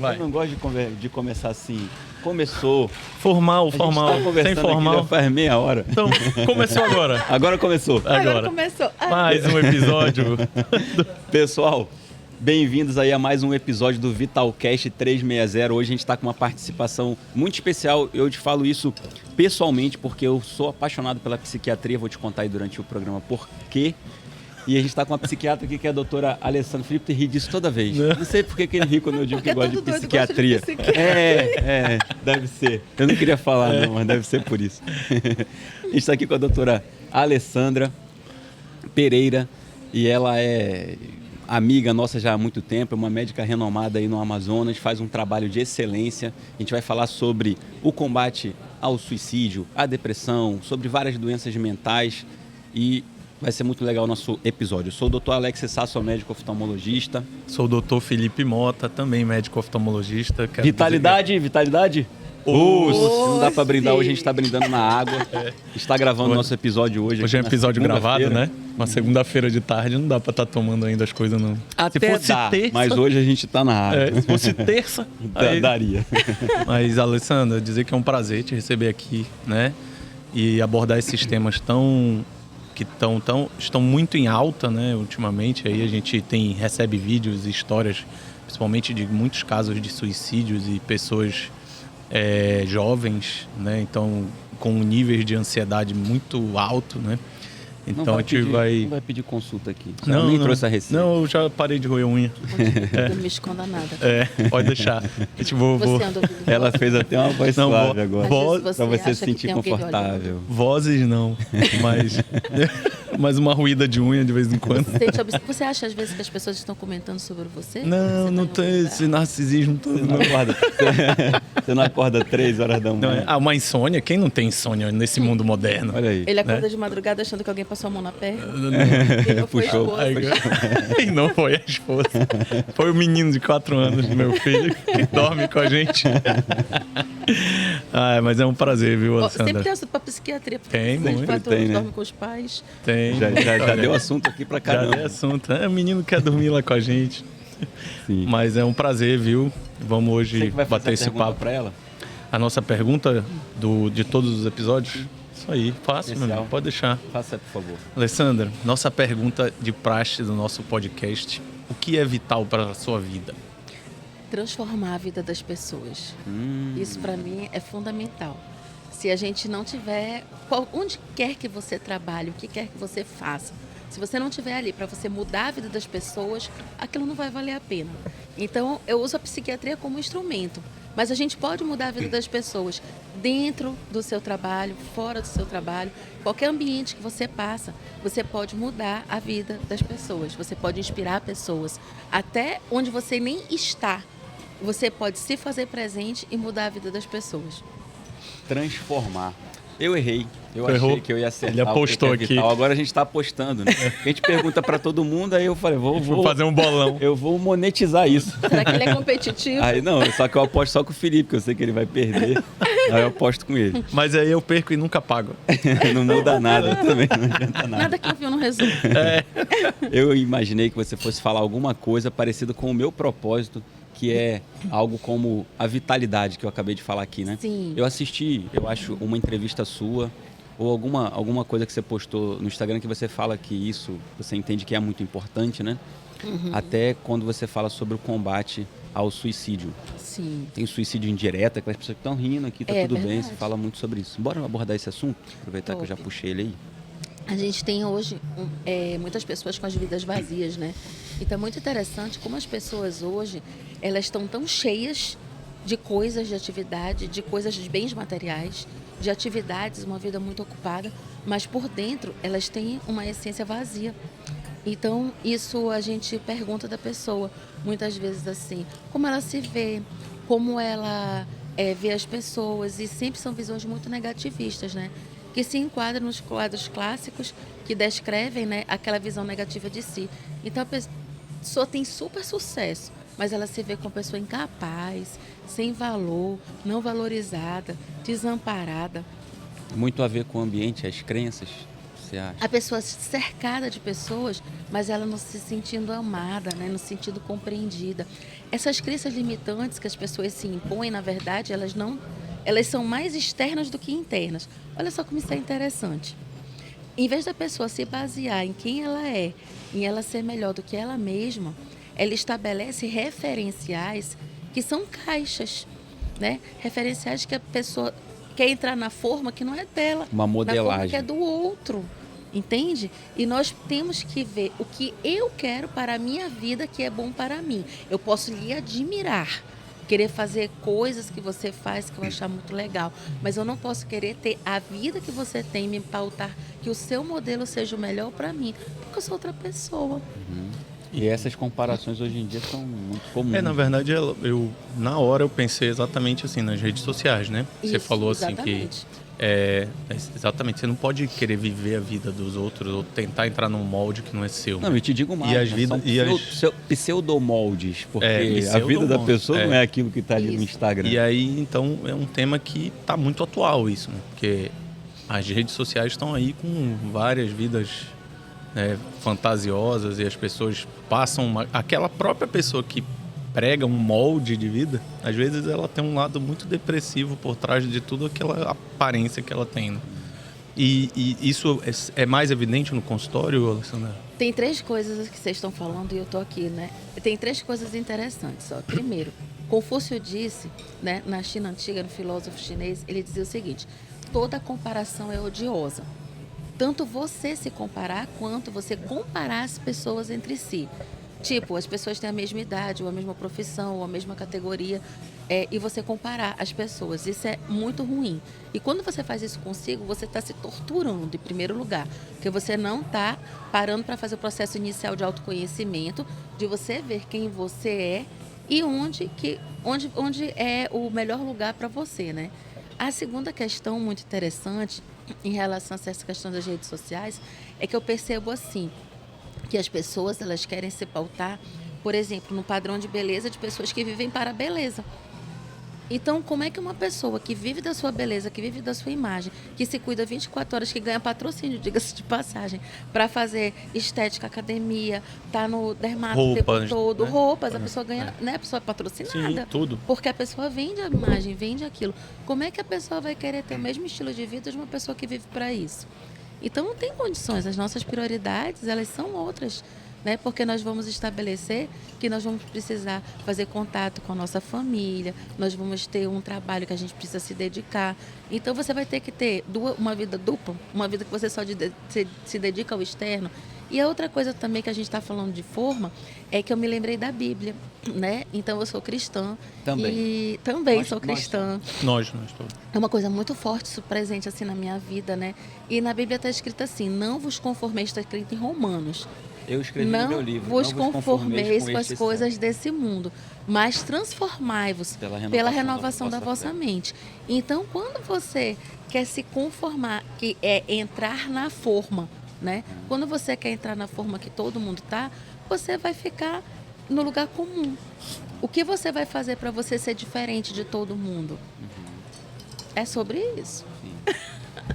Vai. Eu não gosto de começar assim. Começou. Formal. Sem formal. Aqui, faz meia hora. Então, começou agora. Agora começou. Agora começou. Mais um episódio. Pessoal, bem-vindos aí a mais um episódio do Vitalcast 360. Hoje a gente está com uma participação muito especial. Eu te falo isso pessoalmente porque eu sou apaixonado pela psiquiatria. Vou te contar aí durante o programa por quê. E a gente está com uma psiquiatra aqui que é a doutora Alessandra. Felipe ri disso toda vez. Não sei por que ele ri quando eu digo que gosta de psiquiatria. Deve ser. Eu não queria falar não, mas deve ser por isso. A gente está aqui com a doutora Alessandra Pereira e ela é amiga nossa já há muito tempo, é uma médica renomada aí no Amazonas, faz um trabalho de excelência. A gente vai falar sobre o combate ao suicídio, à depressão, sobre várias doenças mentais e vai ser muito legal o nosso episódio. Eu sou o Dr. Alex Sasso, médico oftalmologista. Sou o Dr. Felipe Mota, também médico oftalmologista. Vitalidade? Não dá pra brindar hoje, a gente tá brindando na água. Está gravando o nosso episódio hoje. Hoje é um episódio gravado, né? Uma segunda-feira de tarde, não dá pra estar tomando ainda as coisas, não. Até se fosse dá, terça, mas hoje a gente tá na água. Se fosse terça, aí daria. Mas, Alessandra, dizer que é um prazer te receber aqui, né? E abordar esses temas que estão muito em alta, né? Ultimamente, aí a gente recebe vídeos e histórias, principalmente de muitos casos de suicídios e pessoas jovens, né? Então, com níveis de ansiedade muito alto, né? Então a gente vai... Não vai pedir consulta aqui. Não, nem trouxe a receita. Não, eu já parei de roer unha. Não me esconda nada. Pode deixar. Ela fez até uma voz suave agora. Pra você se sentir confortável. Vozes não, mas uma ruída de unha de vez em quando. Você acha às vezes que as pessoas estão comentando sobre você? Não tem esse narcisismo todo. Você não acorda 3 horas da manhã. Uma insônia? Quem não tem insônia nesse mundo moderno? Olha aí. Ele acorda de madrugada achando que alguém passou a mão na perna. Puxou. E não foi a esposa. Foi o menino de 4 anos, meu filho, que dorme com a gente. Mas é um prazer, viu, Alessandra? Sempre tem assunto pra psiquiatria. Tem, muito. 4 anos dorme com os pais. Tem. Já deu assunto aqui pra caramba. Já deu assunto. O menino quer dormir lá com a gente. Sim. Mas é um prazer, viu? Vamos hoje bater esse papo. Pra ela? A nossa pergunta de todos os episódios? Isso aí, fácil, meu amigo. Pode deixar. Faça, por favor. Alessandra, nossa pergunta de praxe do nosso podcast. O que é vital para a sua vida? Transformar a vida das pessoas. Isso para mim é fundamental. Se a gente não tiver, onde quer que você trabalhe, o que quer que você faça, se você não estiver ali para você mudar a vida das pessoas, aquilo não vai valer a pena. Então, eu uso a psiquiatria como instrumento, mas a gente pode mudar a vida das pessoas dentro do seu trabalho, fora do seu trabalho, qualquer ambiente que você passa, você pode mudar a vida das pessoas, você pode inspirar pessoas, até onde você nem está, você pode se fazer presente e mudar a vida das pessoas. Transformar. Eu errei. Eu Errou. achei que eu ia acertar. Ele apostou aqui. Agora a gente está apostando, né? A gente pergunta para todo mundo, aí eu falei, vou fazer um bolão. Eu vou monetizar isso. Será que ele é competitivo? Aí não, só que eu aposto só com o Felipe, que eu sei que ele vai perder. Aí eu aposto com ele. Mas aí eu perco e nunca pago. Não muda nada também, não adianta nada. Nada que eu vi no resumo. Eu imaginei que você fosse falar alguma coisa parecida com o meu propósito, que é algo como a vitalidade que eu acabei de falar aqui, né? Sim. Eu assisti, eu acho, uma entrevista sua ou alguma coisa que você postou no Instagram que você fala que isso, você entende que é muito importante, né? Até quando você fala sobre o combate ao suicídio. Sim. Tem suicídio indireto, aquelas pessoas que estão rindo aqui, tá tudo bem, verdade. você fala muito sobre isso. Bora abordar esse assunto? Aproveitar que eu já Top. puxei ele aí. A gente tem hoje muitas pessoas com as vidas vazias, né? Então é muito interessante como as pessoas hoje, elas estão tão cheias de coisas, de atividade, de coisas, de bens materiais, de atividades, uma vida muito ocupada, mas por dentro elas têm uma essência vazia. Então isso a gente pergunta da pessoa, muitas vezes assim, como ela se vê, como ela vê as pessoas, e sempre são visões muito negativistas, né? Que se enquadram nos quadros clássicos que descrevem, né, aquela visão negativa de si. Então a pessoa tem super sucesso, mas ela se vê como uma pessoa incapaz, sem valor, não valorizada, desamparada. Muito a ver com o ambiente, as crenças. você acha? A pessoa cercada de pessoas, mas ela não se sentindo amada, né? Não se sentindo compreendida. Essas crenças limitantes que as pessoas se impõem, na verdade, elas são mais externas do que internas. Olha só como isso é interessante. Em vez da pessoa se basear em quem ela é, em ela ser melhor do que ela mesma, ela estabelece referenciais que são caixas, né? Referenciais que a pessoa quer entrar na forma que não é dela, Uma na forma modelagem. que é do outro, entende? E nós temos que ver o que eu quero para a minha vida que é bom para mim. Eu posso lhe admirar, querer fazer coisas que você faz que eu achar muito legal, mas eu não posso querer ter a vida que você tem, me pautar que o seu modelo seja o melhor para mim, porque eu sou outra pessoa. E essas comparações hoje em dia são muito comuns. Na verdade, na hora eu pensei exatamente assim, nas redes sociais, né? Você Isso, falou assim exatamente. exatamente, você não pode querer viver a vida dos outros ou tentar entrar num molde que não é seu. Não, eu te digo mais, E as né? vidas- São e as- pseudomoldes, porque a vida da pseudomoldes, pessoa não é aquilo que está ali no Isso. Instagram. E aí, então, é um tema que está muito atual isso, né? Porque as redes sociais estão aí com várias vidas, né, fantasiosas e as pessoas passam... Aquela própria pessoa que prega um molde de vida, às vezes ela tem um lado muito depressivo por trás de tudo aquela aparência que ela tem, né? E isso é mais evidente no consultório, Alessandra? Tem 3 coisas que vocês estão falando e eu estou aqui, né? Tem 3 coisas interessantes. Ó. Primeiro, Confúcio disse, né, na China antiga, no filósofo chinês, ele dizia o seguinte: toda comparação é odiosa. Tanto você se comparar, quanto você comparar as pessoas entre si. Tipo, as pessoas têm a mesma idade, ou a mesma profissão, ou a mesma categoria, e você comparar as pessoas. Isso é muito ruim. E quando você faz isso consigo, você está se torturando, em primeiro lugar. Porque você não está parando para fazer o processo inicial de autoconhecimento, de você ver quem você é e onde é o melhor lugar para você, né? A segunda questão muito interessante em relação a essa questão das redes sociais é que eu percebo assim, que as pessoas elas querem se pautar, por exemplo, no padrão de beleza de pessoas que vivem para a beleza. Então, como é que uma pessoa que vive da sua beleza, que vive da sua imagem, que se cuida 24 horas, que ganha patrocínio, diga-se de passagem, para fazer estética, academia, tá no dermato o tempo Roupas, todo, né? roupas, a pessoa ganha, né? A pessoa é patrocinada. Sim, tudo. Porque a pessoa vende a imagem, vende aquilo. Como é que a pessoa vai querer ter o mesmo estilo de vida de uma pessoa que vive para isso? Então, não tem condições. As nossas prioridades, elas são outras, né? Porque nós vamos estabelecer que nós vamos precisar fazer contato com a nossa família, nós vamos ter um trabalho que a gente precisa se dedicar. Então, você vai ter que ter uma vida dupla, uma vida que você só se dedica ao externo. E a outra coisa também que a gente está falando de forma é que eu me lembrei da Bíblia, né? Então, eu sou cristã. Também. E também Nós- sou cristã. Nós todos. É uma coisa muito forte, isso presente assim na minha vida, né? E na Bíblia está escrito assim: não vos conformeis, está escrito em Romanos. Eu escrevi no meu Não livro. vos não conformeis com as este coisas desse mundo, mas transformai-vos pela renovação da vossa mente. Então, quando você quer se conformar, que é entrar na forma, né? Quando você quer entrar na forma que todo mundo tá, você vai ficar no lugar comum. O que você vai fazer para você ser diferente de todo mundo? É sobre isso. Sim.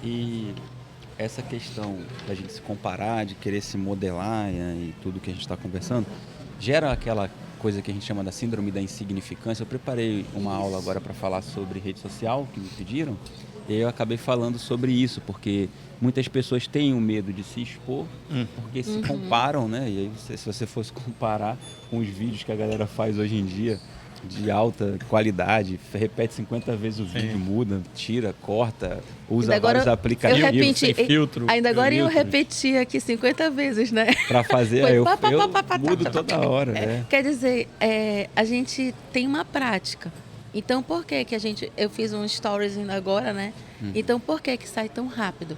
E essa questão da gente se comparar, de querer se modelar e tudo que a gente está conversando, gera aquela coisa que a gente chama da síndrome da insignificância. Eu preparei uma aula agora para falar sobre rede social, que me pediram, e eu acabei falando sobre isso, porque muitas pessoas têm o medo de se expor, porque se comparam, né? E aí, se você fosse comparar com os vídeos que a galera faz hoje em dia, de alta qualidade, repete 50 vezes o vídeo, muda, tira, corta, usa Ainda agora vários aplicativos. eu repeti, sem filtro, ainda agora eu filtros. repeti aqui 50 vezes, né? Para fazer, Foi eu pá, pá, pá, pá, pá, mudo tá, tá, toda hora, né? Quer dizer, a gente tem uma prática. Então, por que que eu fiz um stories ainda agora, né? Então, por que que sai tão rápido?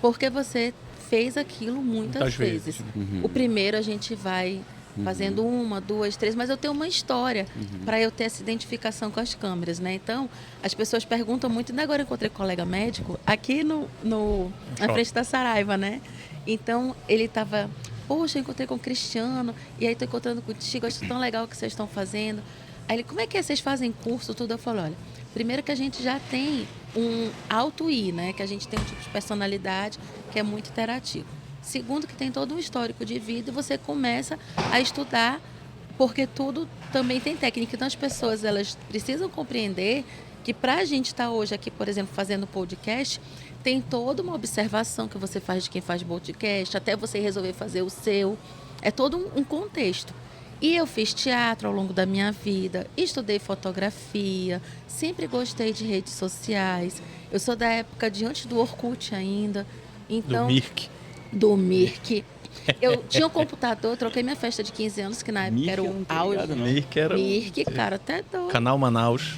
Porque você fez aquilo muitas vezes. O primeiro a gente vai fazendo 1, 2, 3, mas eu tenho uma história para eu ter essa identificação com as câmeras, né? Então, as pessoas perguntam muito, ainda agora eu encontrei um colega médico aqui na frente da Saraiva, né? Então, ele estava, poxa, eu encontrei com o Cristiano, e aí estou encontrando contigo, acho tão legal o que vocês estão fazendo. Aí ele, como é que é? Vocês fazem curso, tudo? Eu falo, olha, Primeiro que a gente já tem um alto I, né? Que a gente tem um tipo de personalidade que é muito interativo. Segundo que tem todo um histórico de vida e você começa a estudar, porque tudo também tem técnica. Então as pessoas elas precisam compreender que para a gente estar hoje aqui, por exemplo, fazendo podcast, tem toda uma observação que você faz de quem faz podcast, até você resolver fazer o seu. É todo um contexto. E eu fiz teatro ao longo da minha vida, estudei fotografia, sempre gostei de redes sociais. Eu sou da época de antes do Orkut ainda. Então, do Mirk. Eu tinha um computador, troquei minha festa de 15 anos, que na época era o auge. Mirk, cara, até doido. Canal Manaus.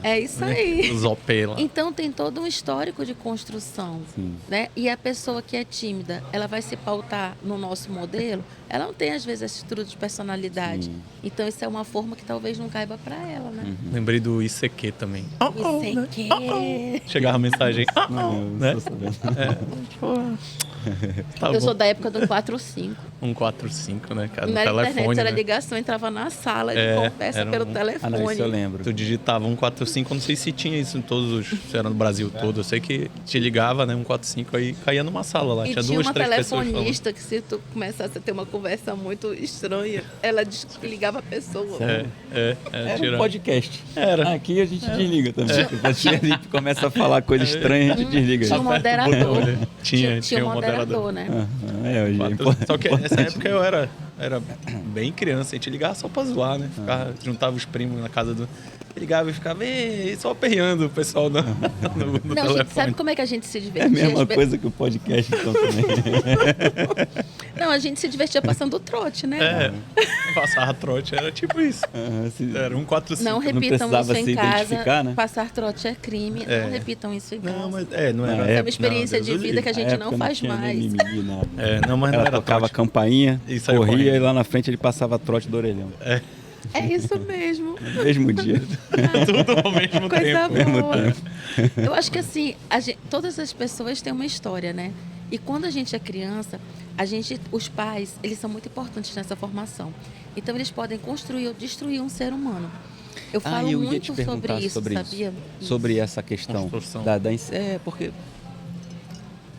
É isso aí. Zopela. Então tem todo um histórico de construção, né? E a pessoa que é tímida, ela vai se pautar no nosso modelo, ela não tem às vezes essa estrutura de personalidade. Então isso é uma forma que talvez não caiba para ela, né? Lembrei do ICQ também. ICQ. Chegava a mensagem. Né? Tá eu bom. sou da época do 145. 145, né, cara? No Não era telefone, internet, era né? ligação, entrava na sala de conversa era pelo um- telefone. Ah, não, isso eu lembro. Tu digitava 145, eu não sei se tinha isso em todos os... Se era no Brasil todo. Eu sei que te ligava, né, 145, aí caía numa sala lá. E Tinha tinha duas, uma três pessoas falando. telefonista que se tu começasse a ter uma conversa muito estranha, ela desligava a pessoa. Era tira- um podcast. Era. Aqui a gente desliga também. A gente começa a falar coisa estranha, a gente desliga. Tinha um moderador. Tinha um um moderador, né? Hoje é importante. Só que nessa época eu era bem criança, a gente ligava só pra zoar, né? Juntava os primos na casa do... Ligava e ficava só aperreando o pessoal no Não, telefone. gente, sabe como é que a gente se É divertia? a mesma Às ve- coisa que o podcast, então, também. Não, a gente se divertia passando o trote, né? Passar trote, era tipo isso. Era 145. Não repitam precisava isso se em casa. identificar, né? Passar trote é crime. Não repitam isso em casa. Não, mas Na não era. Essa é uma época, experiência não, de Deus vida que a gente não faz mais. Não, mas não Ela era tocava a trote. campainha, E saiu corria correndo. e lá na frente ele passava trote do orelhão. É isso mesmo. No mesmo dia. Tudo ao mesmo Coisa tempo. boa. Eu acho que assim, todas as pessoas têm uma história, né? E quando a gente é criança, os pais, eles são muito importantes nessa formação. Então eles podem construir ou destruir um ser humano. Eu falo eu ia te muito perguntar sobre isso, sobre sabia? Sobre essa questão Construção. porque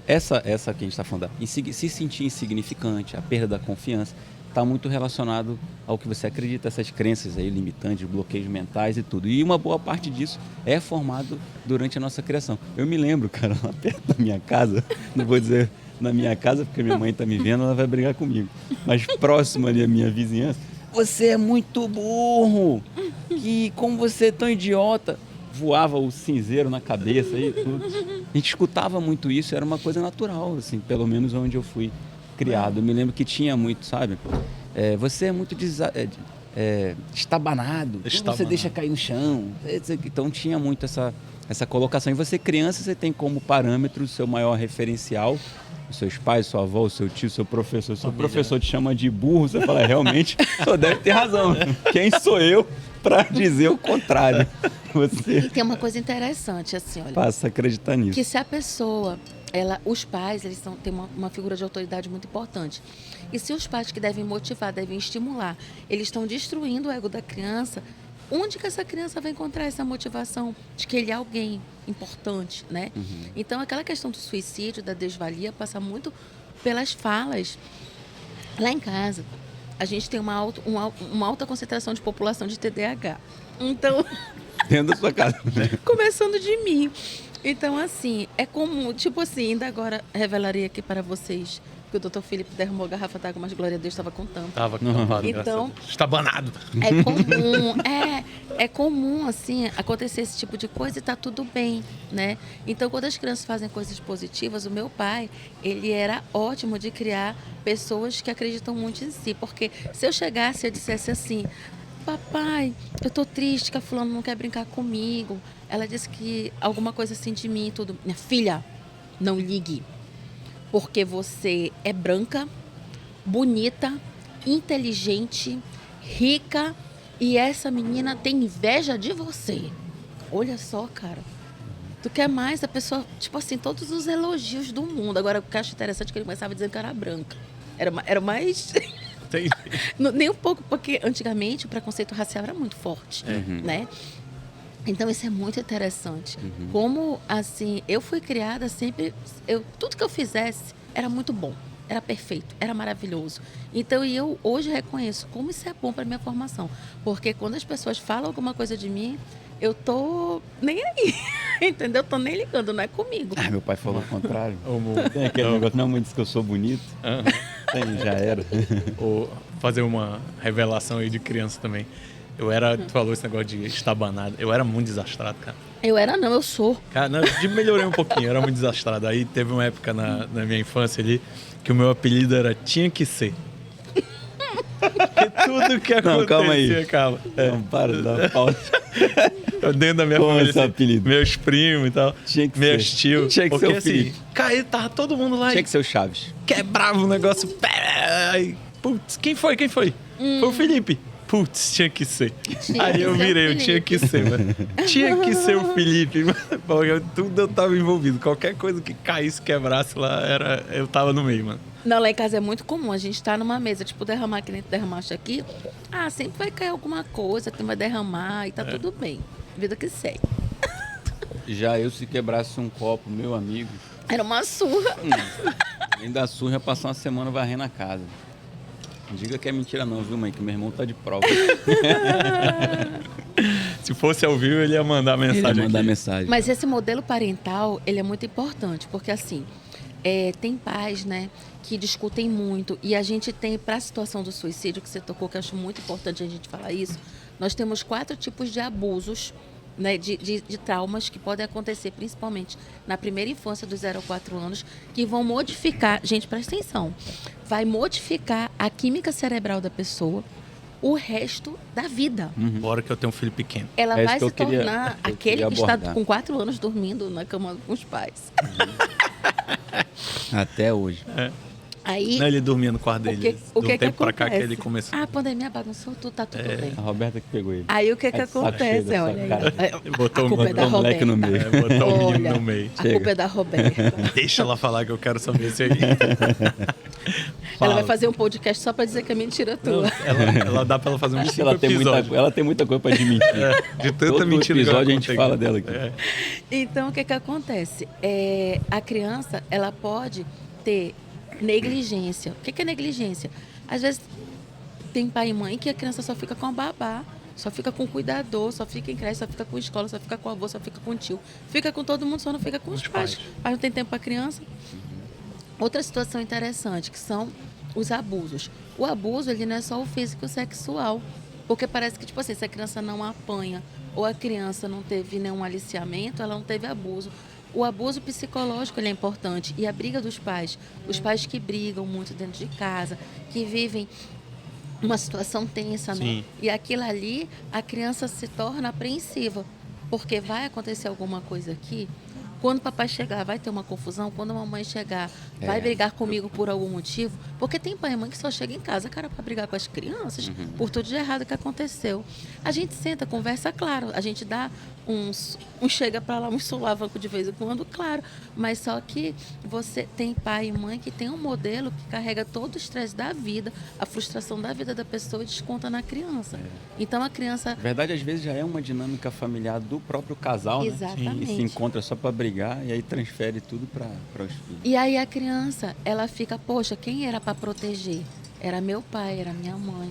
essa que a gente está falando, se sentir insignificante, a perda da confiança, está muito relacionado ao que você acredita, essas crenças aí limitantes, bloqueios mentais e tudo. E uma boa parte disso é formado durante a nossa criação. Eu me lembro, cara, lá perto da minha casa, não vou dizer na minha casa porque minha mãe está me vendo, ela vai brigar comigo, mas próximo ali à minha vizinhança, você é muito burro, que como você é tão idiota, voava o cinzeiro na cabeça e tudo. A gente escutava muito isso, era uma coisa natural, assim, pelo menos onde eu fui criado. Eu me lembro que tinha muito, sabe? Você é muito estabanado, você deixa cair no chão. Então tinha muito essa colocação. E você criança, você tem como parâmetro o seu maior referencial, os seus pais, sua avó, o seu tio, seu professor. Se o professor te chama de burro, você fala, realmente, só deve ter razão. Quem sou eu para dizer o contrário? Você E tem uma coisa interessante, assim, olha. passa a acreditar nisso. Que se a pessoa, os pais, eles têm uma figura de autoridade muito importante. E se os pais que devem motivar, devem estimular, eles estão destruindo o ego da criança, onde que essa criança vai encontrar essa motivação de que ele é alguém importante, né? Então, aquela questão do suicídio, da desvalia, passa muito pelas falas. Lá em casa, a gente tem uma alta concentração de população de TDAH. Então... Dentro da sua casa. Começando de mim. Então, assim, é comum, tipo assim, ainda agora revelaria aqui para vocês que o Dr. Felipe derramou a garrafa d'água, mas glória a Deus estava com tampa. Tava tampado, Então, graças a Deus. Estabanado. É comum, assim, acontecer esse tipo de coisa e tá tudo bem, né? Então, quando as crianças fazem coisas positivas, o meu pai, ele era ótimo de criar pessoas que acreditam muito em si, porque se eu chegasse e eu dissesse assim, papai, eu tô triste que a fulana não quer brincar comigo, ela disse que alguma coisa assim de mim e tudo, minha filha, não ligue, porque você é branca, bonita, inteligente, rica e essa menina tem inveja de você. Olha só, cara. Tu quer mais? A pessoa, tipo assim, todos os elogios do mundo. Agora, o que eu acho interessante é que ele começava dizendo que era branca. Era mais... Nem um pouco, porque antigamente o preconceito racial era muito forte, né? Então, isso é muito interessante. Como, assim, eu fui criada sempre... tudo que eu fizesse era muito bom, era perfeito, era maravilhoso. Então, eu hoje reconheço como isso é bom para minha formação. Porque quando as pessoas falam alguma coisa de mim, eu tô nem aí, entendeu? Eu tô nem ligando, não é comigo. Meu pai falou o contrário. Ou, Tem aquele negócio, não, mãe disse que eu sou bonito. Tem, já era. ou fazer uma revelação aí de criança também. Tu falou esse negócio de estabanado. Eu era muito desastrado, cara. Eu era não, eu sou. Cara, não, melhorei um pouquinho, eu era muito desastrado. Aí teve uma época na minha infância ali que o meu apelido era Tinha Que Ser. Porque tudo que acontecia, Não, calma aí. calma. Não, para, dá pausa. Dentro da minha Como família, é seu apelido? meus primos e tal, Tinha que meus ser. tios. Tinha que porque ser o assim, Felipe. cara, tava todo mundo lá Tinha e que ser o Chaves. quebrava o negócio. Aí, putz, quem foi? Foi o Felipe. Putz, tinha que ser. Tinha Aí que eu ser o virei, eu Felipe. tinha que ser, mano. Tinha que ser o Felipe. Porque tudo eu tava envolvido. Qualquer coisa que caísse, quebrasse lá, eu tava no meio, mano. Não, lá em casa é muito comum. A gente tá numa mesa, tipo, derramar que nem tu derramaste aqui. Sempre vai cair alguma coisa, que vai derramar e tá tudo bem. Vida que segue. Já eu, se quebrasse um copo, meu amigo, Era uma surra. ainda surra, passar uma semana varrendo a casa. Não diga que é mentira não, viu, mãe? Que meu irmão tá de prova. Se fosse ao vivo, ele ia mandar mensagem. Ele ia mandar aqui. mensagem. Mas esse modelo parental, ele é muito importante, porque assim, tem pais, né, que discutem muito, e a gente tem, para a situação do suicídio, que você tocou, que eu acho muito importante a gente falar isso, nós temos 4 tipos de abusos, né, de traumas que podem acontecer, principalmente na primeira infância, dos 0 a 4 anos, que vão modificar, gente, presta atenção, vai modificar a química cerebral da pessoa o resto da vida. Bora que eu tenho um filho pequeno. Ela É isso vai que eu se queria- tornar eu aquele queria que está abordar. com 4 anos dormindo na cama com os pais. Até hoje. Aí, Não, ele dormia no quarto dele. o De que um que tempo pra cá que acontece? ele começou. A pandemia bagunçou tudo, tá tudo bem. A Roberta que pegou ele. Aí o que Tá de saco cheio acontece? dessa Olha aí. cara. Botou A culpa é da o moleque Roberta. no meio. Botou o menino Olha, no meio. a culpa é da Roberta. Deixa ela falar que eu quero saber se aí. Ela vai fazer um podcast só pra dizer que é mentira tua. Ela dá pra ela fazer uns Acho que 5 episódios. ela tem muita coisa pra admitir. De tanta Todo mentira que episódio ela a gente conta fala aqui. dela aqui. É. Então, o que acontece? A criança, ela pode ter negligência. O que é negligência? Às vezes, tem pai e mãe que a criança só fica com a babá, só fica com o cuidador, só fica em creche, só fica com escola, só fica com o avô, só fica com o tio. Fica com todo mundo, só não fica com os pais. Mas não tem tempo para a criança. Outra situação interessante, que são os abusos. O abuso, ele não é só o físico e o sexual. Porque parece que, tipo assim, se a criança não apanha ou a criança não teve nenhum aliciamento, ela não teve abuso. O abuso psicológico, ele é importante. E a briga dos pais. Os pais que brigam muito dentro de casa, que vivem uma situação tensa, né? Sim. E aquilo ali, a criança se torna apreensiva. Porque vai acontecer alguma coisa aqui. Quando o papai chegar, vai ter uma confusão. Quando a mamãe chegar, vai brigar comigo por algum motivo. Porque tem pai e mãe que só chega em casa, cara, para brigar com as crianças por tudo de errado que aconteceu. A gente senta, conversa, claro. A gente dá uns chega para lá, uns sulavanco de vez em quando, claro. Mas só que você tem pai e mãe que tem um modelo que carrega todo o estresse da vida, a frustração da vida da pessoa e desconta na criança. Então a criança... Na verdade, às vezes já é uma dinâmica familiar do próprio casal, né? Exatamente. E se encontra só para brigar e aí transfere tudo para os filhos. E aí a criança, ela fica, poxa, quem era para proteger? Era meu pai, era minha mãe.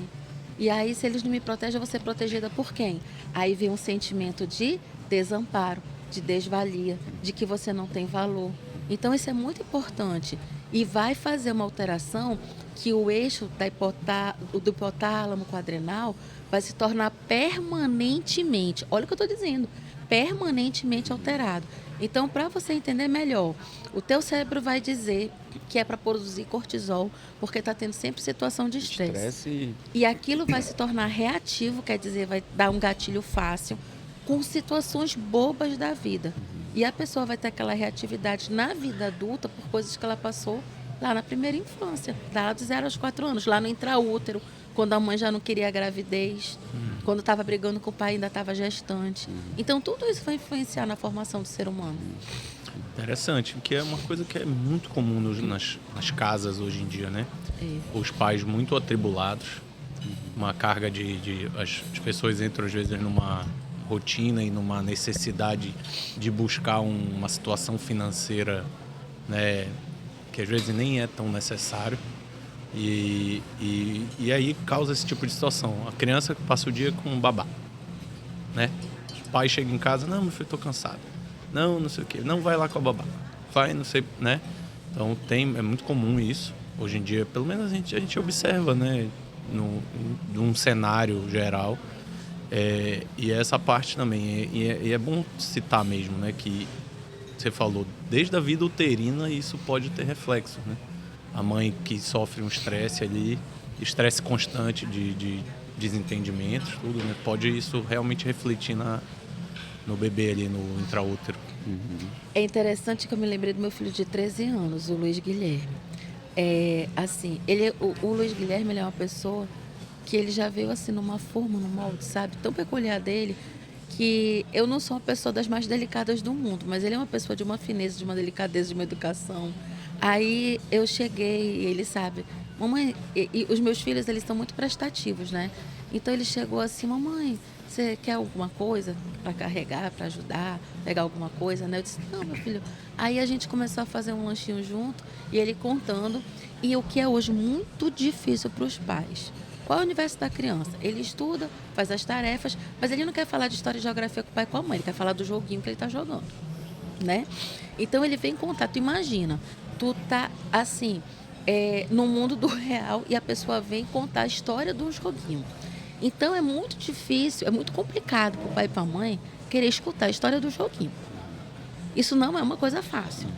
E aí, se eles não me protegem, eu vou ser protegida por quem? Aí vem um sentimento de desamparo, de desvalia, de que você não tem valor. Então, isso é muito importante. E vai fazer uma alteração que o eixo do hipotálamo quadrenal vai se tornar permanentemente, olha o que eu estou dizendo, permanentemente alterado. Então, para você entender melhor, o teu cérebro vai dizer que é para produzir cortisol, porque está tendo sempre situação de estresse. E aquilo vai se tornar reativo, quer dizer, vai dar um gatilho fácil com situações bobas da vida. E a pessoa vai ter aquela reatividade na vida adulta por coisas que ela passou lá na primeira infância, lá dos 0 aos 4 anos, lá no intraútero, quando a mãe já não queria a gravidez, quando estava brigando com o pai ainda estava gestante. Então, tudo isso vai influenciar na formação do ser humano. Interessante, porque é uma coisa que é muito comum nas casas hoje em dia, né? Os pais muito atribulados, uma carga as pessoas entram às vezes rotina e numa necessidade de buscar uma situação financeira, né, que às vezes nem é tão necessário. E aí causa esse tipo de situação. A criança passa o dia com um babá, né? O pai chega em casa, não, meu filho, tô cansado. Não sei o quê. Não, vai lá com a babá. Vai, não sei, né? Então é muito comum isso. Hoje em dia, pelo menos a gente observa, né? Num cenário geral. E essa parte também. E é bom citar mesmo, né? Que você falou, desde a vida uterina isso pode ter reflexo, né? A mãe que sofre um estresse ali, estresse constante de desentendimentos, tudo, né? Pode isso realmente refletir no bebê ali, no intraútero. É interessante que eu me lembrei do meu filho de 13 anos, o Luiz Guilherme. Assim, o Luiz Guilherme, ele é uma pessoa que ele já veio assim numa forma, num molde, sabe, tão peculiar dele, que eu não sou uma pessoa das mais delicadas do mundo, mas ele é uma pessoa de uma fineza, de uma delicadeza, de uma educação. Aí eu cheguei e ele sabe, mamãe, e os meus filhos, eles estão muito prestativos, né? Então ele chegou assim, mamãe, você quer alguma coisa para carregar, para ajudar, pegar alguma coisa, né? Eu disse, não, meu filho. Aí a gente começou a fazer um lanchinho junto e ele contando. E o que é hoje muito difícil para os pais. Qual é o universo da criança? Ele estuda, faz as tarefas, mas ele não quer falar de história e geografia com o pai e com a mãe, ele quer falar do joguinho que ele está jogando, né? Então ele vem contar, tu imagina, tu tá assim, no mundo do real e a pessoa vem contar a história do joguinho. Então é muito difícil, é muito complicado para o pai e para a mãe querer escutar a história do joguinho. Isso não é uma coisa fácil.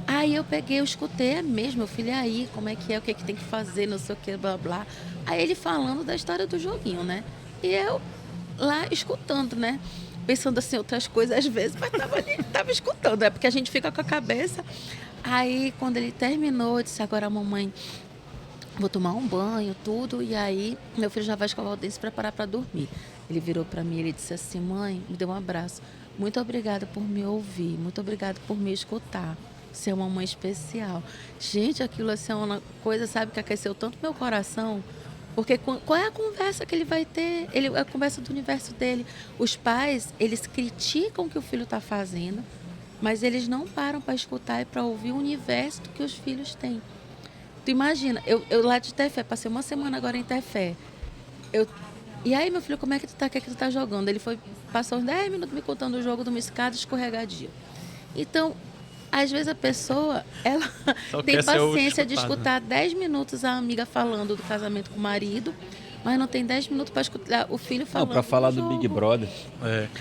Aí eu escutei, é mesmo, meu filho, aí, como é, o que tem que fazer, não sei o que, blá, blá. Aí ele falando da história do joguinho, né? E eu lá escutando, né? Pensando assim, outras coisas às vezes, mas tava escutando, porque a gente fica com a cabeça. Aí, quando ele terminou, eu disse, agora, mamãe, vou tomar um banho, tudo, e aí meu filho já vai escovar o dente e se preparar para dormir. Ele virou para mim, ele disse assim, mãe, me deu um abraço. Muito obrigada por me ouvir, muito obrigada por me escutar. Você é uma mãe especial. Gente, aquilo assim é uma coisa, sabe, que aqueceu tanto meu coração. Porque qual é a conversa que ele vai ter? A conversa do universo dele. Os pais, eles criticam o que o filho está fazendo, mas eles não param para escutar e para ouvir o universo que os filhos têm. Tu imagina, eu lá de Tefé, passei uma semana agora em Tefé. E aí, meu filho, como é que tu tá? O que é que tu tá jogando? Ele passou uns 10 minutos me contando o jogo de uma escada escorregadia. Então, às vezes a pessoa, ela tem paciência de escutar 10 minutos a amiga falando do casamento com o marido, mas não tem 10 minutos para escutar o filho falando. Não, para falar do Big Brother.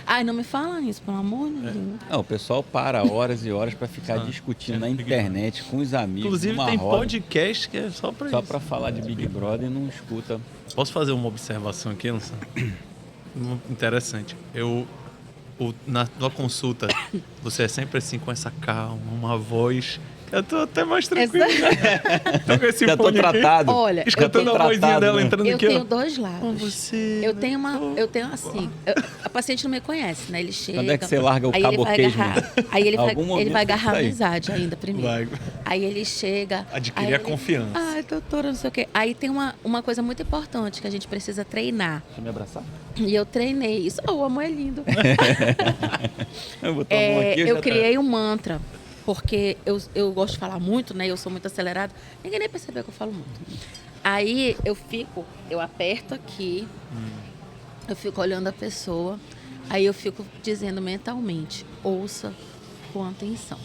Ai, não me fala isso, pelo amor de Deus. Não, o pessoal para horas e horas para ficar discutindo na internet com os amigos. Inclusive tem podcast que é só para isso. Só para falar de Big Brother e não escuta. Posso fazer uma observação aqui, Luciano? Interessante. Na tua consulta, você é sempre assim com essa calma, uma voz. Eu tô até mais tranquilo. Tô com esse já tô tratado. Olha, escutando a vozinha dela entrando aqui. Eu tenho dois lados. Com você. Eu tenho assim. A paciente não me conhece, né? Ele chega. Quando é que você larga o caboqueismo? Aí ele vai agarrar a amizade ainda primeiro. Vai. Aí ele chega. Adquirir a confiança. Ai, doutora, não sei o quê. Aí tem uma coisa muito importante que a gente precisa treinar. Deixa eu me abraçar. E eu treinei isso. Oh, o amor é lindo. Eu vou tomar um aqui, eu criei um mantra. Porque eu gosto de falar muito, né? Eu sou muito acelerada. Ninguém nem percebeu que eu falo muito. Aí eu aperto aqui, eu fico olhando a pessoa, aí eu fico dizendo mentalmente, ouça com atenção.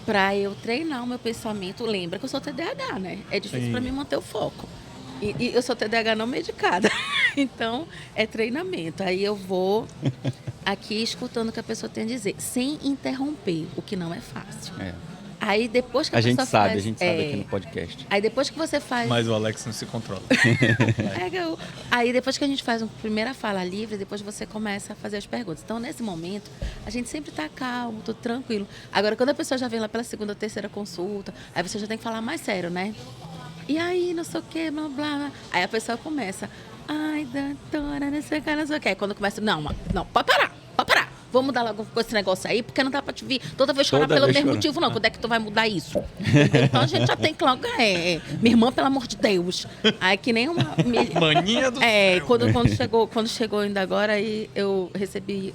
Pra eu treinar o meu pensamento, lembra que eu sou TDAH, né? É difícil para mim manter o foco. E eu sou TDAH não medicada. Então, é treinamento. Aí eu vou aqui escutando o que a pessoa tem a dizer, sem interromper, o que não é fácil. Aí depois que a pessoa faz... A gente sabe aqui no podcast. Aí depois que você faz... Mas o Alex não se controla. Aí depois que a gente faz uma primeira fala livre, depois você começa a fazer as perguntas. Então, nesse momento, a gente sempre tá calmo, tudo tranquilo. Agora, quando a pessoa já vem lá pela segunda ou terceira consulta, aí você já tem que falar mais sério, né? E aí, não sei o que, blá, blá, blá. Aí a pessoa começa, ai, doutora, não sei o que, não sei o que. Aí quando começa, não, pode parar. vamos dar logo com esse negócio aí, porque não dá pra te vir toda vez chorar Toda pelo vez mesmo chorar. motivo, não. Quando é que tu vai mudar isso? Então a gente já tem que logo, minha irmã, pelo amor de Deus. Aí que nem uma... Maninha do Quando chegou ainda agora, aí eu recebi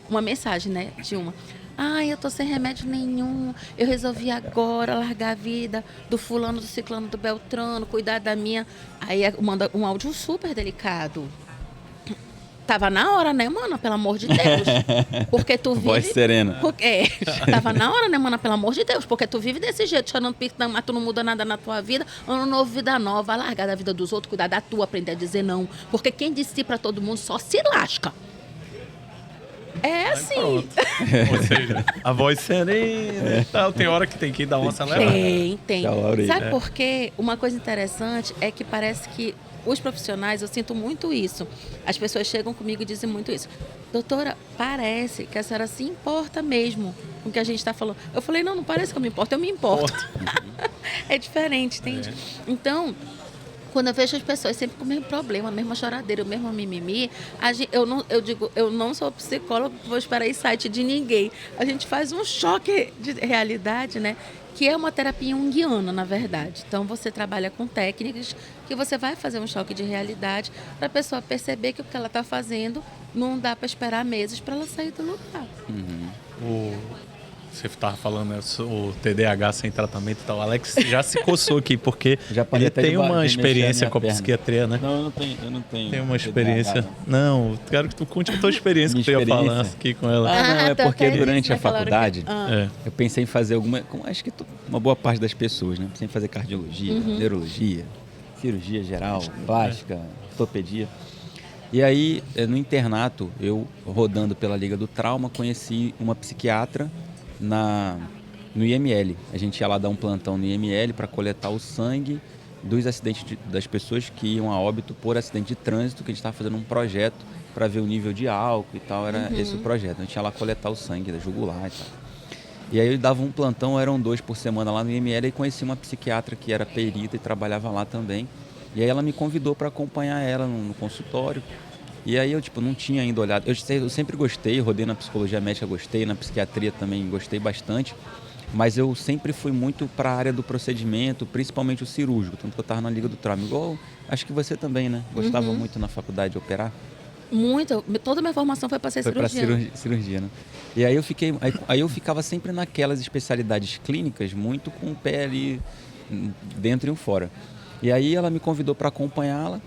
uma mensagem, né, de uma. Ai, eu tô sem remédio nenhum, eu resolvi agora largar a vida do fulano, do ciclano, do beltrano, cuidar da minha... Aí manda um áudio super delicado. Tava na hora, né, mana? Pelo amor de Deus. Porque tu vive... Voz serena. Tava na hora, né, mana? Pelo amor de Deus. Porque tu vive desse jeito, chorando pitão, mas tu não muda nada na tua vida. Ano novo, vida nova. Largar da vida dos outros, cuidar da tua, aprender a dizer não. Porque quem disse sim pra todo mundo só se lasca. É assim. Pronto. Ou seja, a voz serena e tal. Tem hora que tem que dar uma acelerada. Tem. Tchau, Laurita. Sabe por quê? Uma coisa interessante é que parece que os profissionais, eu sinto muito isso. As pessoas chegam comigo e dizem muito isso. Doutora, parece que a senhora se importa mesmo com o que a gente está falando. Eu falei, não parece que eu me importo, eu me importo. É diferente, entende? Então, quando eu vejo as pessoas sempre com o mesmo problema, a mesma choradeira, o mesmo mimimi, eu não sou psicólogo, vou esperar insight de ninguém. A gente faz um choque de realidade, né? Que é uma terapia junguiana, na verdade. Então, você trabalha com técnicas que você vai fazer um choque de realidade para a pessoa perceber que o que ela está fazendo não dá para esperar meses para ela sair do lugar. Você estava falando, né, o TDAH sem tratamento e tal. O Alex já se coçou aqui, porque Já parei ele até tem de uma mexer a experiência minha com a perna. psiquiatria, né? Não, eu não tenho. Tem uma TDAH, experiência. Não, quero que tu conte a tua experiência que tu ia Minha falar experiência? aqui com ela. Não, é tá porque até durante isso a naquela hora faculdade, É. eu pensei em fazer acho que uma boa parte das pessoas, né? Pensei em fazer cardiologia, neurologia, cirurgia geral, plástica, ortopedia. E aí, no internato, eu rodando pela Liga do Trauma, conheci uma psiquiatra no IML. A gente ia lá dar um plantão no IML para coletar o sangue dos acidentes das pessoas que iam a óbito por acidente de trânsito, que a gente estava fazendo um projeto para ver o nível de álcool e tal, era esse o projeto. A gente ia lá coletar o sangue da jugular e tal. E aí eu dava um plantão, eram 2 por semana lá no IML, e conheci uma psiquiatra que era perita e trabalhava lá também. E aí ela me convidou para acompanhar ela no consultório. E aí eu não tinha ainda olhado. Eu sempre gostei, rodei na psicologia médica, gostei, na psiquiatria também gostei bastante. Mas eu sempre fui muito para a área do procedimento, principalmente o cirúrgico. Tanto que eu estava na Liga do Trauma. Igual, acho que você também, né? Gostava muito na faculdade de operar. Muito. Toda a minha formação foi para ser cirurgiã. Para cirurgia, né? E aí eu ficava sempre naquelas especialidades clínicas, muito com o pé ali dentro e fora. E aí ela me convidou para acompanhá-la.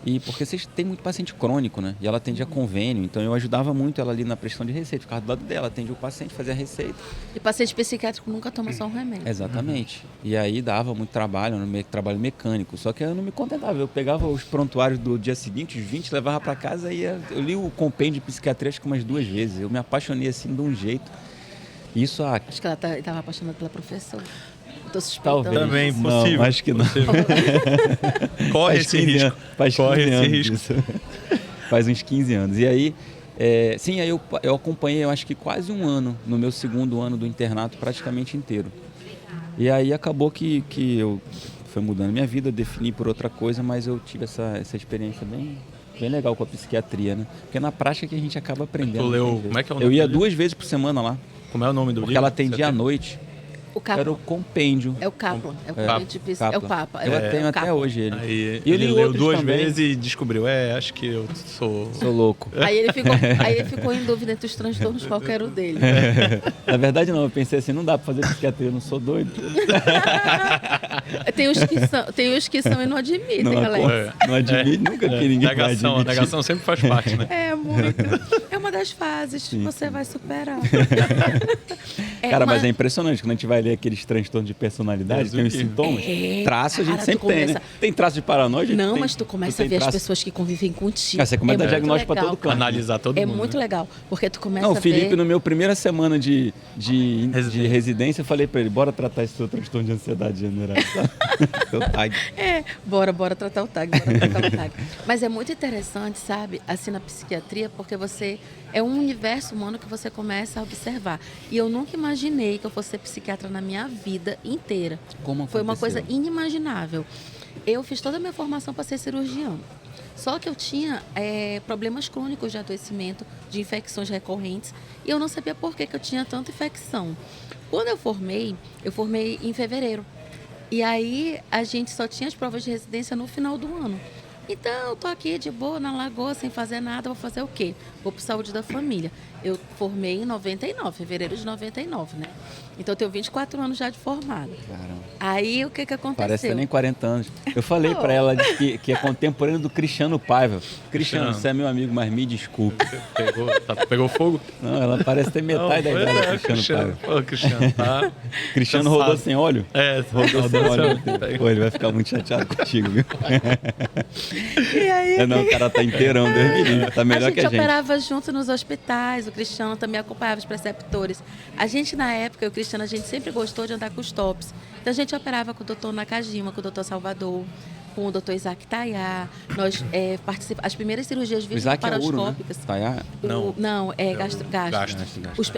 E porque vocês têm muito paciente crônico, né? E ela atendia convênio, então eu ajudava muito ela ali na prestação de receita, ficava do lado dela, atendia o paciente, fazia a receita. E paciente psiquiátrico nunca toma só um remédio. Exatamente. E aí dava muito trabalho, trabalho mecânico. Só que eu não me contentava. Eu pegava os prontuários do dia seguinte, os 20, levava para casa e eu li o compêndio de psiquiatria acho que umas 2 vezes. Eu me apaixonei assim de um jeito. Isso Acho que ela estava apaixonada pela professora. Tô suspeitando. talvez. Também, Não, possível. acho que não. Corre Faz esse 15 risco. anos, faz 15 Corre esse anos risco. isso. Faz uns 15 anos. E aí, sim, aí eu acompanhei, eu acho que quase um ano, no meu segundo ano do internato, praticamente inteiro. E aí acabou que eu foi mudando minha vida, eu defini por outra coisa, mas eu tive essa experiência bem legal com a psiquiatria, né? Porque na prática que a gente acaba aprendendo. Tu leu, não tem jeito. como é que é o nome Eu ia dele? 2 vezes por semana lá, Como é o nome do porque livro? ela atendia à Você tem? noite. O Kaplan. Era o compêndio. É o Kaplan. É o Kaplan. é o Papa. Eu É tenho o até Kaplan. hoje ele. Aí E eu ele li leu outros 2 também. vezes e descobriu, acho que eu sou... Sou louco. Aí ele ficou em dúvida entre os transtornos, qual que era o dele. Na verdade não, eu pensei assim, não dá pra fazer psiquiatria, eu não sou doido. Tem os que são e não admitem, Não, galera. não admite, nunca que ninguém vai Negação, a admitir. negação sempre faz parte, né? É muito. É uma das fases. Você vai superar. Cara, mas é impressionante quando a gente vai ler aqueles transtornos de personalidade, tem os sintomas. Traço a gente cara, sempre tu tem, né? começa- Tem traço de paranoia? Não, tem- mas tu começa a tem ver as traço- pessoas que convivem contigo. Ah, você começa a dar muito diagnóstico pra legal. todo canto. Analisar todo É mundo. muito né? legal, porque tu começa Não, o a Felipe, ver... no meu primeira semana de residência, eu falei pra ele, bora tratar esse seu transtorno de ansiedade generalizada. Seu tag. Bora tratar o tag, bora tratar o tag. Mas é muito interessante, sabe, assim, na psiquiatria, porque é um universo humano que você começa a observar. E eu nunca imaginei que eu fosse ser psiquiatra na minha vida inteira. Como Foi uma aconteceu? coisa inimaginável. Eu fiz toda a minha formação para ser cirurgiã. Só que eu tinha problemas crônicos de adoecimento, de infecções recorrentes, e eu não sabia por que eu tinha tanta infecção. Quando eu formei em fevereiro. E aí a gente só tinha as provas de residência no final do ano. Então, eu tô aqui de boa, na Lagoa, sem fazer nada, vou fazer o quê? Vou pro Saúde da Família. Eu formei em 99, fevereiro de 99, né? Então, eu tenho 24 anos já de formada. Caramba. Aí, o que aconteceu? Parece que nem 40 anos. Eu falei pra ela que é contemporâneo do Cristiano Paiva. Cristiano, você é meu amigo, mas me desculpe. Pegou fogo? Não, ela parece ter metade da idade do Cristiano Paiva. Pô, Cristiano, tá? Cristiano rodou sem óleo? Rodou Sem óleo. Pô, ele vai ficar muito chateado contigo, viu? E aí, Não, o cara tá inteirão, Deus me livre. Tá melhor que a gente. A gente operava junto nos hospitais, o Cristiano também acompanhava os preceptores. A gente, na época, o Cristiano, a gente sempre gostou de andar com os tops. Então, a gente operava com o doutor Nakajima, com o doutor Salvador, com o doutor Isaac Tayá. Nós participamos. As primeiras cirurgias videolaparoscópicas. Né? Tayá? Não, é gastro.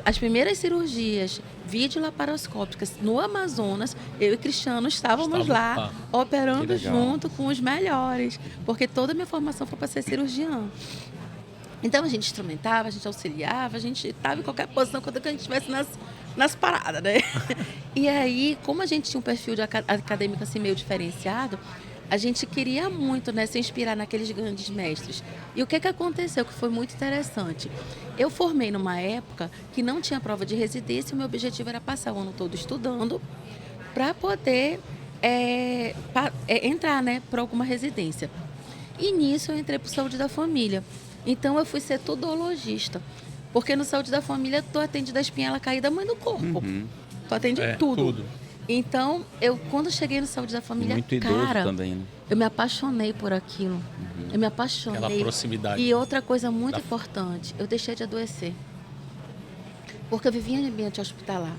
As primeiras cirurgias videolaparoscópicas no Amazonas, eu e Cristiano estávamos lá, operando junto com os melhores, porque toda a minha formação foi para ser cirurgião. Então, a gente instrumentava, a gente auxiliava, a gente estava em qualquer posição quando a gente estivesse nas paradas, né? E aí, como a gente tinha um perfil de acadêmico assim meio diferenciado, a gente queria muito, né, se inspirar naqueles grandes mestres. E o que aconteceu, que foi muito interessante? Eu formei numa época que não tinha prova de residência e o meu objetivo era passar o ano todo estudando para poder entrar, né, para alguma residência. E nisso eu entrei para o Saúde da Família. Então eu fui ser tudologista. Porque no Saúde da Família tu atende da espinhela caída, mãe do corpo. Tu atende tudo. Então, quando cheguei no Saúde da Família, muito idoso também, né? Eu me apaixonei por aquilo. Eu me apaixonei. Aquela proximidade. E outra coisa muito importante, eu deixei de adoecer. Porque eu vivia em ambiente hospitalar.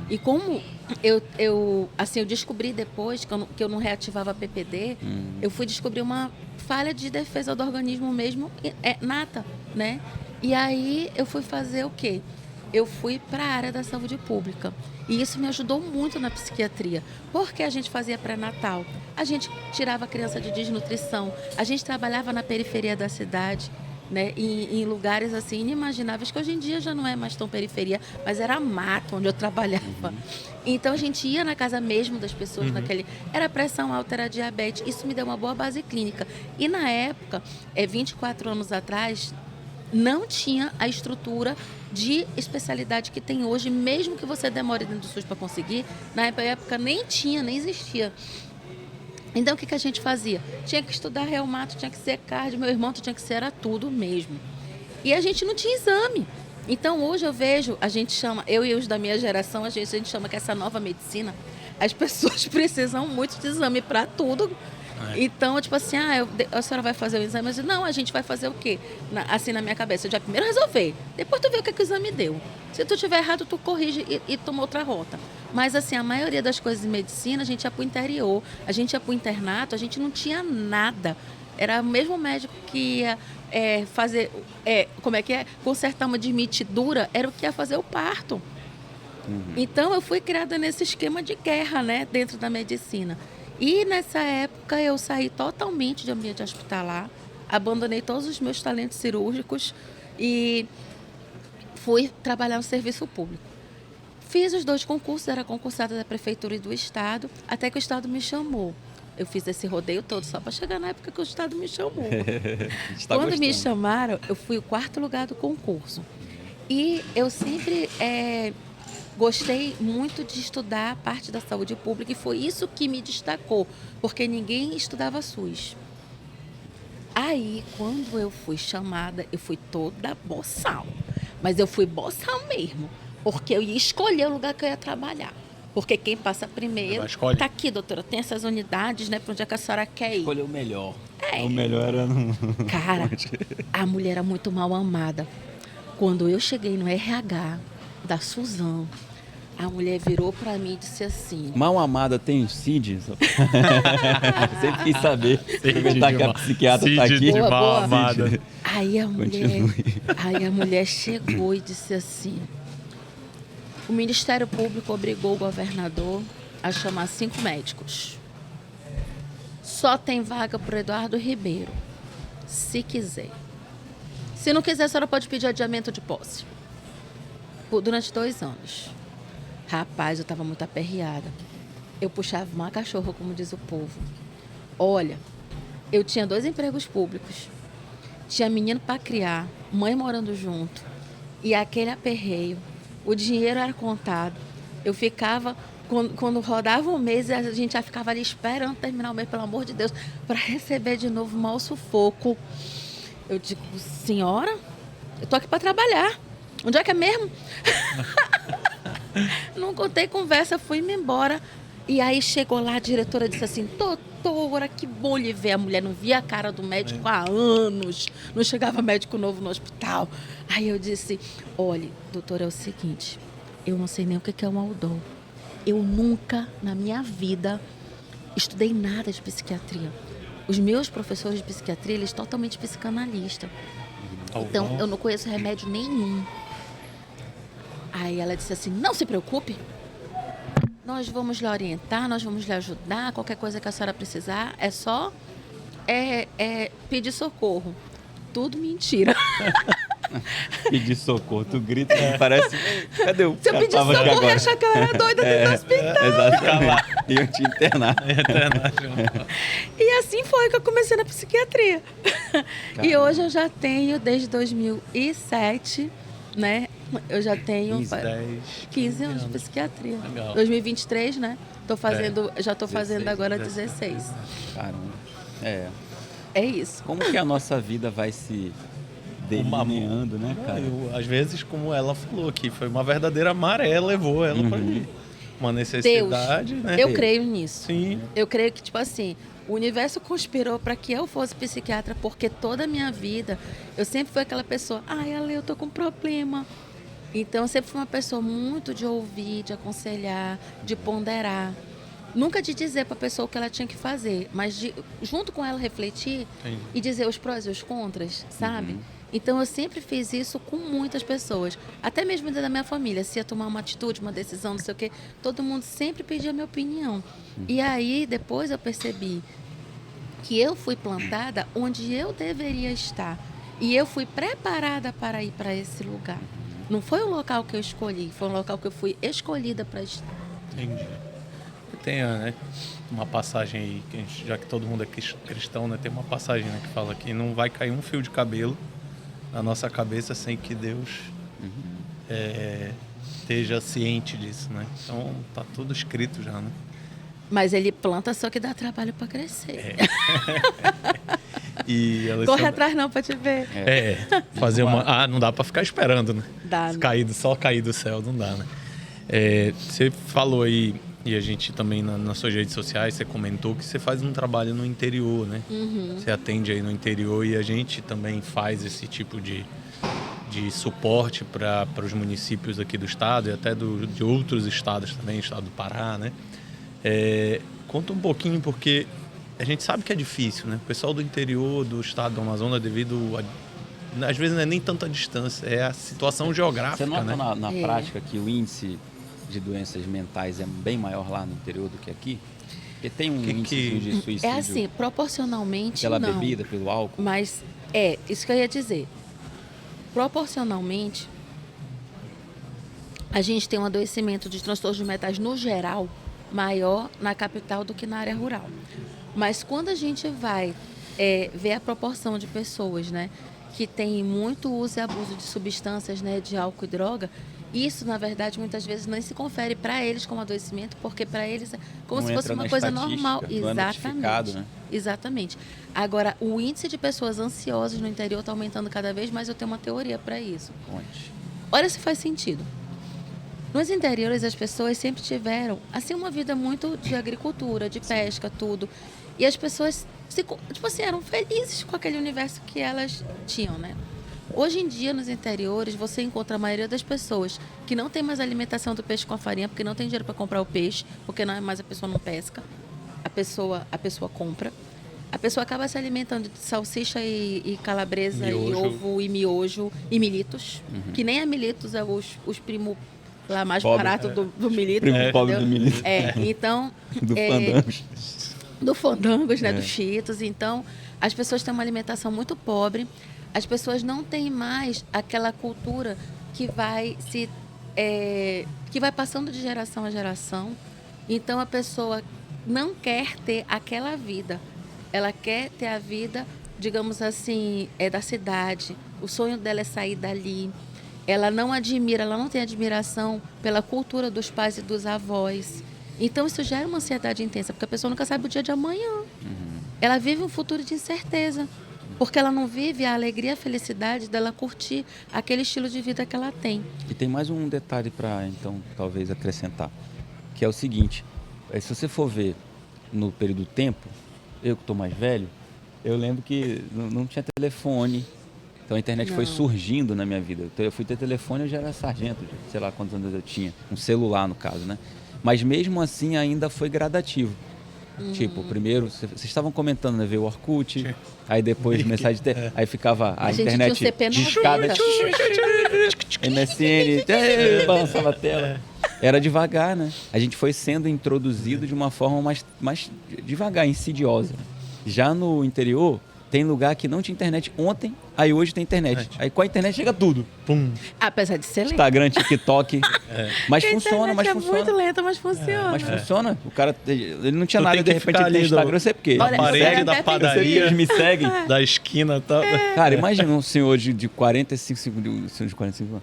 E como eu descobri depois que eu não reativava a PPD, eu fui descobrir uma falha de defesa do organismo mesmo, nata, né? E aí eu fui fazer o quê? Eu fui para a área da saúde pública. E isso me ajudou muito na psiquiatria. Porque a gente fazia pré-natal, a gente tirava a criança de desnutrição, a gente trabalhava na periferia da cidade, né, em lugares assim inimagináveis, que hoje em dia já não é mais tão periferia, mas era mato onde eu trabalhava. Então a gente ia na casa mesmo das pessoas, era pressão alta, era diabetes, isso me deu uma boa base clínica. E na época, 24 anos atrás, não tinha a estrutura de especialidade que tem hoje, mesmo que você demore dentro do SUS para conseguir, na época nem tinha, nem existia. Então, o que a gente fazia? Tinha que estudar reumato, tinha que ser cardio, meu irmão tinha que ser, era tudo mesmo. E a gente não tinha exame. Então, hoje eu vejo, a gente chama, eu e os da minha geração, a gente chama que essa nova medicina, as pessoas precisam muito de exame para tudo. Então, tipo assim, a senhora vai fazer o exame? Eu digo, não, a gente vai fazer o quê? Assim na minha cabeça, eu já primeiro resolver, depois tu vê o que o exame deu. Se tu tiver errado, tu corrige e toma outra rota. Mas assim, a maioria das coisas em medicina, a gente ia pro interior, a gente ia pro internato, a gente não tinha nada. Era o mesmo médico que ia fazer, consertar uma desmitidura, era o que ia fazer o parto. Então, eu fui criada nesse esquema de guerra, né, dentro da medicina. E nessa época eu saí totalmente de ambiente hospitalar, abandonei todos os meus talentos cirúrgicos e fui trabalhar no serviço público. Fiz os 2 concursos, era concursada da Prefeitura e do Estado, até que o Estado me chamou. Eu fiz esse rodeio todo só para chegar na época que o Estado me chamou. Quando me chamaram, eu fui o 4º lugar do concurso. E eu sempre gostei muito de estudar a parte da saúde pública e foi isso que me destacou, porque ninguém estudava SUS. Aí, quando eu fui chamada, eu fui toda boçal. Mas eu fui boçal mesmo, porque eu ia escolher o lugar que eu ia trabalhar. Porque quem passa primeiro... Tá aqui, doutora, tem essas unidades, né? Para onde é que a senhora quer ir? Escolher o melhor. O melhor era... Cara, a mulher era muito mal amada. Quando eu cheguei no RH da Suzano, a mulher virou pra mim e disse assim... Mal amada tem CID? Sempre quis saber. Aproveitar que a psiquiatra tá aqui. De mal amada. Aí a mulher chegou e disse assim... O Ministério Público obrigou o governador a chamar 5 médicos. Só tem vaga para o Eduardo Ribeiro. Se quiser. Se não quiser, a senhora pode pedir adiamento de posse. Durante 2 anos. Rapaz, eu estava muito aperreada. Eu puxava uma cachorra, como diz o povo. Olha, eu tinha 2 empregos públicos. Tinha menino para criar, mãe morando junto. E aquele aperreio. O dinheiro era contado. Eu ficava... Quando rodava um mês, a gente já ficava ali esperando terminar o mês, pelo amor de Deus, para receber de novo o mau sufoco. Eu digo, senhora, eu tô aqui para trabalhar. Onde é que é mesmo? Não contei conversa, fui-me embora. E aí chegou lá, a diretora disse assim, doutora, que bom lhe ver. A mulher não via a cara do médico há anos. Não chegava médico novo no hospital. Aí eu disse, olha, doutora, é o seguinte, eu não sei nem o que é um Aldol. Eu nunca, na minha vida, estudei nada de psiquiatria. Os meus professores de psiquiatria, eles são totalmente psicanalistas. Então, eu não conheço remédio nenhum. Aí ela disse assim, não se preocupe. Nós vamos lhe orientar, nós vamos lhe ajudar. Qualquer coisa que a senhora precisar, é só pedir socorro. Tudo mentira. Pedir socorro, tu grita, parece... Cadê o... Se eu pedir socorro, eu achar que eu era doida dentro do hospital. Exatamente. Iam te internar. E assim foi que eu comecei na psiquiatria. E hoje eu já tenho, desde 2007, né? Eu já tenho 15 anos de psiquiatria. Legal. 2023, né? Já estou fazendo agora 16. Caramba. É isso. Como que a nossa vida vai se delineando, né, cara? Às vezes, como ela falou aqui, foi uma verdadeira maré, levou ela para uma necessidade, Deus, né? Eu creio nisso. Sim. Eu creio que, tipo assim, o universo conspirou para que eu fosse psiquiatra, porque toda a minha vida eu sempre fui aquela pessoa, Ale, eu tô com problema. Então, eu sempre fui uma pessoa muito de ouvir, de aconselhar, de ponderar. Nunca de dizer para a pessoa o que ela tinha que fazer, mas de, junto com ela, refletir e dizer os prós e os contras, sabe? Então, eu sempre fiz isso com muitas pessoas. Até mesmo dentro da minha família. Se ia tomar uma atitude, uma decisão, não sei o quê, todo mundo sempre pedia a minha opinião. E aí, depois eu percebi que eu fui plantada onde eu deveria estar. E eu fui preparada para ir para esse lugar. Não foi o local que eu escolhi, foi um local que eu fui escolhida para estar. Entendi. Tem, né, uma passagem aí, já que todo mundo é cristão, né, tem uma passagem, né, que fala que não vai cair um fio de cabelo na nossa cabeça sem que Deus esteja ciente disso, né? Então tá tudo escrito já, né? Mas ele planta, só que dá trabalho para crescer. E Corre atrás não para te ver. Fazer uma... não dá para ficar esperando, né? Dá. Só cair do céu, não dá, né? Você falou aí, e a gente também nas suas redes sociais, você comentou que você faz um trabalho no interior, né? Você atende aí no interior e a gente também faz esse tipo de suporte para os municípios aqui do estado e até de outros estados também, estado do Pará, né? Conta um pouquinho, porque a gente sabe que é difícil, né? O pessoal do interior do estado do Amazonas, às vezes não é nem tanta distância, é a situação geográfica, Você nota, né? na prática que o índice de doenças mentais é bem maior lá no interior do que aqui? Porque tem um índice de suicídio... É assim, proporcionalmente pela não. bebida, pelo álcool? Mas isso que eu ia dizer. Proporcionalmente, a gente tem um adoecimento de transtornos mentais no geral maior na capital do que na área rural. Mas quando a gente vai ver a proporção de pessoas, né, que tem muito uso e abuso de substâncias, né, de álcool e droga, isso, na verdade, muitas vezes não se confere para eles como adoecimento, porque para eles é como se fosse uma coisa normal. Exatamente. Né? Exatamente. Agora, o índice de pessoas ansiosas no interior está aumentando cada vez mais, eu tenho uma teoria para isso. Conte. Olha se faz sentido. Nos interiores, as pessoas sempre tiveram, assim, uma vida muito de agricultura, de pesca, tudo. E as pessoas, eram felizes com aquele universo que elas tinham, né? Hoje em dia, nos interiores, você encontra a maioria das pessoas que não tem mais alimentação do peixe com a farinha, porque não tem dinheiro para comprar o peixe, porque não é mais a pessoa não pesca, a pessoa compra. A pessoa acaba se alimentando de salsicha e calabresa, miojo. E ovo e miojo e militos, que nem a militos é os primos lá mais pobre, barato do milito. Primo pobre do milito. Então... do fandango. do Fandangos, né? Do Cheetos. Então, as pessoas têm uma alimentação muito pobre. As pessoas não têm mais aquela cultura que vai que vai passando de geração a geração. Então, a pessoa não quer ter aquela vida. Ela quer ter a vida, digamos assim, da cidade. O sonho dela é sair dali. Ela não admira, ela não tem admiração pela cultura dos pais e dos avós. Então, isso gera uma ansiedade intensa, porque a pessoa nunca sabe o dia de amanhã. Ela vive um futuro de incerteza, porque ela não vive a alegria e a felicidade dela curtir aquele estilo de vida que ela tem. E tem mais um detalhe para, então, talvez acrescentar, que é o seguinte, se você for ver no período do tempo, eu que estou mais velho, eu lembro que não tinha telefone, então a internet foi surgindo na minha vida. Então, eu fui ter telefone, eu já era sargento, sei lá quantos anos eu tinha, um celular no caso, né? Mas mesmo assim ainda foi gradativo. Tipo, primeiro, vocês estavam comentando, né? Veio o Orkut, aí depois mensagem, aí ficava a internet tinha um CP discada, MSN, balançava a tela. Era devagar, né? A gente foi sendo introduzido de uma forma mais devagar, insidiosa. Já no interior, tem lugar que não tinha internet ontem, aí hoje tem internet. Aí com a internet chega tudo. Pum. Apesar de ser lento. Instagram, TikTok. Mas funciona, mas é funciona. muito lenta, mas funciona. Mas funciona. O cara, ele não tinha Tu nada, tem de que repente ficar ele tem ali Instagram, eu sei por quê. Na Olha, parede eu da até padaria, Eles me seguem. da esquina e tal. Cara, imagina um senhor de 45 anos. Um senhor de 45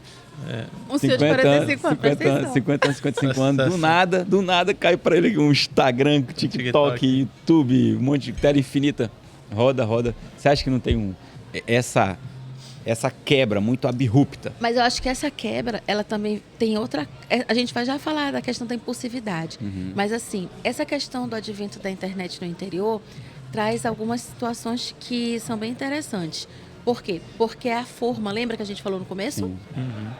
anos, presta atenção. 50 anos, 55 anos. Do nada cai pra ele um Instagram, TikTok, YouTube, um monte de tela infinita. Roda. Você acha que não tem essa quebra muito abrupta? Mas eu acho que essa quebra, ela também tem outra... A gente vai já falar da questão da impulsividade. Mas assim, essa questão do advento da internet no interior traz algumas situações que são bem interessantes. Por quê? Porque a forma, lembra que a gente falou no começo?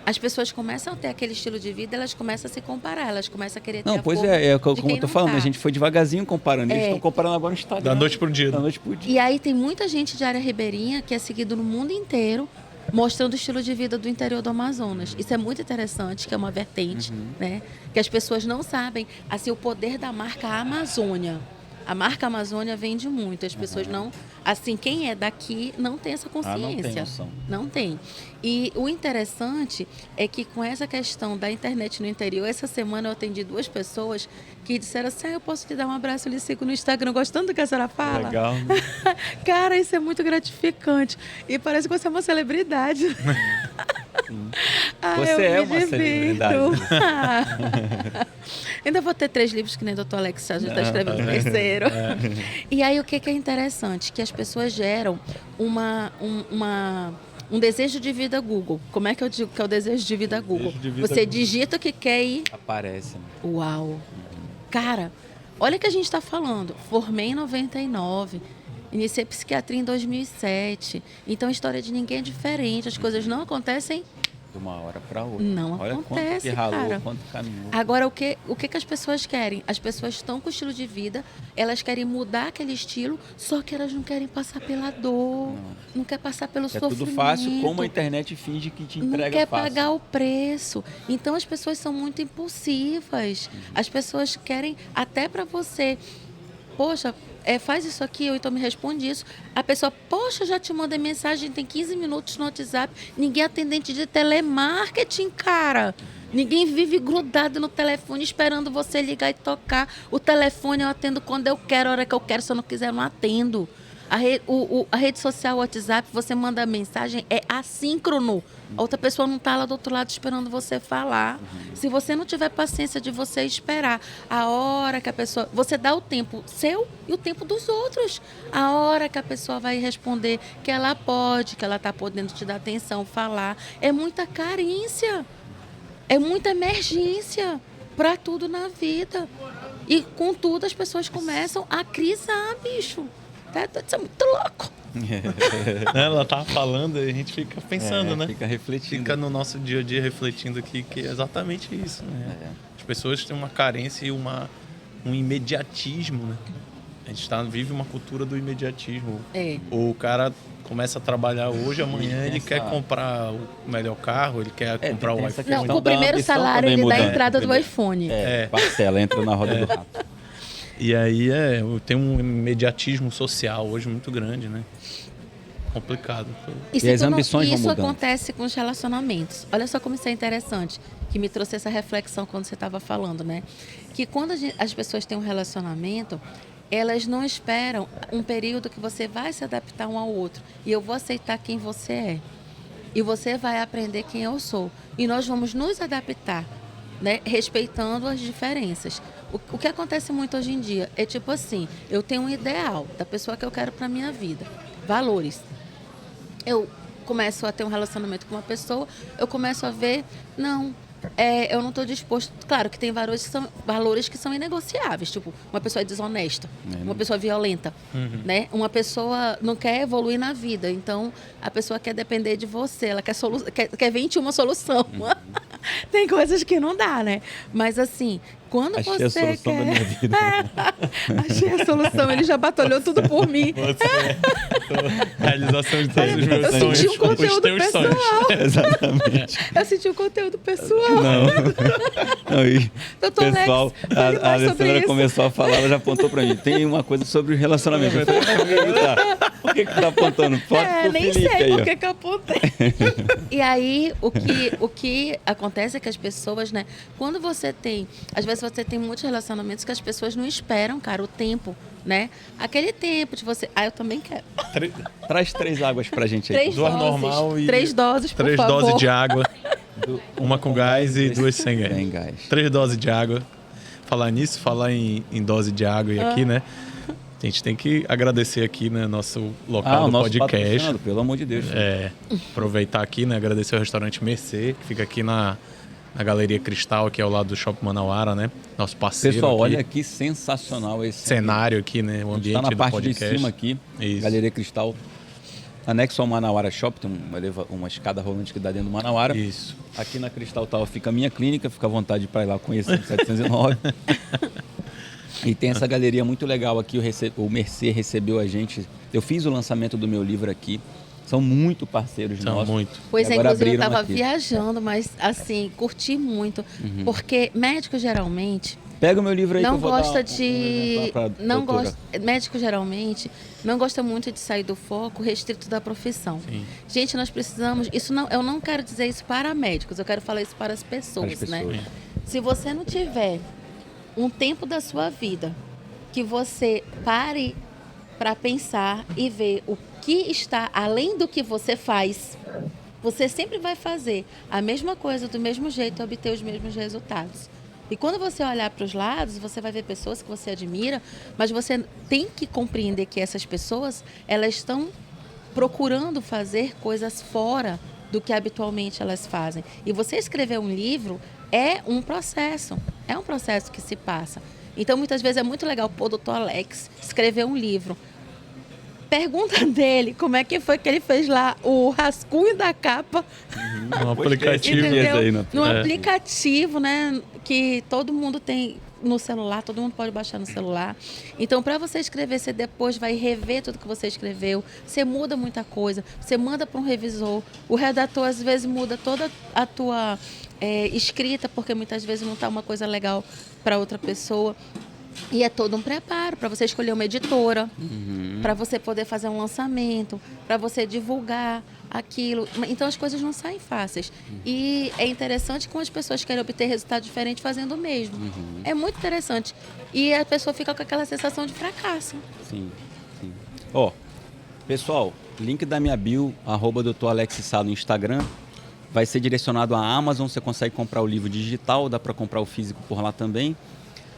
As pessoas começam a ter aquele estilo de vida, elas começam a se comparar, elas começam a querer ter Não, a pois forma como eu tô falando, tá. a gente foi devagarzinho comparando. Eles estão comparando agora no Instagram. Da noite pro dia. Da noite pro dia. E aí tem muita gente de área ribeirinha que é seguido no mundo inteiro, mostrando o estilo de vida do interior do Amazonas. Isso é muito interessante, que é uma vertente, né? Que as pessoas não sabem, assim, o poder da marca Amazônia. A marca Amazônia vende muito. As pessoas não... Assim, quem é daqui não tem essa consciência. Não tem noção. Não tem. E o interessante é que com essa questão da internet no interior, essa semana eu atendi 2 pessoas que disseram assim, eu posso te dar um abraço, eu lhe sigo no Instagram, gostando do que a senhora fala? Legal. Cara, isso é muito gratificante. E parece que você é uma celebridade. Você é uma celebridade. Ainda vou ter 3 livros que nem o Dr. Alex já está escrevendo o terceiro. E aí o que é interessante? Que as pessoas geram um desejo de vida Google. Como é que eu digo que é o desejo de vida Google? Você digita o que quer e... Aparece. Uau! Cara, olha o que a gente está falando. Formei em 99, iniciei psiquiatria em 2007. Então a história de ninguém é diferente. As coisas não acontecem De uma hora para outra. Não Olha acontece, quanto que ralou, cara. quanto caminhou. Agora, o que as pessoas querem? As pessoas estão com o estilo de vida, elas querem mudar aquele estilo, só que elas não querem passar pela dor, não quer passar pelo É sofrimento. tudo fácil, como a internet finge que te entrega não quer fácil. pagar o preço. Então, as pessoas são muito impulsivas. As pessoas querem, até para você, poxa, faz isso aqui, ou então me responde isso. A pessoa, poxa, já te mandei mensagem, tem 15 minutos no WhatsApp. Ninguém é atendente de telemarketing, cara. Ninguém vive grudado no telefone esperando você ligar e tocar. O telefone eu atendo quando eu quero, a hora que eu quero. Se eu não quiser, eu não atendo. A rede social, o WhatsApp, você manda mensagem, é assíncrono. A outra pessoa não está lá do outro lado esperando você falar. Se você não tiver paciência de você esperar a hora que a pessoa... Você dá o tempo seu e o tempo dos outros. A hora que a pessoa vai responder que ela pode, que ela está podendo te dar atenção, falar. É muita carência. É muita emergência para tudo na vida. E com tudo as pessoas começam a crisar, bicho. Isso é muito louco. Ela tava falando e a gente fica pensando, né? Fica refletindo. Fica no nosso dia a dia refletindo aqui que é exatamente isso, né? As pessoas têm uma carência e um imediatismo, né? A gente vive uma cultura do imediatismo. O cara começa a trabalhar hoje, amanhã ele quer comprar o melhor carro, ele quer comprar o iPhone. Não, com o primeiro salário ele dá a entrada do iPhone. Parcela, entra na roda do rato. E aí tem um imediatismo social hoje muito grande, né? Complicado. E as ambições vão isso mudando. acontece com os relacionamentos. Olha só como isso é interessante, que me trouxe essa reflexão quando você estava falando, né? Que quando as pessoas têm um relacionamento, elas não esperam um período que você vai se adaptar um ao outro. E eu vou aceitar quem você é. E você vai aprender quem eu sou. E nós vamos nos adaptar, né? Respeitando as diferenças. O que acontece muito hoje em dia é tipo assim, eu tenho um ideal da pessoa que eu quero para minha vida. Valores. Eu começo a ter um relacionamento com uma pessoa, eu começo a ver, eu não estou disposto. Claro que tem valores que são inegociáveis, tipo, uma pessoa é desonesta, uma pessoa violenta, né? Uma pessoa não quer evoluir na vida, então a pessoa quer depender de você, ela quer 21 solução. Tem coisas que não dá, né? Mas assim, quando Achei você a solução quer... da minha vida. Achei a solução, ele já batalhou tudo por mim. Realização de todos os meus Eu sonhos. senti um Os conteúdo teus pessoal. sonhos. Exatamente. Eu senti um conteúdo pessoal. Não, e Doutor pessoal, Lex, fale a mais sobre Alessandra isso. começou a falar, ela já apontou pra mim. Tem uma coisa sobre o relacionamento. Eu falei, por que tá apontando? Pode pro Nem Felipe sei aí, ó. por que eu apontei. E aí, o que acontece é que as pessoas, né? Quando você tem... Às vezes você tem muitos relacionamentos que as pessoas não esperam, cara, o tempo, né? Aquele tempo de você... eu também quero. Traz 3 águas pra gente aí. 3 Duas doses. normal e 3 doses, por 3 favor. doses de água. Uma com gás e 2 sem gás. Sem gás. 3 doses de água. Falar nisso, falar em dose de água e aqui, né? A gente tem que agradecer aqui, né, nosso local o do nosso podcast. patrocinado, pelo amor de Deus. Aproveitar aqui, né? Agradecer ao restaurante Mercê, que fica aqui na Galeria Cristal, que é ao lado do Shopping Manauara, né? Nosso parceiro. Pessoal, aqui. olha que sensacional esse Cenário aqui, né? O ambiente tá na do parte podcast. de cima aqui, Isso. Galeria Cristal. Anexo ao Manauara Shop, tem uma escada rolante que dá dentro do Manauara. Isso. Aqui na Cristal Tower fica a minha clínica, fica à vontade para ir lá conhecer, 709. E tem essa galeria muito legal aqui, o Mercê recebeu a gente. Eu fiz o lançamento do meu livro aqui. São muito parceiros São nossos. muito. Pois E é, agora inclusive eu abriram estava aqui. viajando, mas assim, curti muito. Porque médico geralmente Pega o meu livro aí não que eu vou gosta dar de. exemplar pra Não doutora. gosta, médico geralmente não gosta muito de sair do foco restrito da profissão. Sim. Gente, nós precisamos. Eu não quero dizer isso para médicos, eu quero falar isso para as pessoas, Para as pessoas. né? Se você não tiver um tempo da sua vida que você pare para pensar e ver o que está além do que você faz, você sempre vai fazer a mesma coisa do mesmo jeito e obter os mesmos resultados. E quando você olhar para os lados, você vai ver pessoas que você admira, mas você tem que compreender que essas pessoas, elas estão procurando fazer coisas fora do que habitualmente elas fazem. E você escrever um livro é um processo que se passa. Então, muitas vezes é muito legal, o Dr. Alex escrever um livro. Pergunta dele como é que foi que ele fez lá o rascunho da capa. Um aplicativo. Entendeu? aí, né? Num aplicativo, né, que todo mundo tem no celular, todo mundo pode baixar no celular. Então, para você escrever, você depois vai rever tudo que você escreveu, você muda muita coisa, você manda para um revisor, o redator às vezes muda toda a tua escrita, porque muitas vezes não está uma coisa legal para outra pessoa. E é todo um preparo para você escolher uma editora, para você poder fazer um lançamento, para você divulgar aquilo. Então as coisas não saem fáceis. E é interessante como as pessoas querem obter resultado diferente fazendo o mesmo. É muito interessante. E a pessoa fica com aquela sensação de fracasso. Sim, sim. Ó, pessoal, link da minha bio, @Dr. Alex Sá no Instagram. Vai ser direcionado à Amazon, você consegue comprar o livro digital, dá para comprar o físico por lá também.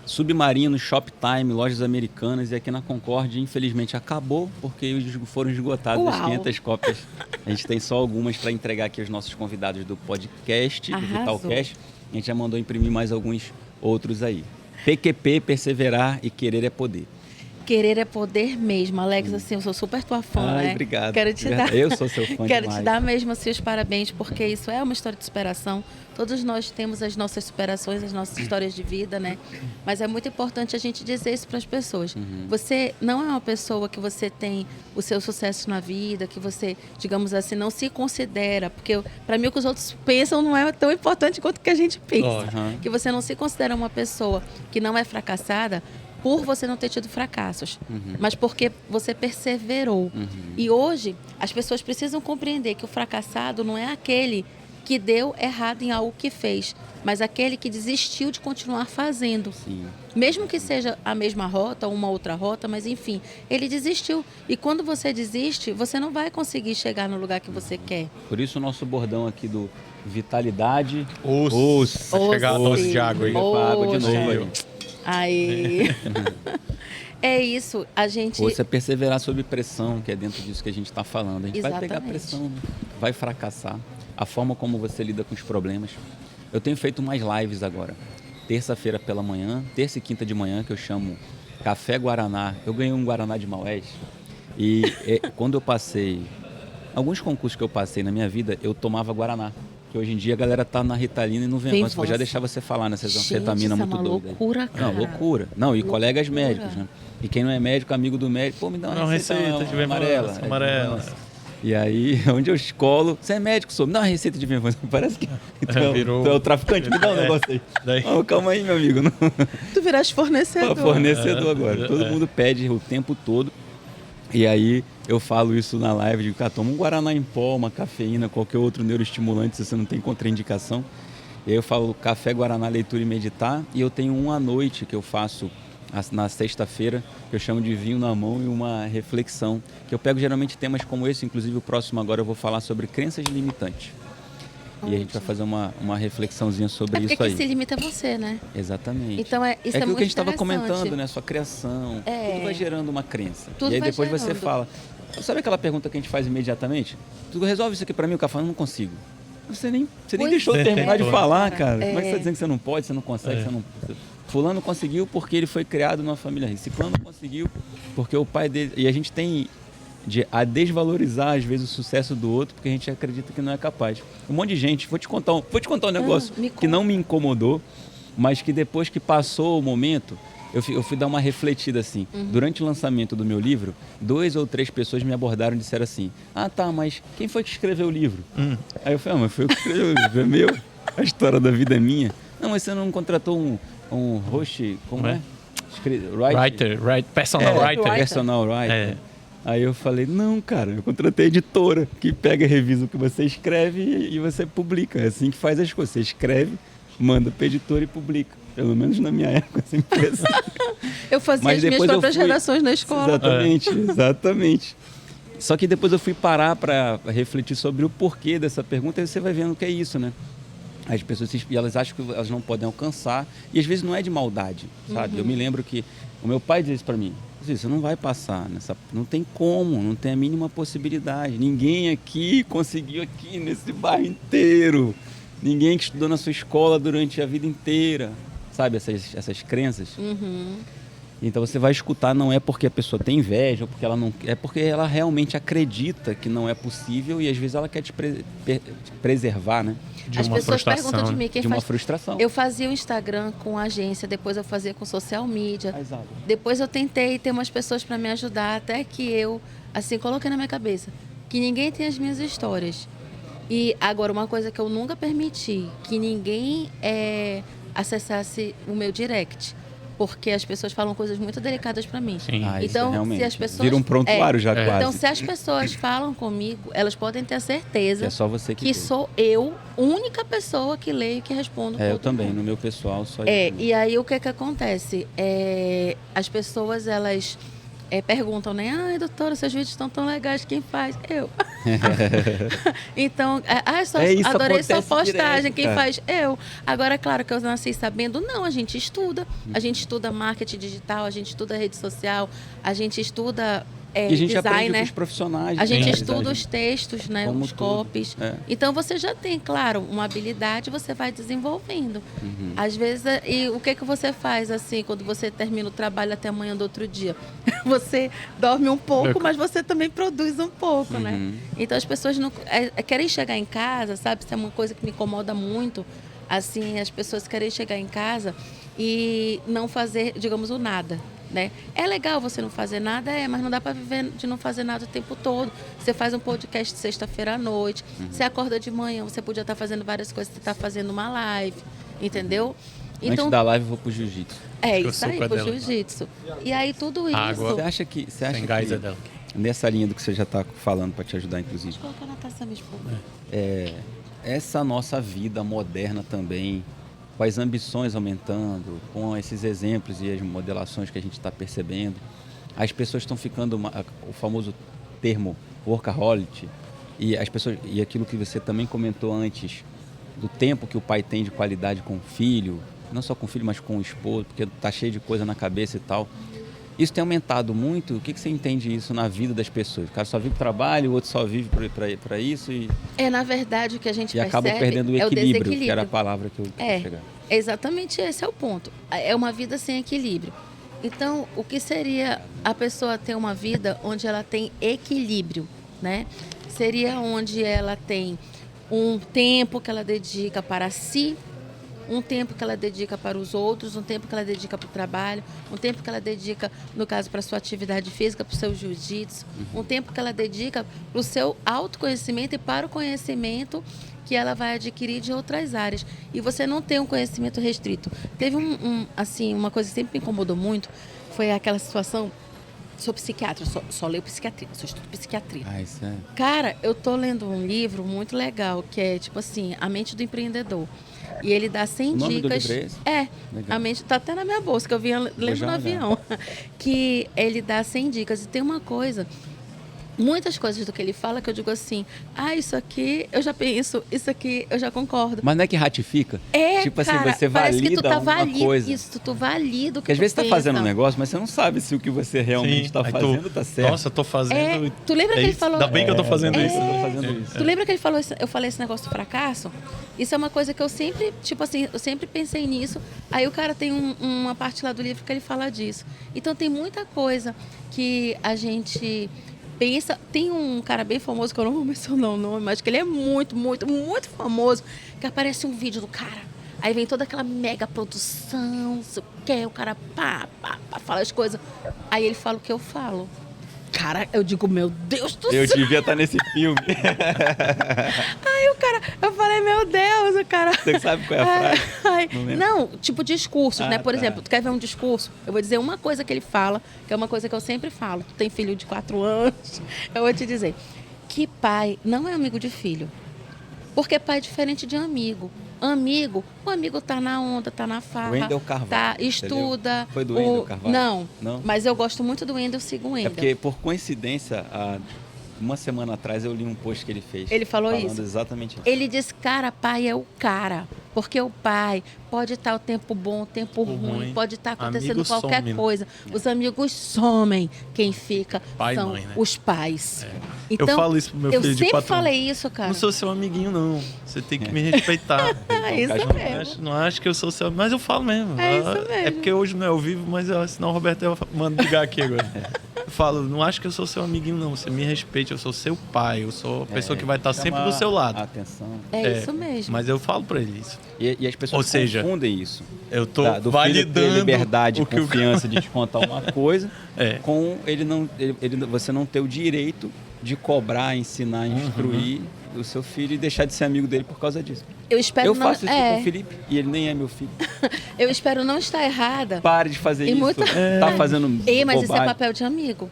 Submarino, Shoptime, lojas americanas, e aqui na Concorde, infelizmente, acabou, porque foram esgotadas as 500 cópias. A gente tem só algumas para entregar aqui aos nossos convidados do podcast, do Vitalcast. A gente já mandou imprimir mais alguns outros aí. PQP, perseverar e querer é poder. Querer é poder mesmo, Alex, assim, eu sou super tua fã, né? Obrigado. Quero te dar... Eu sou seu fã Quero demais. te dar mesmo assim, os parabéns, porque isso é uma história de superação. Todos nós temos as nossas superações, as nossas histórias de vida, né? Mas é muito importante a gente dizer isso para as pessoas. Você não é uma pessoa que você tem o seu sucesso na vida, que você, digamos assim, não se considera, porque para mim o que os outros pensam não é tão importante quanto o que a gente pensa. Que você não se considera uma pessoa que não é fracassada por você não ter tido fracassos, mas porque você perseverou. E hoje, as pessoas precisam compreender que o fracassado não é aquele que deu errado em algo que fez, mas aquele que desistiu de continuar fazendo. Sim. Mesmo que seja a mesma rota ou uma outra rota, mas enfim, ele desistiu. E quando você desiste, você não vai conseguir chegar no lugar que você quer. Por isso o nosso bordão aqui do vitalidade. Vai chegar a dose de água aí. Com a água de novo aí. Aí. É isso, a gente... Ou você perseverar sob pressão, que é dentro disso que a gente está falando. A gente vai pegar Exatamente. pressão, né? Vai fracassar. A forma como você lida com os problemas. Eu tenho feito umas lives agora. Terça-feira pela manhã, terça e quinta de manhã, que eu chamo Café Guaraná. Eu ganhei um Guaraná de Maués. E quando eu passei... Alguns concursos que eu passei na minha vida, eu tomava Guaraná. Que hoje em dia a galera tá na Ritalina e não vem. Mas vou já deixar você falar nessa anfetamina muito doida. Loucura, cara. Não, loucura. Não, e Loucura. Colegas médicos, né? E quem não é médico, amigo do médico, pô, me dá uma receita de amarela. Amarela. E aí, onde eu escolo, você é médico, sou, me dá uma receita de vergonha. Parece que tu é o traficante, me dá um negócio aí. Oh, calma aí, meu amigo. Não. Tu viraste fornecedor. Fornecedor agora. Todo mundo pede o tempo todo. E aí eu falo isso na live, digo, cara, toma um Guaraná em pó, uma cafeína, qualquer outro neuroestimulante, se você não tem contraindicação. E aí eu falo café, Guaraná, leitura e meditar. E eu tenho um à noite que eu faço na sexta-feira, que eu chamo de vinho na mão e uma reflexão. Que eu pego geralmente temas como esse, inclusive o próximo agora eu vou falar sobre crenças limitantes. E a gente vai fazer uma reflexãozinha sobre isso aí. Porque quem se limita é você, né? Exatamente. Então isso é aquilo muito que a gente estava interessante. comentando, né? Sua criação. Tudo vai gerando uma crença. Tudo e aí vai depois você gerando. fala. Sabe aquela pergunta que a gente faz imediatamente? Tu resolve isso aqui pra mim, o Café? Eu não consigo. Você nem deixou eu terminar de falar, cara. Como é que você tá dizendo que você não pode, você não consegue, você não... Fulano conseguiu porque ele foi criado numa família rica. Ciclano conseguiu porque o pai dele... E a gente tem a desvalorizar, às vezes, o sucesso do outro porque a gente acredita que não é capaz. Um monte de gente... Vou te contar um negócio que não me incomodou, mas que depois que passou o momento... Eu fui dar uma refletida assim. Durante o lançamento do meu livro, 2 ou 3 pessoas me abordaram e disseram assim: ah, tá, mas quem foi que escreveu o livro? Aí eu falei: mas foi eu que escrevi o livro, é meu, a história da vida é minha. Não, mas você não contratou um host, como é? Personal writer. Aí eu falei: não, cara, eu contratei a editora que pega e revisa o que você escreve e você publica. É assim que faz as coisas. Você escreve, manda para a editora e publica. Pelo menos na minha época, sempre foi assim. Eu fazia as minhas próprias redações na escola. Exatamente. Só que depois eu fui parar para refletir sobre o porquê dessa pergunta e você vai vendo que é isso, né? As pessoas elas acham que elas não podem alcançar e às vezes não é de maldade, sabe? Eu me lembro que o meu pai dizia isso para mim: você não vai passar nessa, não tem como, não tem a mínima possibilidade. Ninguém aqui conseguiu aqui nesse bairro inteiro. Ninguém que estudou na sua escola durante a vida inteira. Sabe, essas crenças? Então você vai escutar, não é porque a pessoa tem inveja, ou porque ela não... É porque ela realmente acredita que não é possível e às vezes ela quer te preservar, né? As pessoas perguntam de mim quem uma faz... frustração. Eu fazia o Instagram com a agência, depois eu fazia com social media. Exato. Depois eu tentei ter umas pessoas para me ajudar, até que eu, assim, coloquei na minha cabeça que ninguém tem as minhas histórias. E agora, uma coisa que eu nunca permiti, que ninguém acessasse o meu direct, porque as pessoas falam coisas muito delicadas para mim. Sim. Então, realmente se as pessoas vira um prontuário já quase. Então, se as pessoas falam comigo, elas podem ter a certeza que é só você que sou eu, única pessoa que leio e que respondo. Eu também, no meu pessoal só eu. E aí o que acontece? As pessoas elas perguntam, né? Ai, doutora, seus vídeos estão tão legais, quem faz? Eu. Então, adorei sua postagem, quem faz? Eu. Agora, é claro que eu nasci sabendo, não, a gente estuda. A gente estuda marketing digital, a gente estuda rede social, a gente estuda e a gente aprende design, com os profissionais. A gente estuda os textos, né? Os copies. Então, você já tem, claro, uma habilidade, você vai desenvolvendo. Às vezes, e o que você faz, assim, quando você termina o trabalho até amanhã do outro dia? Você dorme um pouco, mas você também produz um pouco, né? Então, as pessoas não querem chegar em casa, sabe? Isso é uma coisa que me incomoda muito. Assim, as pessoas querem chegar em casa e não fazer, digamos, o nada. Né? É legal você não fazer nada, mas não dá para viver de não fazer nada o tempo todo. Você faz um podcast sexta-feira à noite, você acorda de manhã, você podia estar fazendo várias coisas, você está fazendo uma live, entendeu? Então, Antes da live eu vou pro jiu-jitsu. é que o isso aí, soco é pro dela. jiu-jitsu. E aí tudo isso... Água. Você acha que Sem gás é dela. nessa linha do que você já tá falando para te ajudar, inclusive, Deixa eu colocar na taça mesmo. essa nossa vida moderna também, com as ambições aumentando, com esses exemplos e as modelações que a gente está percebendo, as pessoas estão ficando, o famoso termo workaholic, e as pessoas, e aquilo que você também comentou antes, do tempo que o pai tem de qualidade com o filho, não só com o filho, mas com o esposo, porque tá cheio de coisa na cabeça e tal. Isso tem aumentado muito. O que você entende isso na vida das pessoas? O cara só vive para trabalho, o outro só vive para isso e Na verdade, o que a gente percebe acaba perdendo o é o equilíbrio, desequilíbrio. que era a palavra que eu queria chegar. Exatamente esse é o ponto. É uma vida sem equilíbrio. Então, o que seria a pessoa ter uma vida onde ela tem equilíbrio, né? Seria onde ela tem um tempo que ela dedica para si, um tempo que ela dedica para os outros, um tempo que ela dedica para o trabalho, um tempo que ela dedica, no caso, para a sua atividade física, para o seu jiu-jitsu, um tempo que ela dedica para o seu autoconhecimento e para o conhecimento que ela vai adquirir de outras áreas. E você não tem um conhecimento restrito. Teve assim, uma coisa que sempre me incomodou muito, foi aquela situação, sou psiquiatra, só leio psiquiatria, só estudo psiquiatria. Isso é. Cara, eu tô lendo um livro muito legal, que é tipo assim, A Mente do Empreendedor. E ele dá 100 O nome do dicas. livro é esse? Legal. A mente tá até na minha bolsa, que eu vinha lendo já no olhar. avião. Que ele dá 100 dicas. E tem uma coisa, muitas coisas do que ele fala que eu digo assim, isso aqui eu já penso, isso aqui eu já concordo. Mas não é que ratifica? Tipo assim, Cara, você parece que tu valida tá alguma valida, coisa. isso, tu valida o que Porque às tu vezes você tá pensa. fazendo um negócio, mas você não sabe se o que você realmente está Aí fazendo tá certo. Nossa, eu tô fazendo. Tu lembra que ele isso. falou... Ainda bem que eu tô fazendo isso. Eu tô fazendo isso. Tu lembra que ele falou, eu falei esse negócio do fracasso? Isso é uma coisa que eu sempre, tipo assim, eu sempre pensei nisso. Aí o cara tem uma parte lá do livro que ele fala disso. Então tem muita coisa que a gente pensa. Tem um cara bem famoso, que eu não vou mencionar o nome, mas que ele é muito, muito, muito famoso, que aparece um vídeo do cara. Aí vem toda aquela mega produção, não sei o quê, o cara fala as coisas. Aí ele fala o que eu falo. Cara, eu digo, meu Deus do Eu céu. devia estar nesse filme. Aí o cara, eu falei, meu Deus, o cara... Você sabe qual é a frase? Não lembro. Não, tipo discursos, né? Por tá. exemplo, tu quer ver um discurso? Eu vou dizer uma coisa que ele fala, que é uma coisa que eu sempre falo. Tu tem filho de 4 anos, eu vou te dizer. Que pai não é amigo de filho. Porque pai é diferente de amigo. O amigo tá na onda, tá na farra, Wendel Carvalho, tá, entendeu? estuda. Foi do Wendel Carvalho? Não, mas eu gosto muito do Wendel, sigo o Wendel. É porque, por coincidência, há uma semana atrás eu li um post que ele fez. Ele falou falando isso? Exatamente isso. Ele diz, cara, pai é o cara. Porque o pai pode estar o tempo bom, o tempo ruim, pode estar acontecendo Amigo qualquer some, né? coisa. Os amigos somem. Quem fica Pai e são mãe, né? os pais. Eu falo isso pro meu filho de Eu sempre 4 anos. falei isso, cara. Não sou seu amiguinho, não. Você tem que me respeitar. Isso Não mesmo. não acho que eu sou seu. Mas eu falo mesmo. É isso mesmo. É porque hoje não é ao vivo, mas senão o Roberto eu mando ligar aqui agora. Eu falo, não acho que eu sou seu amiguinho, não. Você me respeite, eu sou seu pai. Eu sou a pessoa que vai estar sempre do seu lado. A atenção. É isso mesmo. Mas eu falo pra ele isso. E as pessoas Ou seja, confundem isso. Eu tô Do filho ter validando liberdade e o que o confiança de te contar uma coisa, É. com você não ter o direito de cobrar, ensinar, instruir o seu filho e deixar de ser amigo dele por causa disso. Eu espero Eu não. faço isso com o Felipe e ele nem é meu filho. Eu espero não estar errada. Pare de fazer E isso. muito- Tá fazendo Mas bobagem. isso é papel de amigo.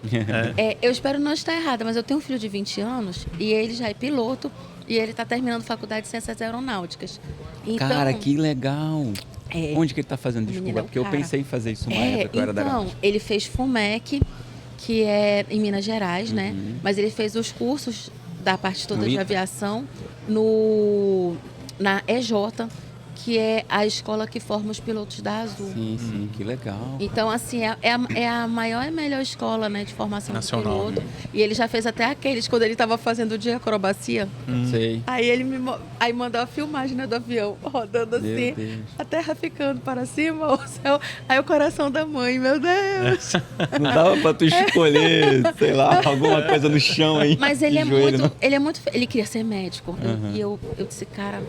Eu espero não estar errada, mas eu tenho um filho de 20 anos e ele já é piloto e ele está terminando faculdade de Ciências Aeronáuticas. Então, Cara, que legal. É. Onde que ele tá fazendo? Menino Desculpa, é um porque eu cara. pensei em fazer isso uma época que eu era da então, aeronáutica. ele fez FUMEC, que é em Minas Gerais, né? Uhum. Mas ele fez os cursos da parte toda No de ITA? aviação na EJ, que é a escola que forma os pilotos da Azul. Sim, que legal. Então, assim, é a maior e melhor escola, né, de formação Nacional, de piloto. E ele já fez até aqueles, quando ele estava fazendo de acrobacia. Sei. Aí ele aí mandou a filmagem, né, do avião, rodando Meu assim, Deus. a terra ficando para cima, o céu, aí o coração da mãe, meu Deus. Não dava pra tu escolher, sei lá, alguma coisa no chão aí. Mas ele de é joelho, muito, não? ele queria ser médico. E eu disse, cara,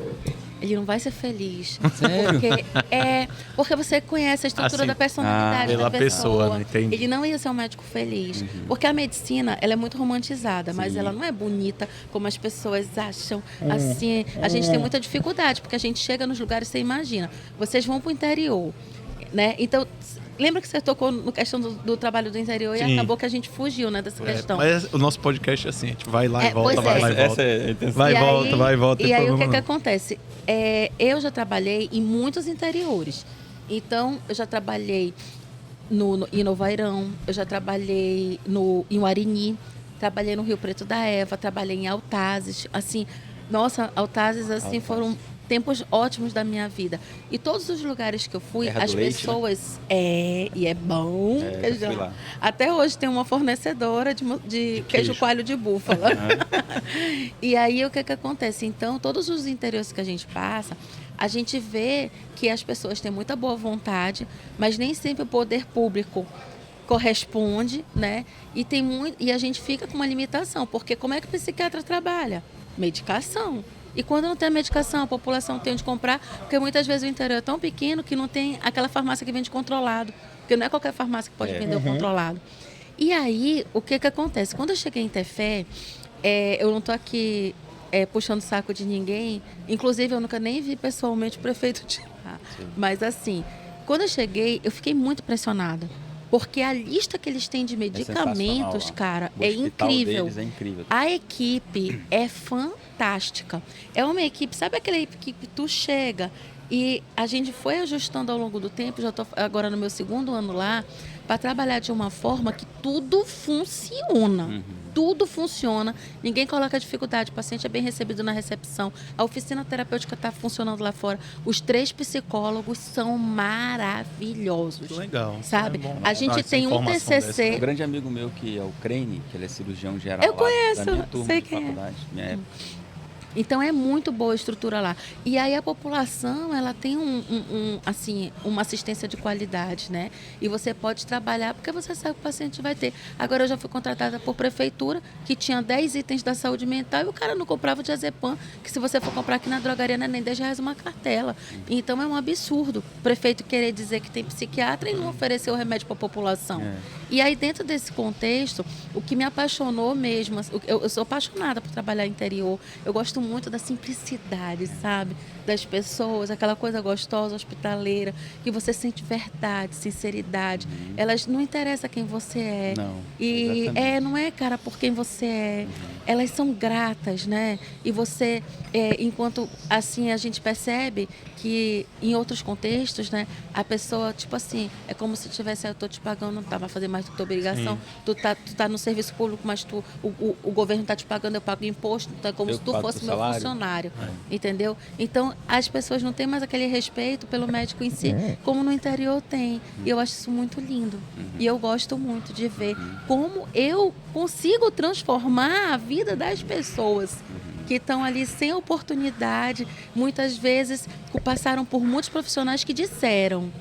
ele não vai ser feliz feliz. Sério? Porque você conhece a estrutura Assim, da personalidade pela da pessoa. né? Entendi. Ele não ia ser um médico feliz. Porque a medicina, ela é muito romantizada, mas Sim. ela não é bonita como as pessoas acham. Assim, a gente tem muita dificuldade, porque a gente chega nos lugares, você imagina. Vocês vão para o interior, né? Então, lembra que você tocou no questão do trabalho do interior. Sim. E acabou que a gente fugiu, né, dessa questão. Mas o nosso podcast é assim, a gente vai lá e volta, pois vai é. lá e volta. Essa é a intenção. Vai e volta, vai e volta. E tem aí o problema que não. acontece? Eu já trabalhei em muitos interiores. Então, eu já trabalhei em Novairão, eu já trabalhei em Uarini, trabalhei no Rio Preto da Eva, trabalhei em Altazes. Assim, nossa, Altazes assim, foram tempos ótimos da minha vida. E todos os lugares que eu fui, Terra as do leite, pessoas... E é bom. já Queijão. fui lá. Até hoje tem uma fornecedora de queijo coalho de búfala. E aí, o que acontece? Então, todos os interiores que a gente passa, a gente vê que as pessoas têm muita boa vontade, mas nem sempre o poder público corresponde, né? E a gente fica com uma limitação, porque como é que o psiquiatra trabalha? Medicação. E quando não tem a medicação, a população tem onde comprar, porque muitas vezes o interior é tão pequeno que não tem aquela farmácia que vende controlado, porque não é qualquer farmácia que pode vender o controlado. E aí, o que acontece? Quando eu cheguei em Tefé, eu não estou aqui puxando saco de ninguém, inclusive eu nunca nem vi pessoalmente o prefeito de lá. Mas assim, quando eu cheguei, eu fiquei muito pressionada. Porque a lista que eles têm de medicamentos, sensacional, cara, o é hospital incrível. deles é incrível. A equipe é fantástica. É uma equipe, sabe aquela equipe que tu chega e a gente foi ajustando ao longo do tempo, já estou agora no meu 2º ano lá, para trabalhar de uma forma que tudo funciona. Tudo funciona, ninguém coloca dificuldade, o paciente é bem recebido na recepção, a oficina terapêutica está funcionando lá fora, os 3 psicólogos são maravilhosos. Legal. Sabe? É bom A gente dar essa tem um informação TCC. Um grande amigo meu que é o Crane, que ele é cirurgião geral Eu lá conheço, da minha turma sei de quem é. faculdade, minha época. Então é muito boa a estrutura lá. E aí a população, ela tem assim, uma assistência de qualidade, né? E você pode trabalhar porque você sabe que o paciente vai ter. Agora eu já fui contratada por prefeitura, que tinha 10 itens da saúde mental e o cara não comprava o diazepam, que se você for comprar aqui na drogaria não é nem R$10 uma cartela. Então é um absurdo o prefeito querer dizer que tem psiquiatra e não oferecer o remédio para a população. E aí dentro desse contexto, o que me apaixonou mesmo, eu sou apaixonada por trabalhar interior, eu gosto muito da simplicidade, sabe? Das pessoas, aquela coisa gostosa, hospitaleira, que você sente verdade, sinceridade. Elas não interessa quem você é. Não, E exatamente. não é, cara, por quem você é. Elas são gratas, né? E você, enquanto assim a gente percebe que em outros contextos, né, a pessoa, tipo assim, é como se tivesse, eu tô te pagando, não tá, vai fazer mais do que tua obrigação. Tu tá no serviço público, mas o governo tá te pagando, eu pago imposto, então é como Eu se tu pago fosse teu meu salário. funcionário. Entendeu? Então, as pessoas não têm mais aquele respeito pelo médico em si, como no interior tem. E eu acho isso muito lindo. E eu gosto muito de ver como eu consigo transformar a vida das pessoas que estão ali sem oportunidade, muitas vezes passaram por muitos profissionais que disseram: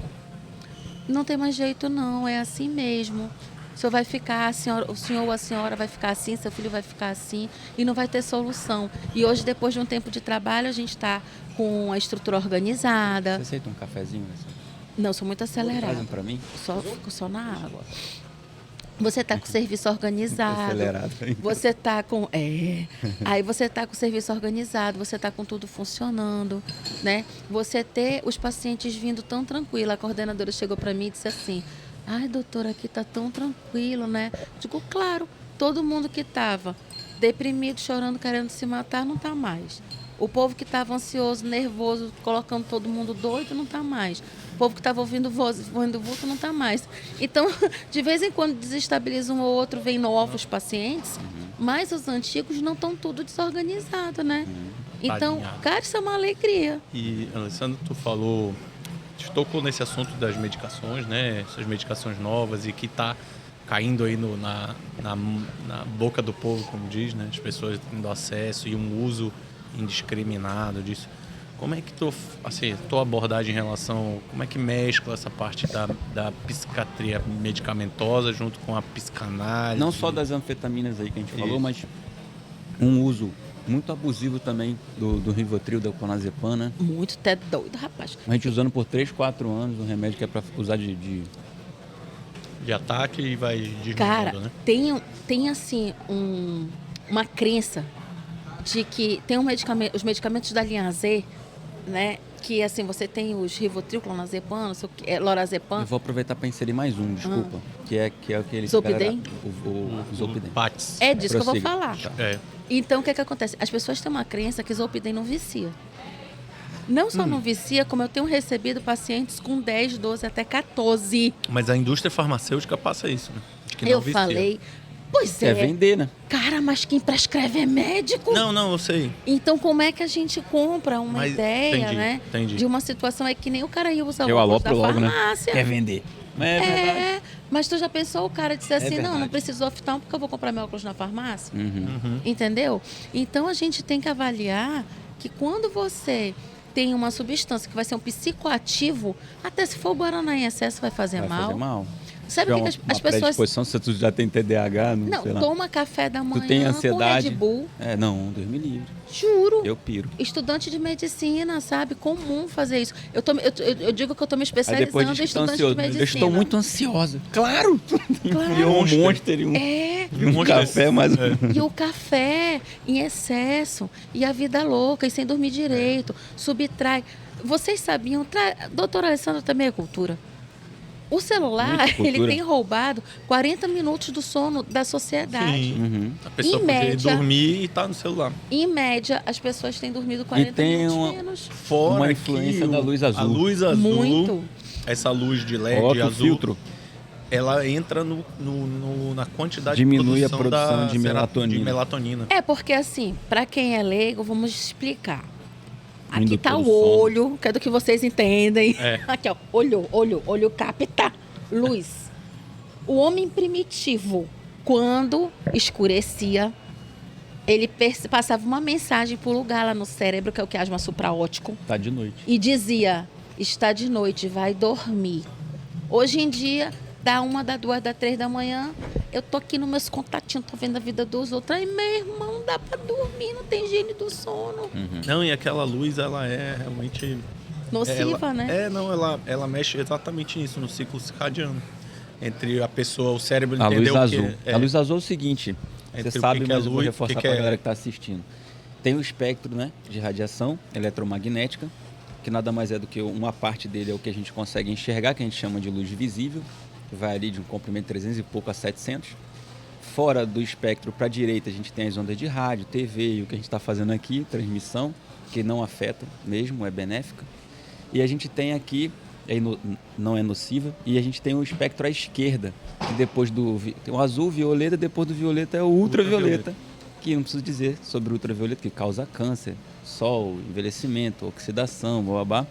não tem mais jeito não, é assim mesmo. O senhor vai ficar, o senhor ou a senhora vai ficar assim, seu filho vai ficar assim e não vai ter solução. E hoje, depois de um tempo de trabalho, a gente está com a estrutura organizada. Você aceita um cafezinho? Não, sou muito acelerada. Traz um pra mim? Fico só na água. Você está com o serviço organizado. Acelerado. Você está com... Aí você está com o serviço organizado, você está com tudo funcionando, né? Você ter os pacientes vindo tão tranquilo. A coordenadora chegou para mim e disse assim: ai, doutora, aqui está tão tranquilo, né? Digo, claro, todo mundo que estava deprimido, chorando, querendo se matar, não está mais. O povo que estava ansioso, nervoso, colocando todo mundo doido, não está mais. O povo que estava ouvindo vulto, não está mais. Então, de vez em quando desestabiliza um ou outro, vem novos pacientes, mas os antigos não estão tudo desorganizados, né? Então, Alinhado. cara, isso é uma alegria. E, Alessandro, tu tocou nesse assunto das medicações, né? Essas medicações novas e que tá caindo aí na boca do povo, como diz, né? As pessoas tendo acesso e um uso indiscriminado disso. Como é que tua abordagem em relação, como é que mescla essa parte da psiquiatria medicamentosa junto com a psicanálise? Não só das anfetaminas aí que a gente falou, Isso. mas um uso muito abusivo também do Rivotril, da clonazepam, né? Muito até doido, rapaz. A gente usando por 3, 4 anos um remédio que é para usar de ataque e vai diminuindo, Cara, né? tem assim, uma crença de que tem os medicamentos da linha Z, né? Que assim, você tem os Rivotril, clonazepam, lorazepam. Eu vou aproveitar para inserir mais um, desculpa, que é aquele... Zolpidem? O Zolpidem. Pax. É disso que eu vou Prossiga. falar. É. Então, o que acontece? As pessoas têm uma crença que Zolpidem não vicia. Não só não vicia, como eu tenho recebido pacientes com 10, 12, até 14. Mas a indústria farmacêutica passa isso, né? De que não Eu vicia. falei, pois Quer é. vender, né? Cara, mas quem prescreve é médico. Não, eu sei. Então, como é que a gente compra uma Mas ideia, né? entendi. De uma situação é que nem o cara ia usar Eu o óculos da alopro logo, né? farmácia. Quer vender. É verdade. Mas tu já pensou o cara dizer assim, não verdade. preciso do oftalmo porque eu vou comprar meu óculos na farmácia? Uhum. Entendeu? Então, a gente tem que avaliar que quando você tem uma substância que vai ser um psicoativo, até se for o guaraná em excesso vai fazer Vai mal. fazer mal. Sabe o que, uma, as uma pessoas... predisposição, se tu já tem TDAH, não sei lá. toma café da manhã Tu tem ansiedade. com Red Bull. Não, Deus me livre. Juro. Eu piro. Estudante de medicina, sabe? Comum fazer isso. Eu digo que eu estou me Aí depois especializando diz em que tá estudante ansioso. de medicina. Eu estou muito ansiosa. Claro! Claro. E um monster e um, É, e um café, mas... e o café em excesso, e a vida louca, e sem dormir direito, subtrai. Vocês sabiam, doutora Alessandra também é cultura. O celular, Muita cultura. ele tem roubado 40 minutos do sono da sociedade. Sim. Uhum. A pessoa Em podia média- dormir e tá no celular. Em média, as pessoas têm dormido 40 tem minutos uma- menos. Fora Uma que influência da luz azul. A luz azul, Muito. essa luz de LED Coloca o azul, filtro. ela entra na quantidade Diminui a de produção de de melatonina. melatonina. É porque assim, para quem é leigo, vamos explicar. O Aqui indutor tá o do sono. olho, que é do que vocês entendem. É. Aqui, ó, olho capta luz. O homem primitivo, quando escurecia, ele passava uma mensagem pro lugar lá no cérebro, que é o quiasma supraóptico, Tá de noite. e dizia: está de noite, vai dormir. Hoje em dia, dá 1, dá 2, dá 3 da manhã, eu tô aqui nos meus contatinhos, tô vendo a vida dos outros. Aí, meu irmão, não dá pra dormir, não tem higiene do sono. Não, e aquela luz, ela é realmente... Nociva, né? Ela mexe exatamente nisso, no ciclo circadiano. Entre a pessoa, o cérebro A luz entendeu azul. que... A luz azul é o seguinte, Entre você o sabe, que que é mas eu vou luz, reforçar que para a é- galera que está assistindo. Tem o espectro, né, de radiação eletromagnética, que nada mais é do que uma parte dele é o que a gente consegue enxergar, que a gente chama de luz visível, que vai ali de um comprimento de 300 e pouco a 700. Fora do espectro para a direita, a gente tem as ondas de rádio, TV e o que a gente está fazendo aqui, transmissão, que não afeta mesmo, é benéfica. E a gente tem aqui, não é nociva, e a gente tem o espectro à esquerda, que depois tem o azul, violeta, depois do violeta é o ultravioleta, que não preciso dizer sobre o ultravioleta, que causa câncer, sol, envelhecimento, oxidação, blá.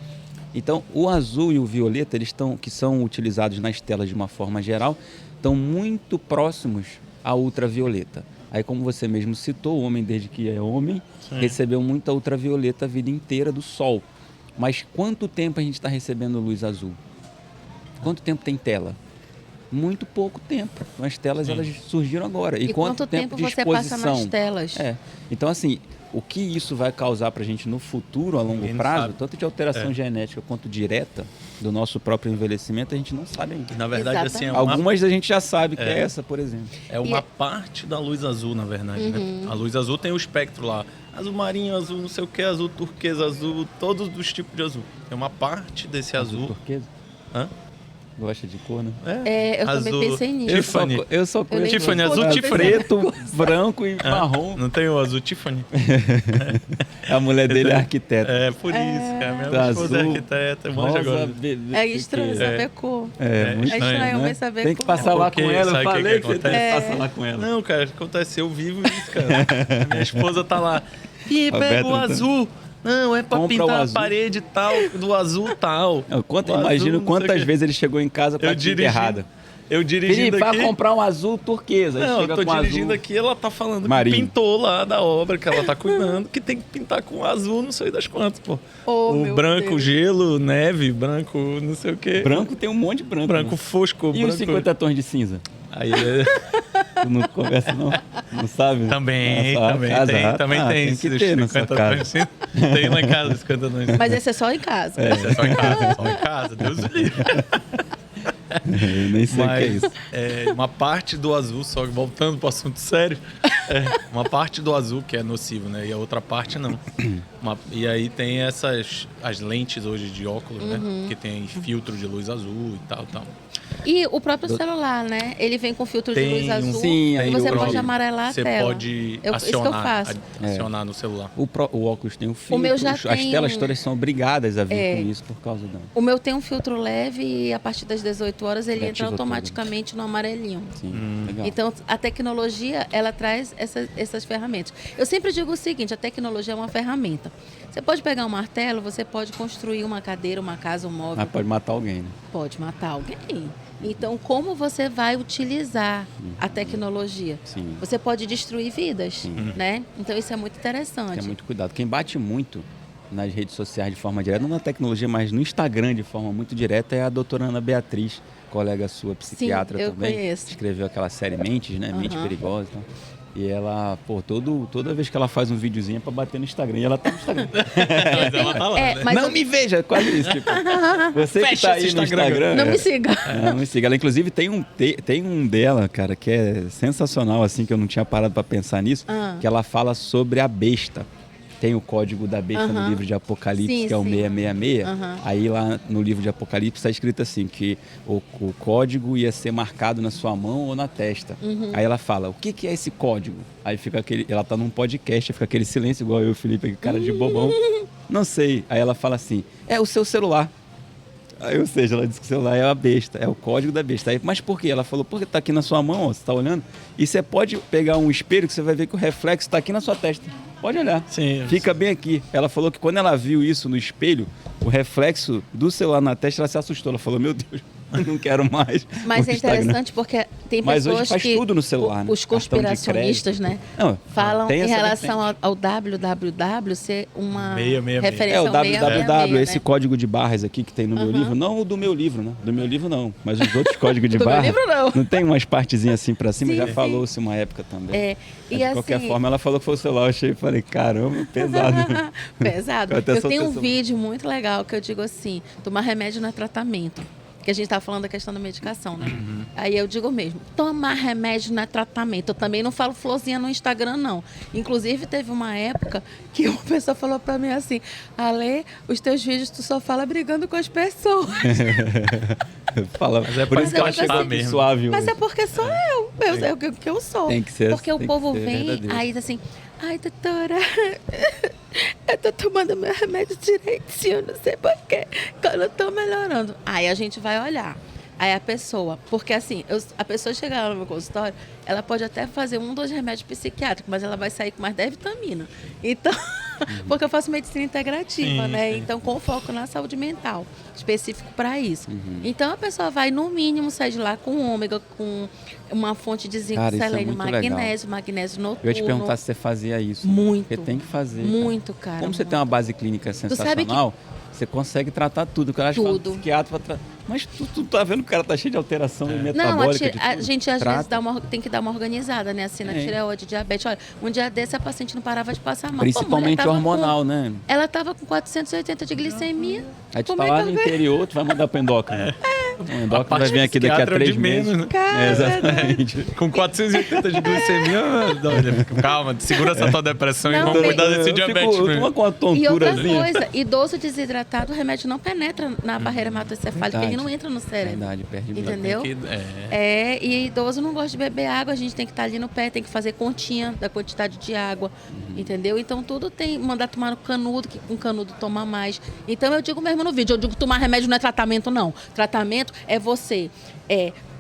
Então, o azul e o violeta, que são utilizados nas telas de uma forma geral, estão muito próximos à ultravioleta. Aí, como você mesmo citou, o homem, desde que é homem, recebeu muita ultravioleta a vida inteira do sol. Mas quanto tempo a gente está recebendo luz azul? Quanto tempo tem tela? Muito pouco tempo. As telas elas surgiram agora. E quanto tempo de você passa exposição? nas telas? Então, assim, o que isso vai causar para a gente no futuro, a longo Ninguém prazo, sabe. tanto de alteração genética quanto direta do nosso próprio envelhecimento, a gente não sabe ainda. Na verdade, assim, Algumas a gente já sabe, que é essa, por exemplo. é uma parte da luz azul, na verdade, né? A luz azul tem o espectro lá. Azul marinho, azul não sei o que, azul turquesa, azul, todos os tipos de azul. Tem uma parte desse azul. Turquesa? Hã? Gosta de cor, né? Eu também pensei nisso. Tiffany. Eu só conheço Tiffany, nem azul vou Tiffany. preto, branco e marrom. Não tem o azul Tiffany? A mulher dele é arquiteta. É, por isso, cara. Minha Tá esposa é azul, arquiteta, manja agora. É estranho saber cor. Muito É estranho, né? mas saber Tem que cor. passar lá com Porque ela. Eu sabe o que falei que que você tem que acontece? passar lá com ela. Não, cara, acontece, eu vivo isso, cara. Minha esposa tá lá. Ih, pega Roberto o não tá- azul. Não, é pra Compra o pintar a azul. parede tal, do azul tal. Eu O azul, imagino não sei quantas o quê. vezes ele chegou em casa com a tinta errada. Eu dirigindo Felipe, vai aqui. comprar um azul turquesa. Aí Não, eu chega tô com dirigindo azul. aqui, ela tá falando Marinho. que pintou lá da obra que ela tá cuidando, que tem que pintar com azul, não sei das quantas, pô. Oh, o meu branco, Deus. gelo, neve, branco, não sei o quê. Branco tem um monte de branco. Branco né? fosco, E branco. os 50 tons de cinza? Aí é... Tu não conversa, não? Não sabe? Também Também tem que ter na sua casa. Tem lá em casa 50 anos. Mas esse é só em casa. Esse é só em casa, só em casa, Deus o livre. Eu nem sei o que é isso. Uma parte do azul, só voltando para o assunto sério, uma parte do azul que é nocivo, né? E a outra parte não. E aí tem as lentes hoje de óculos, né? Que tem filtro de luz azul e tal. E o próprio celular, né? Ele vem com filtro de luz azul. Sim, e você pode amarelar a tela. Você pode isso que eu faço. acionar no celular. O óculos tem um filtro. O meu já As tem telas todas são obrigadas a vir com isso por causa da... O meu tem um filtro leve e a partir das 18 horas ele entra ativa automaticamente no amarelinho. Sim, legal. Então, a tecnologia, ela traz essas ferramentas. Eu sempre digo o seguinte, a tecnologia é uma ferramenta. Você pode pegar um martelo, você pode construir uma cadeira, uma casa, um móvel. Mas pode matar alguém, né? Pode matar alguém. Então, como você vai utilizar a tecnologia? Sim. Você pode destruir vidas, né? Então, isso é muito interessante. Tem muito cuidado. Quem bate muito nas redes sociais de forma direta, não na tecnologia, mas no Instagram de forma muito direta, é a doutora Ana Beatriz, colega sua, psiquiatra. Sim, eu também. conheço. Escreveu aquela série Mentes, né? Mente Perigosa e tal. E ela, toda vez que ela faz um videozinho é pra bater no Instagram. E ela tá no Instagram. Mas ela tá lá, né? Não me veja, quase isso. Tipo, você que Fecha tá aí esse no Instagram... Não me siga. Não me siga. Ela, inclusive, tem um dela, cara, que é sensacional, assim, que eu não tinha parado pra pensar nisso, que ela fala sobre a besta. Tem o código da besta no livro de Apocalipse, que é o 666. Aí lá no livro de Apocalipse está escrito assim, que o código ia ser marcado na sua mão ou na testa. Aí ela fala, o que é esse código? Aí fica ela tá num podcast, fica aquele silêncio igual eu e o Felipe, cara de bobão. Não sei. Aí ela fala assim, é o seu celular. Aí, ou seja, ela disse que o celular é a besta, é o código da besta. Aí, mas por quê? Ela falou, porque tá aqui na sua mão, ó, você tá olhando, e você pode pegar um espelho que você vai ver que o reflexo tá aqui na sua testa. Pode olhar. Sim, fica bem aqui. Ela falou que quando ela viu isso no espelho, o reflexo do celular na testa, ela se assustou. Ela falou, meu Deus, eu não quero mais. Mas é interessante porque tem Mas pessoas hoje faz que... tudo no celular, né? Os conspiracionistas, né? Não, falam tem em essa relação ao www ser uma 666. referência É o ao www, 666, esse né? código de barras aqui que tem no meu livro. Não o do meu livro, né? Do meu livro não. Mas os outros códigos de Do meu barras. livro, não. Não tem umas partezinhas assim pra cima? Sim, Já sim. falou-se uma época também. É, Mas, e de qualquer assim- forma, ela falou que foi o celular. Eu achei e falei, caramba, pesado. Pesado. Eu até Eu sou tenho um pessoa- vídeo muito legal que eu digo assim, tomar remédio não é tratamento. Que a gente tá falando da questão da medicação, né? Aí eu digo mesmo, tomar remédio não é tratamento. Eu também não falo florzinha no Instagram, não. Inclusive, teve uma época que uma pessoa falou pra mim assim, Ale, os teus vídeos tu só fala brigando com as pessoas. Fala, Mas é por pra isso que ela encaixar chegou mesmo. suave. Mas hoje. é porque sou eu. É o que eu sou. Tem que ser- Porque o tem povo que ser vem, verdadeiro. aí diz assim, ai, doutora, eu tô tomando meu remédio direitinho, não sei porquê, que eu não tô melhorando. Aí a gente vai olhar. Aí a pessoa, porque assim, a pessoa chega lá no meu consultório, ela pode até fazer 1, 2 remédios psiquiátricos, mas ela vai sair com mais 10 vitaminas. Então, porque eu faço medicina integrativa, Sim, né? sim. Então, com foco na saúde mental, específico para isso. Então, a pessoa vai, no mínimo, sair de lá com ômega, com uma fonte de zinco, Cara, isso é selênio, muito legal. magnésio noturno. Eu ia te perguntar se você fazia isso. Muito. Porque tem que fazer. cara. Muito, cara. Como você muito. tem uma base clínica sabe sensacional, você consegue tratar tudo. Porque eu acho que Tudo. um psiquiatra pra Mas tu tá vendo que o cara tá cheio de alteração Não, metabólica. a gente às Trata. vezes tem que dar uma organizada, né? Assim, na tireoide, diabetes. Olha, um dia desse a paciente não parava de passar mal. Pô, a mulher Principalmente tava hormonal, com- né? Ela tava com 480 de glicemia. Aí tu Como tá é lá que no eu ganho? interior, tu vai mandar pro endócrino. O A endócrino parte vai vir aqui daqui a psiquiatra é 3 de meses. menos, né? Cara, Exatamente. Com 480 de glicemia, calma, segura essa tua depressão e Não, vamos tem- cuidar desse diabetes. Eu né? tô com uma E outra tonturazinha. coisa, idoso desidratado, o remédio não penetra na barreira hematocefálica, ele não entra no cérebro. Verdade, perde muito. Entendeu? Tem que- é. E idoso não gosta de beber água, a gente tem que estar ali no pé, tem que fazer continha da quantidade de água, entendeu? Então tudo tem, mandar tomar no canudo, que com canudo toma mais. Então eu digo mesmo no vídeo, eu digo tomar remédio não é tratamento, não. Tratamento é você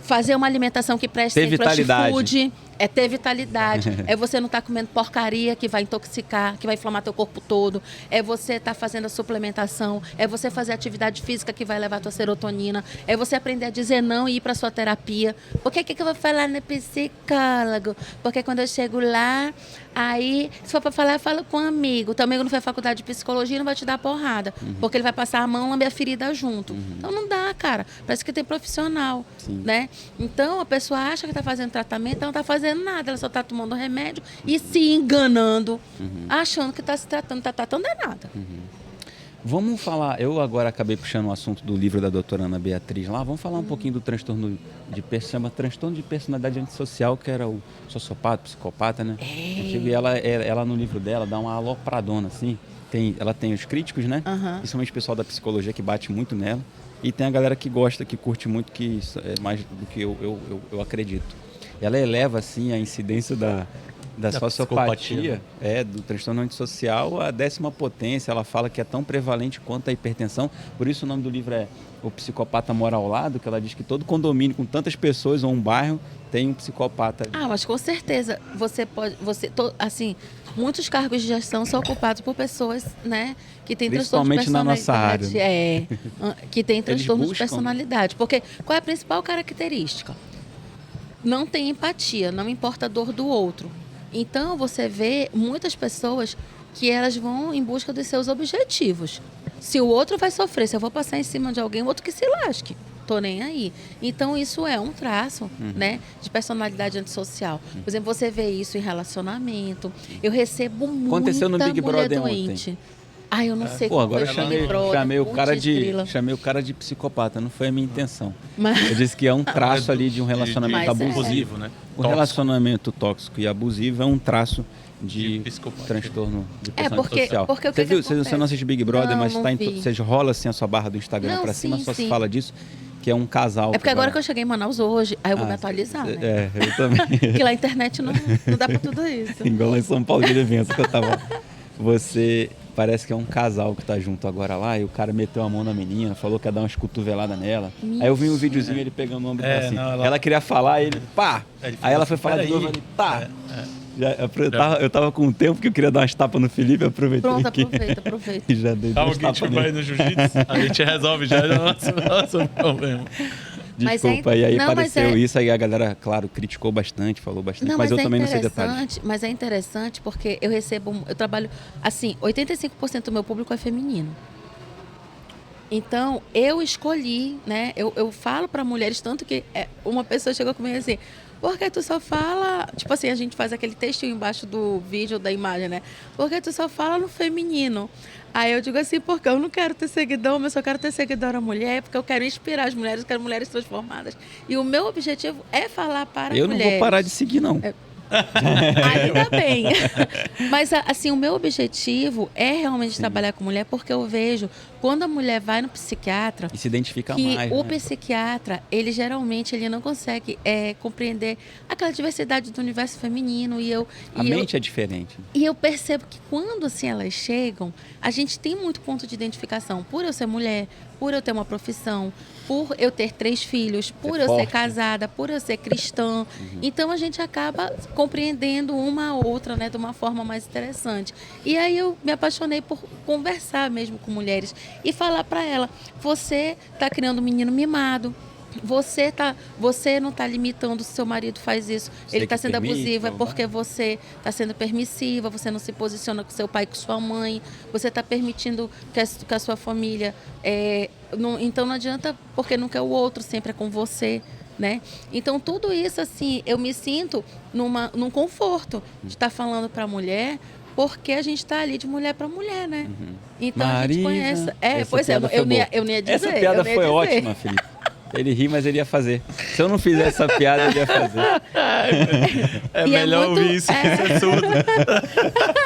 fazer uma alimentação que preste Ter sem fast vitalidade. food, é ter vitalidade, é você não estar comendo porcaria que vai intoxicar, que vai inflamar teu corpo todo, é você estar fazendo a suplementação, é você fazer atividade física que vai levar a tua serotonina, é você aprender a dizer não e ir para sua terapia. Porque o que eu vou falar no psicólogo? Porque quando eu chego lá, Aí, se for pra falar, fala com um amigo. Teu amigo não fez faculdade de psicologia, não vai te dar porrada. Porque ele vai passar a mão e lamber a ferida junto. Então não dá, cara. Parece que tem profissional, né? Então a pessoa acha que tá fazendo tratamento, ela não tá fazendo nada. Ela só tá tomando remédio e se enganando, achando que tá se tratando. Tá tratando é nada. Vamos falar, eu agora acabei puxando o assunto do livro da doutora Ana Beatriz lá, vamos falar um pouquinho do transtorno chama transtorno de personalidade antissocial, que era o sociopata, psicopata, né? E ela no livro dela dá uma alopradona, assim, ela tem os críticos, né? Principalmente o pessoal da psicologia que bate muito nela, e tem a galera que gosta, que curte muito, que é mais do que eu acredito. Ela eleva, assim, a incidência da sociopatia, do transtorno antissocial, a 10ª potência. Ela fala que é tão prevalente quanto a hipertensão. Por isso o nome do livro é O Psicopata Mora ao Lado, que ela diz que todo condomínio com tantas pessoas ou um bairro tem um psicopata. Mas com certeza assim, muitos cargos de gestão são ocupados por pessoas, né, que têm transtorno de personalidade. Principalmente na nossa área. Que tem transtorno de personalidade. Porque qual é a principal característica? Não tem empatia, não importa a dor do outro. Então, você vê muitas pessoas que elas vão em busca dos seus objetivos. Se o outro vai sofrer, se eu vou passar em cima de alguém, o outro que se lasque. Tô nem aí. Então, isso é um traço, né, de personalidade antissocial. Por exemplo, você vê isso em relacionamento. Eu recebo Aconteceu no Big mulher Brother doente. ontem. Eu não sei como agora chamei o cara de psicopata, não foi a minha intenção. Eu disse que é um traço ali de um relacionamento abusivo, né? O relacionamento tóxico e abusivo é um traço de transtorno de personalidade social. Porque você não assiste Big Brother, mas você rola assim a sua barra do Instagram pra cima, só se fala disso, que é um casal. É porque agora que eu cheguei em Manaus hoje, aí eu vou me atualizar, né? Eu também. Porque lá a internet não dá pra tudo isso. Igual lá em São Paulo de evento que eu tava. Parece que é um casal que tá junto agora lá, e o cara meteu a mão na menina, falou que ia dar umas cotoveladas nela. Aí eu vi um videozinho, ele pegando o ombro assim. Ela queria falar, ele, pá! Aí ela foi falar de novo, ele, tá! Eu tava com um tempo que eu queria dar umas tapas no Felipe, aproveitei. Pronto, aproveita. E já dei alguém te vai no jiu-jitsu, a gente resolve já o nosso problema. Desculpa, e aí apareceu isso, aí a galera, claro, criticou bastante, falou bastante, mas eu também não sei detalhes. Mas é interessante porque eu trabalho, assim, 85% do meu público é feminino. Então, eu escolhi, né, eu falo para mulheres, tanto que uma pessoa chegou comigo assim, porque tu só fala, tipo assim, a gente faz aquele textinho embaixo do vídeo, da imagem, né, porque tu só fala no feminino. Aí eu digo assim, porque eu não quero ter seguidor, mas eu quero ter seguidora mulher, porque eu quero inspirar as mulheres, eu quero mulheres transformadas. E o meu objetivo é falar para mulheres. Eu não vou parar de seguir, não. Ainda bem. Mas, assim, o meu objetivo é realmente trabalhar com mulher, porque eu vejo, quando a mulher vai no psiquiatra... E se identifica que mais, o né? psiquiatra, ele geralmente não consegue compreender aquela diversidade do universo feminino. A mente é diferente. E eu percebo que quando, assim, elas chegam, a gente tem muito ponto de identificação. Por eu ser mulher, por eu ter uma profissão, por eu ter 3 filhos, por eu ser casada, por eu ser cristã. Então, a gente acaba compreendendo uma a outra, né, de uma forma mais interessante. E aí eu me apaixonei por conversar mesmo com mulheres e falar para ela, você está criando um menino mimado, você não está limitando se seu marido faz isso, ele está sendo abusivo, é porque você está sendo permissiva, você não se posiciona com seu pai e com sua mãe, você está permitindo que a sua família... então não adianta, porque não quer o outro, sempre é com você, né? Então tudo isso, assim, eu me sinto num conforto de estar falando para a mulher, porque a gente está ali de mulher para mulher, né? Então Marisa, a gente conhece. Pois é, eu nem ia dizer. Essa piada foi ótima, Felipe. Ele ri, mas ele ia fazer. Se eu não fizer essa piada, ele ia fazer. É melhor ouvir isso que ser surdo.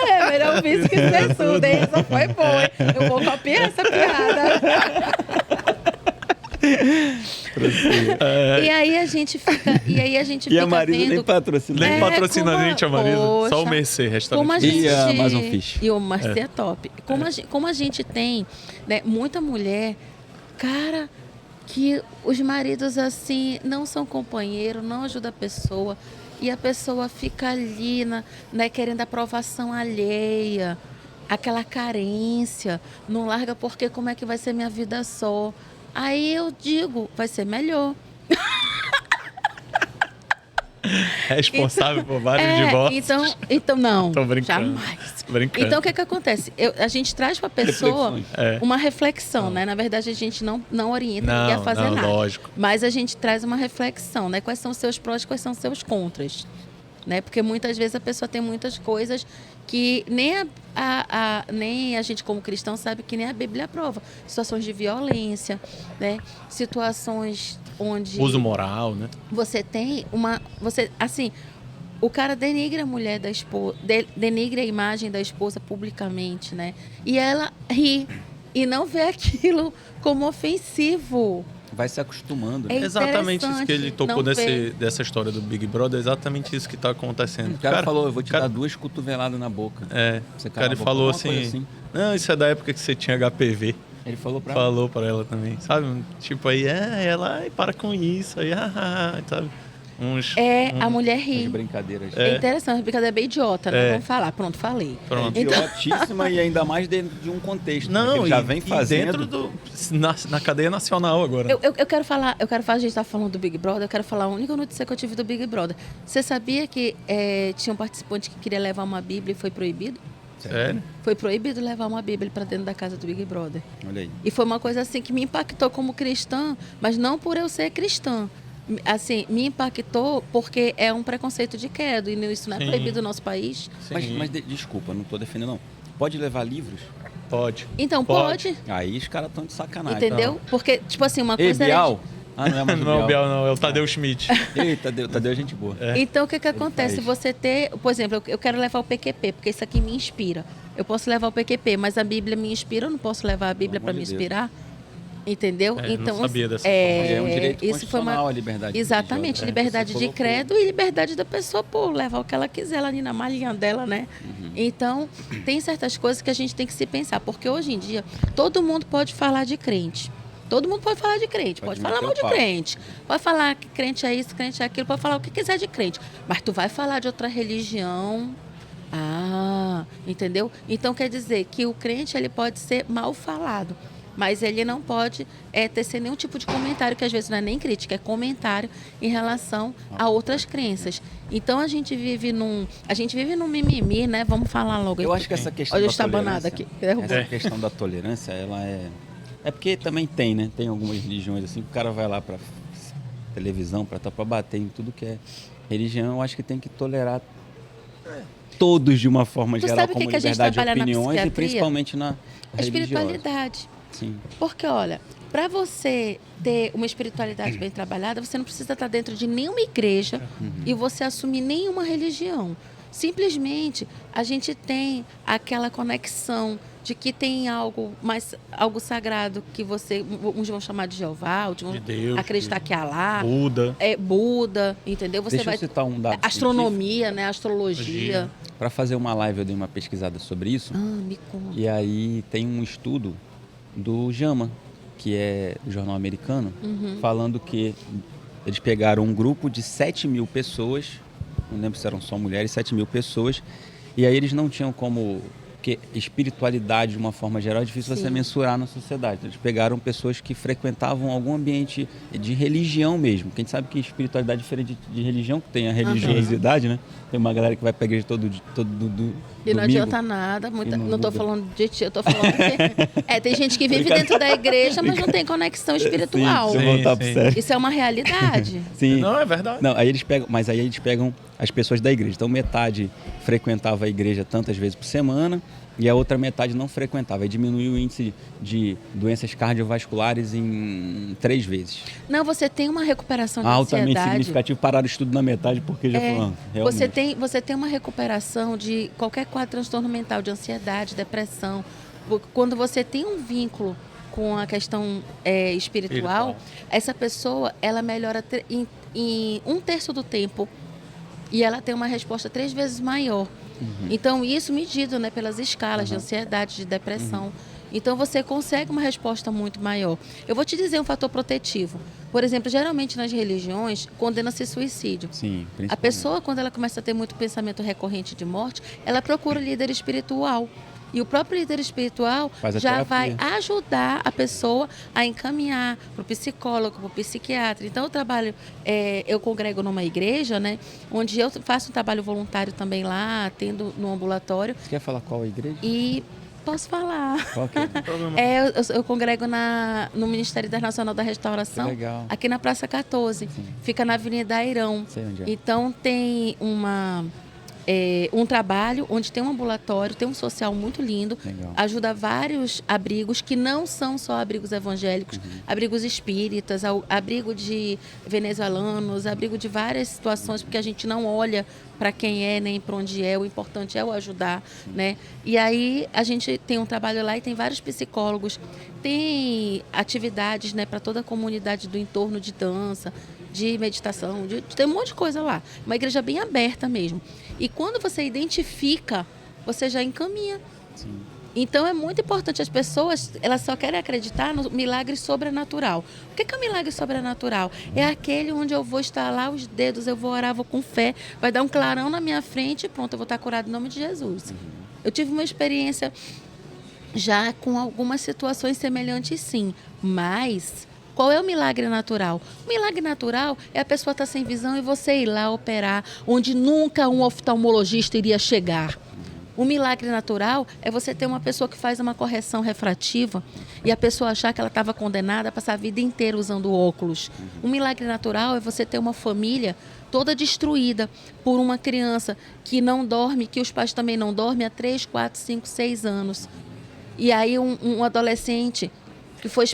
É melhor ouvir isso que ser surdo, hein? Essa foi boa, hein? Eu vou copiar essa piada. E aí a gente fica. E a Marisa vendo... nem patrocina. Nem patrocina a gente, a Marisa. Poxa, só o Mercê, restaurante. E a Amazon Fish. E o Mercê é top. Como a gente tem, né, muita mulher, cara, que os maridos, assim, não são companheiros, não ajudam a pessoa. E a pessoa fica ali, né, querendo aprovação alheia. Aquela carência. Não larga porque como é que vai ser minha vida só? Aí eu digo, vai ser melhor. Responsável por vários divórcios. Então não. Tô brincando. Jamais. Brincando. Então, o que acontece? A gente traz para a pessoa Reflexões. uma reflexão, né? Na verdade, a gente não orienta ninguém a fazer nada. Lógico. Mas a gente traz uma reflexão, né? Quais são os seus prós, quais são os seus contras. Né? Porque muitas vezes a pessoa tem muitas coisas que nem a gente como cristão sabe que nem a Bíblia aprova. Situações de violência, né? Situações onde... Uso moral, né? Você tem assim, o cara denigra a mulher da esposa, denigra a imagem da esposa publicamente, né? E ela ri e não vê aquilo como ofensivo. Vai se acostumando. Né? É Exatamente isso que ele tocou não ver. dessa história do Big Brother, é exatamente isso que está acontecendo. O cara falou, eu vou te dar 2 cotoveladas na boca. O cara falou assim, não, isso é da época que você tinha HPV. Ele falou pra Falou pra ela também, sabe? Tipo aí, ela, para com isso, aí, sabe? A mulher ri. Umas brincadeiras. É interessante, uma brincadeira bem idiota, né? Vamos falar, pronto, falei. Pronto. Idiotíssima e ainda mais dentro de um contexto. Não, ele já vem fazendo. E dentro na cadeia nacional agora. Eu quero falar, a gente tá falando do Big Brother, eu quero falar a única notícia que eu tive do Big Brother. Você sabia que tinha um participante que queria levar uma Bíblia e foi proibido? Sério? Foi proibido levar uma Bíblia para dentro da casa do Big Brother. Olha aí. E foi uma coisa assim que me impactou como cristã, mas não por eu ser cristã. Assim, me impactou porque é um preconceito de credo e isso não é proibido no nosso país. Mas desculpa, não estou defendendo não. Pode levar livros? Pode. Então, pode. Aí os caras estão de sacanagem. Entendeu? Então. Porque, tipo assim, uma coisa... Bial? Não é mais não é o Bial, não. É o Tadeu Schmidt. Eita, Tadeu é gente boa. Então, o que acontece? Você ter... Por exemplo, eu quero levar o PQP, porque isso aqui me inspira. Eu posso levar o PQP, mas a Bíblia me inspira, eu não posso levar a Bíblia para me inspirar. Entendeu? Então, não sabia dessa É um direito isso foi a liberdade. Exatamente, liberdade de credo e liberdade da pessoa por levar o que ela quiser ela ali na malinha dela, né? Então, tem certas coisas que a gente tem que se pensar, porque hoje em dia todo mundo pode falar de crente. Todo mundo pode falar de crente, pode falar mal de crente, pode falar que crente é isso, crente é aquilo, pode falar o que quiser de crente. Mas tu vai falar de outra religião, entendeu? Então quer dizer que o crente ele pode ser mal falado, mas ele não pode tecer nenhum tipo de comentário, que às vezes não é nem crítica, é comentário em relação a outras crenças. Então a gente vive num mimimi, né? Vamos falar logo. Eu acho que essa questão da tolerância, aqui. Essa questão da tolerância, ela é porque também tem, né? Tem algumas religiões assim, que o cara vai lá pra televisão pra bater em tudo que é religião. Eu acho que tem que tolerar todos de uma forma geral, como liberdade de opiniões e principalmente na espiritualidade. Sim. Porque, olha, para você ter uma espiritualidade bem trabalhada, você não precisa estar dentro de nenhuma igreja e você assumir nenhuma religião. Simplesmente, a gente tem aquela conexão de que tem algo sagrado que uns vão chamar de Jeová, outros vão de Deus, acreditar que é Alá, Buda, entendeu? Você Deixa eu citar um dado astronomia, né? Astrologia. Para fazer uma live eu dei uma pesquisada sobre isso. Me conta. E aí tem um estudo do JAMA, que é do jornal americano, falando que eles pegaram um grupo de 7.000 pessoas, não lembro se eram só mulheres, 7.000 pessoas, e aí eles não tinham como... Porque espiritualidade, de uma forma geral, é difícil você mensurar na sociedade. Eles pegaram pessoas que frequentavam algum ambiente de religião mesmo. Porque a gente sabe que espiritualidade é diferente de religião, que tem a religiosidade, né? Tem uma galera que vai pra igreja todo E não domingo. adianta nada. Não estou falando de ti, eu estou falando que... tem gente que vive dentro da igreja, mas não tem conexão espiritual. Isso é uma realidade. Sim. Não, é verdade. Não, aí eles pegam as pessoas da igreja. Então, metade frequentava a igreja tantas vezes por semana e a outra metade não frequentava. Aí diminuiu o índice de doenças cardiovasculares em 3 vezes. Não, você tem uma recuperação de altamente ansiedade. significativo. Pararam o estudo na metade porque já falando. Você tem uma recuperação de qualquer quadro de transtorno mental, de ansiedade, depressão. Quando você tem um vínculo com a questão espiritual, essa pessoa ela melhora em 1/3 do tempo e ela tem uma resposta 3 vezes maior. Então, isso medido, né, pelas escalas de ansiedade, de depressão. Então, você consegue uma resposta muito maior. Eu vou te dizer um fator protetivo. Por exemplo, geralmente nas religiões, condena-se suicídio. Sim, a pessoa, quando ela começa a ter muito pensamento recorrente de morte, ela procura líder espiritual. E o próprio líder espiritual Faz a já terapia. vai ajudar a pessoa a encaminhar para o psicólogo, para o psiquiatra. Então, eu congrego numa igreja, né, onde eu faço um trabalho voluntário também lá, atendo no ambulatório. Você quer falar qual a igreja? E posso falar. Qual que é? Eu congrego no Ministério Internacional da Restauração, Que legal. aqui na Praça 14. Sim. Fica na Avenida Airão. Sei onde é. Então, tem um trabalho onde tem um ambulatório, tem um social muito lindo, Legal. ajuda vários abrigos que não são só abrigos evangélicos, abrigos espíritas, abrigo de venezuelanos, abrigo de várias situações, porque a gente não olha para quem é, nem para onde é, o importante é o ajudar, né? E aí a gente tem um trabalho lá e tem vários psicólogos, tem atividades, né, para toda a comunidade do entorno de dança, de meditação, tem um monte de coisa lá. Uma igreja bem aberta mesmo. E quando você identifica, você já encaminha. Sim. Então é muito importante. As pessoas, elas só querem acreditar no milagre sobrenatural. O que é o milagre sobrenatural? É aquele onde eu vou estalar os dedos, eu vou orar, vou com fé, vai dar um clarão na minha frente e pronto, eu vou estar curado em nome de Jesus. Eu tive uma experiência já com algumas situações semelhantes, sim, mas qual é o milagre natural? O milagre natural é a pessoa estar sem visão e você ir lá operar onde nunca um oftalmologista iria chegar. O milagre natural é você ter uma pessoa que faz uma correção refrativa e a pessoa achar que ela estava condenada a passar a vida inteira usando óculos. O milagre natural é você ter uma família toda destruída por uma criança que não dorme, que os pais também não dormem há 3, 4, 5, 6 anos. E aí um adolescente que foi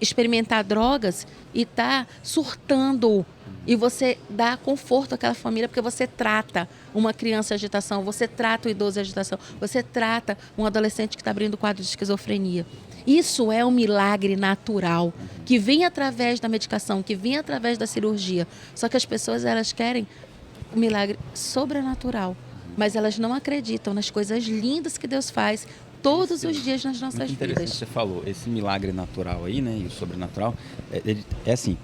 experimentar drogas e está surtando. E você dá conforto àquela família, porque você trata uma criança em agitação, você trata o idoso em agitação, você trata um adolescente que está abrindo quadro de esquizofrenia. Isso é um milagre natural, que vem através da medicação, que vem através da cirurgia. Só que as pessoas, elas querem um milagre sobrenatural, mas elas não acreditam nas coisas lindas que Deus faz todos os dias nas nossas Muito interessante vidas. você falou, esse milagre natural aí, né, e o sobrenatural, é assim,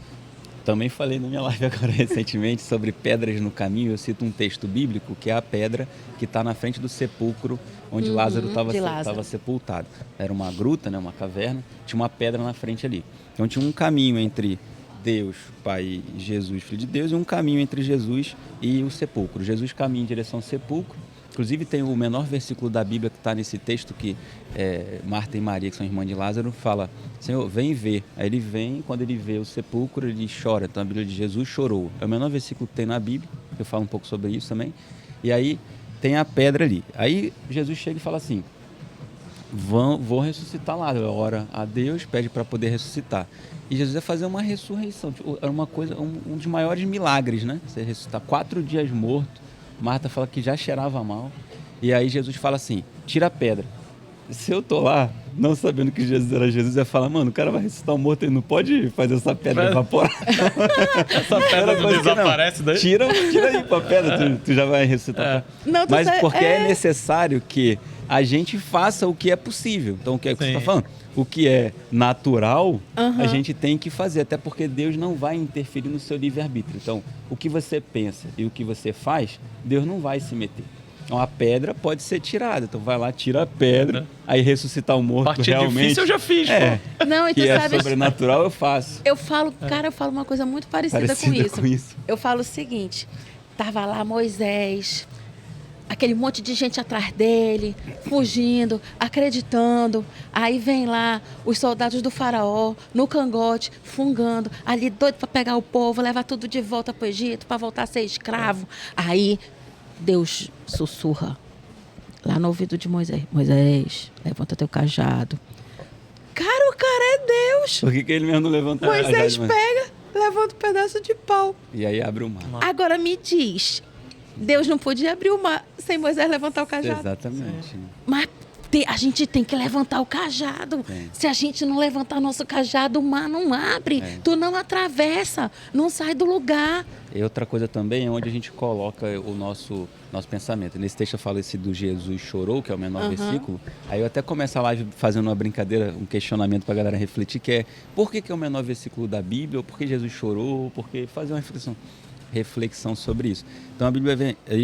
também falei na minha live agora recentemente sobre pedras no caminho, eu cito um texto bíblico que é a pedra que está na frente do sepulcro onde Lázaro estava sepultado. Era uma gruta, né, uma caverna, tinha uma pedra na frente ali. Então tinha um caminho entre Deus, Pai, Jesus, Filho de Deus, e um caminho entre Jesus e o sepulcro. Jesus caminha em direção ao sepulcro. Inclusive tem o menor versículo da Bíblia que está nesse texto que Marta e Maria, que são irmãs de Lázaro, fala: Senhor, vem ver. Aí ele vem, quando ele vê o sepulcro, ele chora. Então a Bíblia de Jesus chorou. É o menor versículo que tem na Bíblia, eu falo um pouco sobre isso também. E aí tem a pedra ali. Aí Jesus chega e fala assim: vou ressuscitar Lázaro. Ora a Deus, pede para poder ressuscitar. E Jesus ia fazer uma ressurreição. Era uma coisa, um dos maiores milagres, né? Você ressuscitar 4 dias morto. Marta fala que já cheirava mal. E aí Jesus fala assim: tira a pedra. Se eu tô lá, não sabendo que Jesus era Jesus, eu ia falar: mano, o cara vai ressuscitar um morto e não pode fazer essa pedra evaporar. Essa pedra não desaparece daí? Tira aí pra pedra, tu já vai ressuscitar. Não, mas porque é necessário que a gente faça o que é possível. Então, o que é que você está falando? O que é natural, a gente tem que fazer, até porque Deus não vai interferir no seu livre-arbítrio. Então, o que você pensa e o que você faz, Deus não vai se meter. Então, a pedra pode ser tirada. Então, vai lá, tira a pedra, aí ressuscitar o morto parte realmente. Difícil eu já fiz, pô. Não, e tu que é sabes, sobrenatural, eu faço. eu falo uma coisa muito parecida com isso. Eu falo o seguinte: tava lá Moisés, aquele monte de gente atrás dele, fugindo, acreditando. Aí vem lá os soldados do faraó, no cangote, fungando, ali doido para pegar o povo, levar tudo de volta para o Egito, para voltar a ser escravo. Aí Deus sussurra lá no ouvido de Moisés: Moisés, levanta teu cajado. Cara, o cara é Deus. Por que ele mesmo não levantou o cajado? Moisés pega, levanta um pedaço de pau. E aí abre o mar. Agora me diz, Deus não podia abrir o mar sem Moisés levantar o cajado? Exatamente. Mas a gente tem que levantar o cajado. Se a gente não levantar nosso cajado, o mar não abre. Tu não atravessa, não sai do lugar. E outra coisa também é onde a gente coloca o nosso pensamento. Nesse texto eu falo esse do Jesus chorou, que é o menor versículo. Aí eu até começo a live fazendo uma brincadeira, um questionamento para a galera refletir, que é: por que é o menor versículo da Bíblia? Ou por que Jesus chorou? Por que fazer uma reflexão sobre isso. Então a Bíblia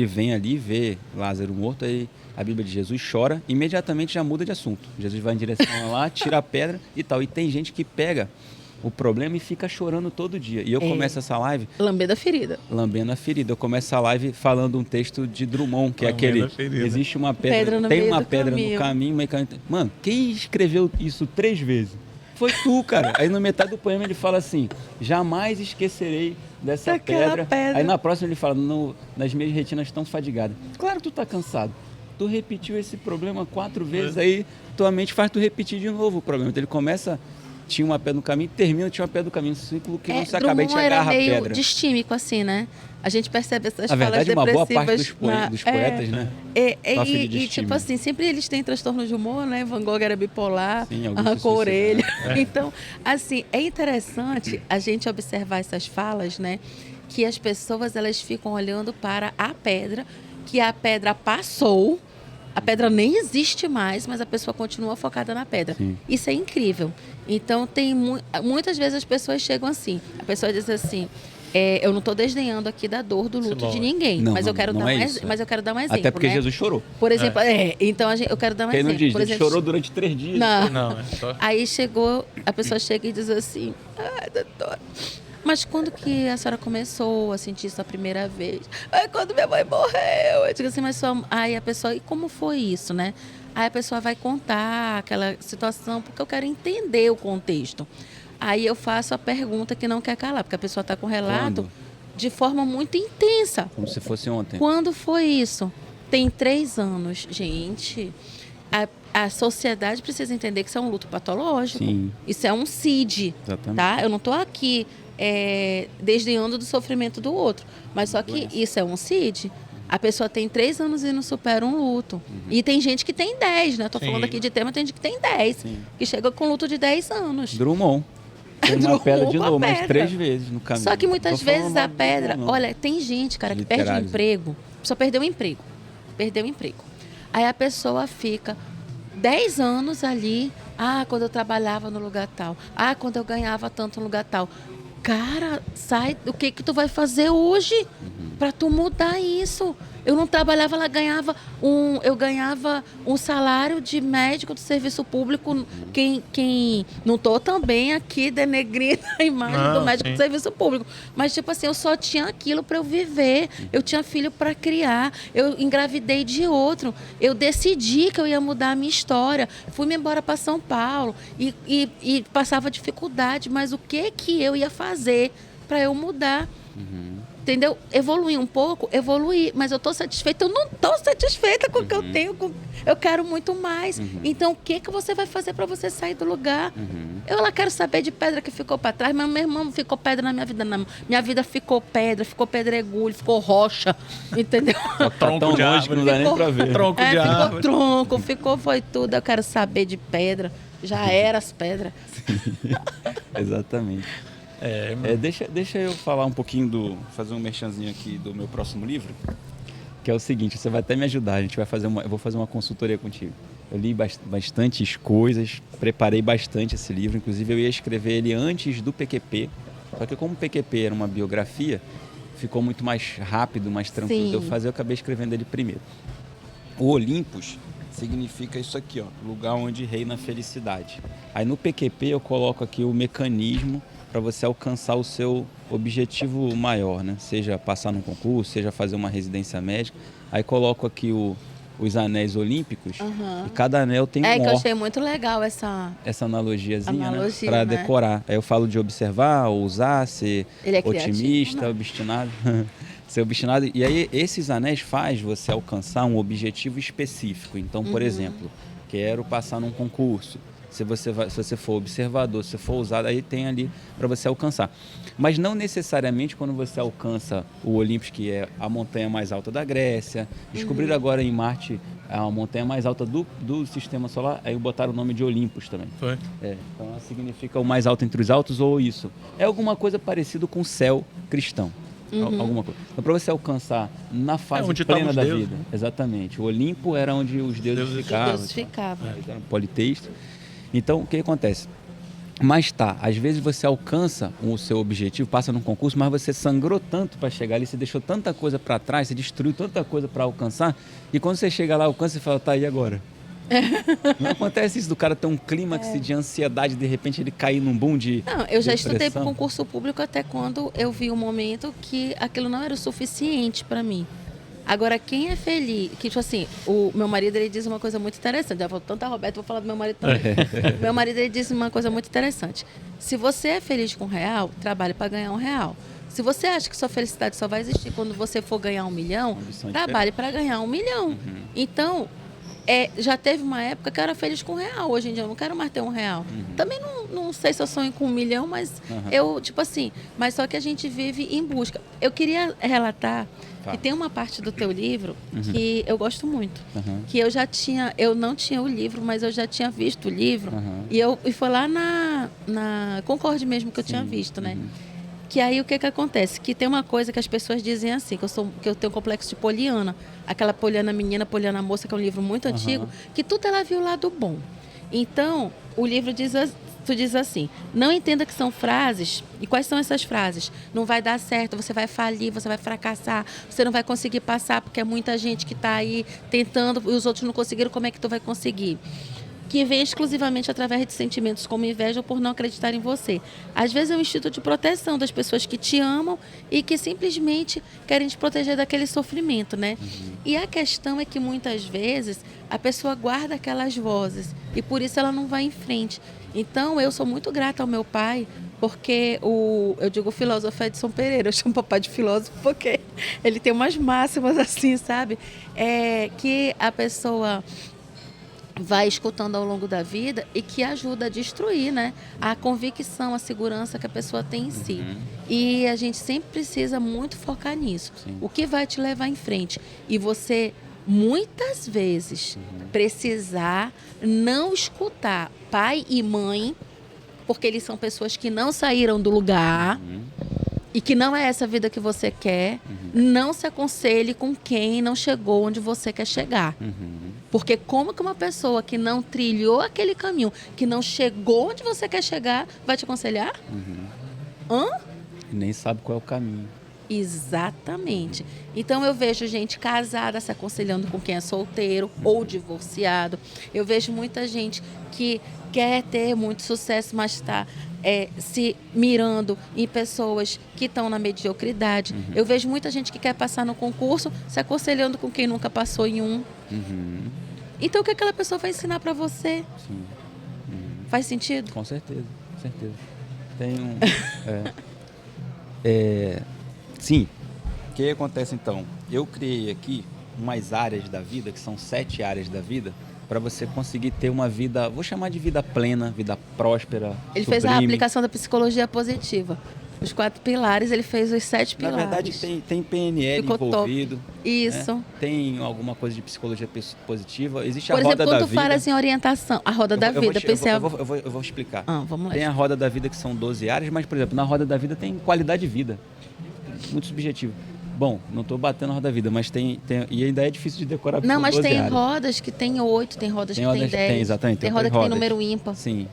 vem ali, vê Lázaro morto, aí a Bíblia de Jesus, chora, imediatamente já muda de assunto. Jesus vai em direção lá, tira a pedra e tal. E tem gente que pega o problema e fica chorando todo dia. E eu começo essa live... Lambendo a ferida. Lambendo a ferida. Eu começo a live falando um texto de Drummond, que é aquele... Existe uma pedra tem uma pedra no caminho, Mano, quem escreveu isso 3 vezes? Foi tu, cara. Aí no metade do poema ele fala assim, jamais esquecerei dessa pedra. Aí na próxima ele fala, nas minhas retinas tão fadigadas. Claro que tu tá cansado. Tu repetiu esse problema 4 vezes, aí tua mente faz tu repetir de novo o problema. Então ele começa... Tinha uma pedra no caminho, termina, tinha uma pedra no caminho, um ciclo que não se acaba, aí te agarra a pedra. Era meio distímico, assim, né? A gente percebe essas falas depressivas. Na verdade, uma boa parte dos poetas, né? E tipo assim, sempre eles têm transtorno de humor, né? Van Gogh era bipolar, arrancou a orelha. Então, assim, é interessante a gente observar essas falas, né? Que as pessoas, elas ficam olhando para a pedra, que a pedra passou. A pedra nem existe mais, mas a pessoa continua focada na pedra. Sim. Isso é incrível. Então, muitas vezes as pessoas chegam assim. A pessoa diz assim, eu não estou desdenhando aqui da dor, do luto de ninguém. Mas eu quero dar um exemplo. Até porque Jesus chorou. Por exemplo, então eu quero dar um exemplo. Quem não diz, por exemplo, chorou durante 3 dias. Não, só... Aí a pessoa chega e diz assim, doutora... Mas quando que a senhora começou a sentir isso a primeira vez? Quando minha mãe morreu. Eu digo assim, aí a pessoa, e como foi isso, né? Aí a pessoa vai contar aquela situação, porque eu quero entender o contexto. Aí eu faço a pergunta que não quer calar, porque a pessoa está com o relato de forma muito intensa. Como se fosse ontem. Quando foi isso? Tem 3 anos. Gente, a sociedade precisa entender que isso é um luto patológico. Sim. Isso é um CID, tá? Eu não estou aqui... desdenhando do sofrimento do outro. Mas só que isso é um CID. A pessoa tem 3 anos e não supera um luto. E tem gente que tem 10, né? Estou falando aqui de tema, tem gente que tem 10. Que chega com luto de 10 anos. Drummond. Tem uma pedra de novo, mas 3 vezes no caminho. Só que muitas vezes a pedra... Olha, tem gente, cara, que perde o emprego. A pessoa perdeu o emprego. Aí a pessoa fica 10 anos ali. Quando eu trabalhava no lugar tal. Quando eu ganhava tanto no lugar tal. Cara, sai, o que tu vai fazer hoje para tu mudar isso? Eu não trabalhava, eu ganhava um salário de médico do serviço público. Quem não estou também aqui denegrindo a imagem do médico do serviço público. Mas, tipo assim, eu só tinha aquilo para eu viver. Eu tinha filho para criar. Eu engravidei de outro. Eu decidi que eu ia mudar a minha história. Fui-me embora para São Paulo e passava dificuldade. Mas o que eu ia fazer para eu mudar? Entendeu? Evoluir um pouco, mas eu estou satisfeita. Eu não estou satisfeita com o que eu tenho. Eu quero muito mais. Então, o que você vai fazer para você sair do lugar? Eu quero saber de pedra que ficou para trás, mas meu irmão ficou pedra na minha vida. Não. Minha vida ficou pedregulho, ficou rocha, entendeu? Tá tão longe que não dá nem para ver. Tronco de árvore. Foi tudo. Eu quero saber de pedra. Já era as pedras. Exatamente. Deixa eu falar um pouquinho fazer um merchanzinho aqui do meu próximo livro, que é o seguinte, você vai até me ajudar, eu vou fazer uma consultoria contigo. Eu li bastantes coisas, preparei bastante esse livro, inclusive eu ia escrever ele antes do PQP, só que como o PQP era uma biografia, ficou muito mais rápido, mais tranquilo de eu fazer, eu acabei escrevendo ele primeiro. O Olympus significa isso aqui, lugar onde reina a felicidade. Aí no PQP eu coloco aqui o mecanismo para você alcançar o seu objetivo maior, né? Seja passar num concurso, seja fazer uma residência médica. Aí coloco aqui os anéis olímpicos e cada anel tem um que eu achei muito legal essa analogiazinha, né? Para decorar. Aí eu falo de observar, ousar, ser otimista, obstinado. Ser obstinado. E aí esses anéis faz você alcançar um objetivo específico. Então, por exemplo, quero passar num concurso. Se você for observador, se for ousado, aí tem ali para você alcançar. Mas não necessariamente quando você alcança o Olympus, que é a montanha mais alta da Grécia. Descobriram agora em Marte a montanha mais alta do sistema solar, aí botaram o nome de Olympus também. Foi? Então significa o mais alto entre os altos ou isso. É alguma coisa parecida com o céu cristão. Alguma coisa. Então, para você alcançar na fase plena da vida. Né? Exatamente. O Olimpo era onde os deuses ficavam. Os deuses ficavam. Eram politeístas. Então, o que acontece? Mas às vezes você alcança o seu objetivo, passa num concurso, mas você sangrou tanto para chegar ali, você deixou tanta coisa para trás, você destruiu tanta coisa para alcançar, e quando você chega lá, alcança e fala, tá, e agora? Não acontece isso do cara ter um clímax de ansiedade, de repente ele cair num boom de Não, eu já estudei depressão. para concurso público até quando eu vi um momento que aquilo não era o suficiente para mim. Agora, quem é feliz... Que, tipo assim, o meu marido, ele diz uma coisa muito interessante. Já falou tanto a Roberto, vou falar do meu marido também. Meu marido, ele diz uma coisa muito interessante. Se você é feliz com R$1, trabalhe para ganhar R$1. Se você acha que sua felicidade só vai existir quando você for ganhar R$1 milhão, trabalhe para ganhar R$1 milhão. Então, já teve uma época que eu era feliz com R$1. Hoje em dia eu não quero mais ter R$1. Também não sei se eu sonho com R$1 milhão, mas eu, tipo assim... Mas só que a gente vive em busca. Eu queria relatar... que tem uma parte do teu livro que eu gosto muito. Que eu não tinha o livro, mas eu já tinha visto o livro. E foi lá na Concorde mesmo que eu tinha visto, né? Que aí o que acontece? Que tem uma coisa que as pessoas dizem assim, que eu tenho um complexo de Poliana. Aquela Poliana menina, Poliana moça, que é um livro muito antigo, que tudo ela viu o lado bom. Então, o livro tu diz assim, não entenda que são frases. E quais são essas frases? Não vai dar certo, você vai falir, você vai fracassar, você não vai conseguir passar porque é muita gente que está aí tentando e os outros não conseguiram, como é que tu vai conseguir? Que vem exclusivamente através de sentimentos como inveja ou por não acreditar em você. Às vezes é um instinto de proteção das pessoas que te amam e que simplesmente querem te proteger daquele sofrimento, né? E a questão é que muitas vezes a pessoa guarda aquelas vozes e por isso ela não vai em frente. Então eu sou muito grata ao meu pai, porque eu digo o filósofo Edson Pereira, eu chamo o papai de filósofo porque ele tem umas máximas assim, sabe? Que a pessoa vai escutando ao longo da vida e que ajuda a destruir, né, a convicção, a segurança que a pessoa tem em si. E a gente sempre precisa muito focar nisso. Sim. O que vai te levar em frente. E você, muitas vezes, precisar não escutar pai e mãe, porque eles são pessoas que não saíram do lugar e que não é essa vida que você quer. Não se aconselhe com quem não chegou onde você quer chegar. Porque como que uma pessoa que não trilhou aquele caminho, que não chegou onde você quer chegar, vai te aconselhar? Nem sabe qual é o caminho. Exatamente. Então eu vejo gente casada se aconselhando com quem é solteiro ou divorciado. Eu vejo muita gente que quer ter muito sucesso, mas está se mirando em pessoas que estão na mediocridade. Eu vejo muita gente que quer passar no concurso se aconselhando com quem nunca passou em um. Então o que aquela pessoa vai ensinar para você? Sim. Faz sentido? Com certeza, com certeza. Tem um... Sim. O que acontece então? Eu criei aqui umas áreas da vida, que são 7 áreas da vida, para você conseguir ter uma vida, vou chamar de vida plena, vida próspera, Ele sublime. fez a aplicação da psicologia positiva. Os 4 pilares, ele fez os 7 pilares. Na verdade, tem PNL Ficou envolvido. Top. Isso. Né? Tem alguma coisa de psicologia positiva. Existe Por a roda exemplo, da quando tu vida. falas em orientação, a roda da vida, Eu vou explicar. Vamos lá. Tem a roda da vida, que são 12 áreas, mas, por exemplo, na roda da vida tem qualidade de vida. Muito subjetivo. Bom, não estou batendo a roda da vida, mas tem e ainda é difícil de decorar. Não, mas tem áreas. Rodas que tem 8, tem rodas que tem 10. Tem, exatamente. Tem roda que tem número ímpar. Sim.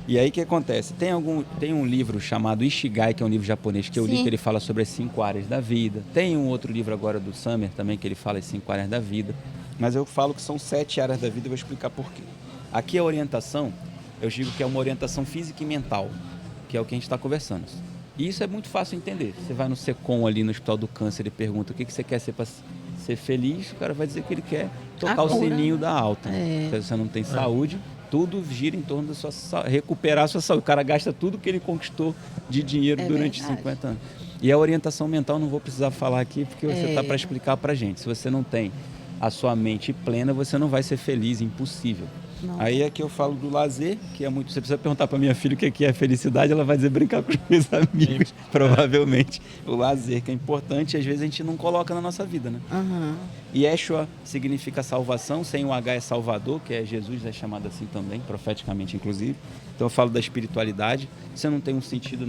E aí o que acontece? Tem um livro chamado Ikigai, que é um livro japonês que eu li, que ele fala sobre as 5 áreas da vida. Tem um outro livro agora do Summer também, que ele fala as 5 áreas da vida. Mas eu falo que são 7 áreas da vida e vou explicar por quê. Aqui a orientação, eu digo que é uma orientação física e mental, que é o que a gente está conversando. E isso é muito fácil de entender. Você vai no SECOM ali no Hospital do Câncer e pergunta o que você quer ser para ser feliz, o cara vai dizer que ele quer tocar o sininho da alta. Se você não tem saúde, tudo gira em torno da sua recuperar a sua saúde. O cara gasta tudo que ele conquistou de dinheiro durante 50 anos. E a orientação mental não vou precisar falar aqui, porque você está para explicar para a gente. Se você não tem a sua mente plena, você não vai ser feliz, impossível. Não. Aí aqui eu falo do lazer, que é muito... Você precisa perguntar para minha filha o que é felicidade, ela vai dizer brincar com os meus amigos, provavelmente. O lazer, que é importante, às vezes a gente não coloca na nossa vida, né? Yeshua significa salvação, sem o H é Salvador, que é Jesus, é chamado assim também, profeticamente inclusive. Então eu falo da espiritualidade. Você não tem um sentido,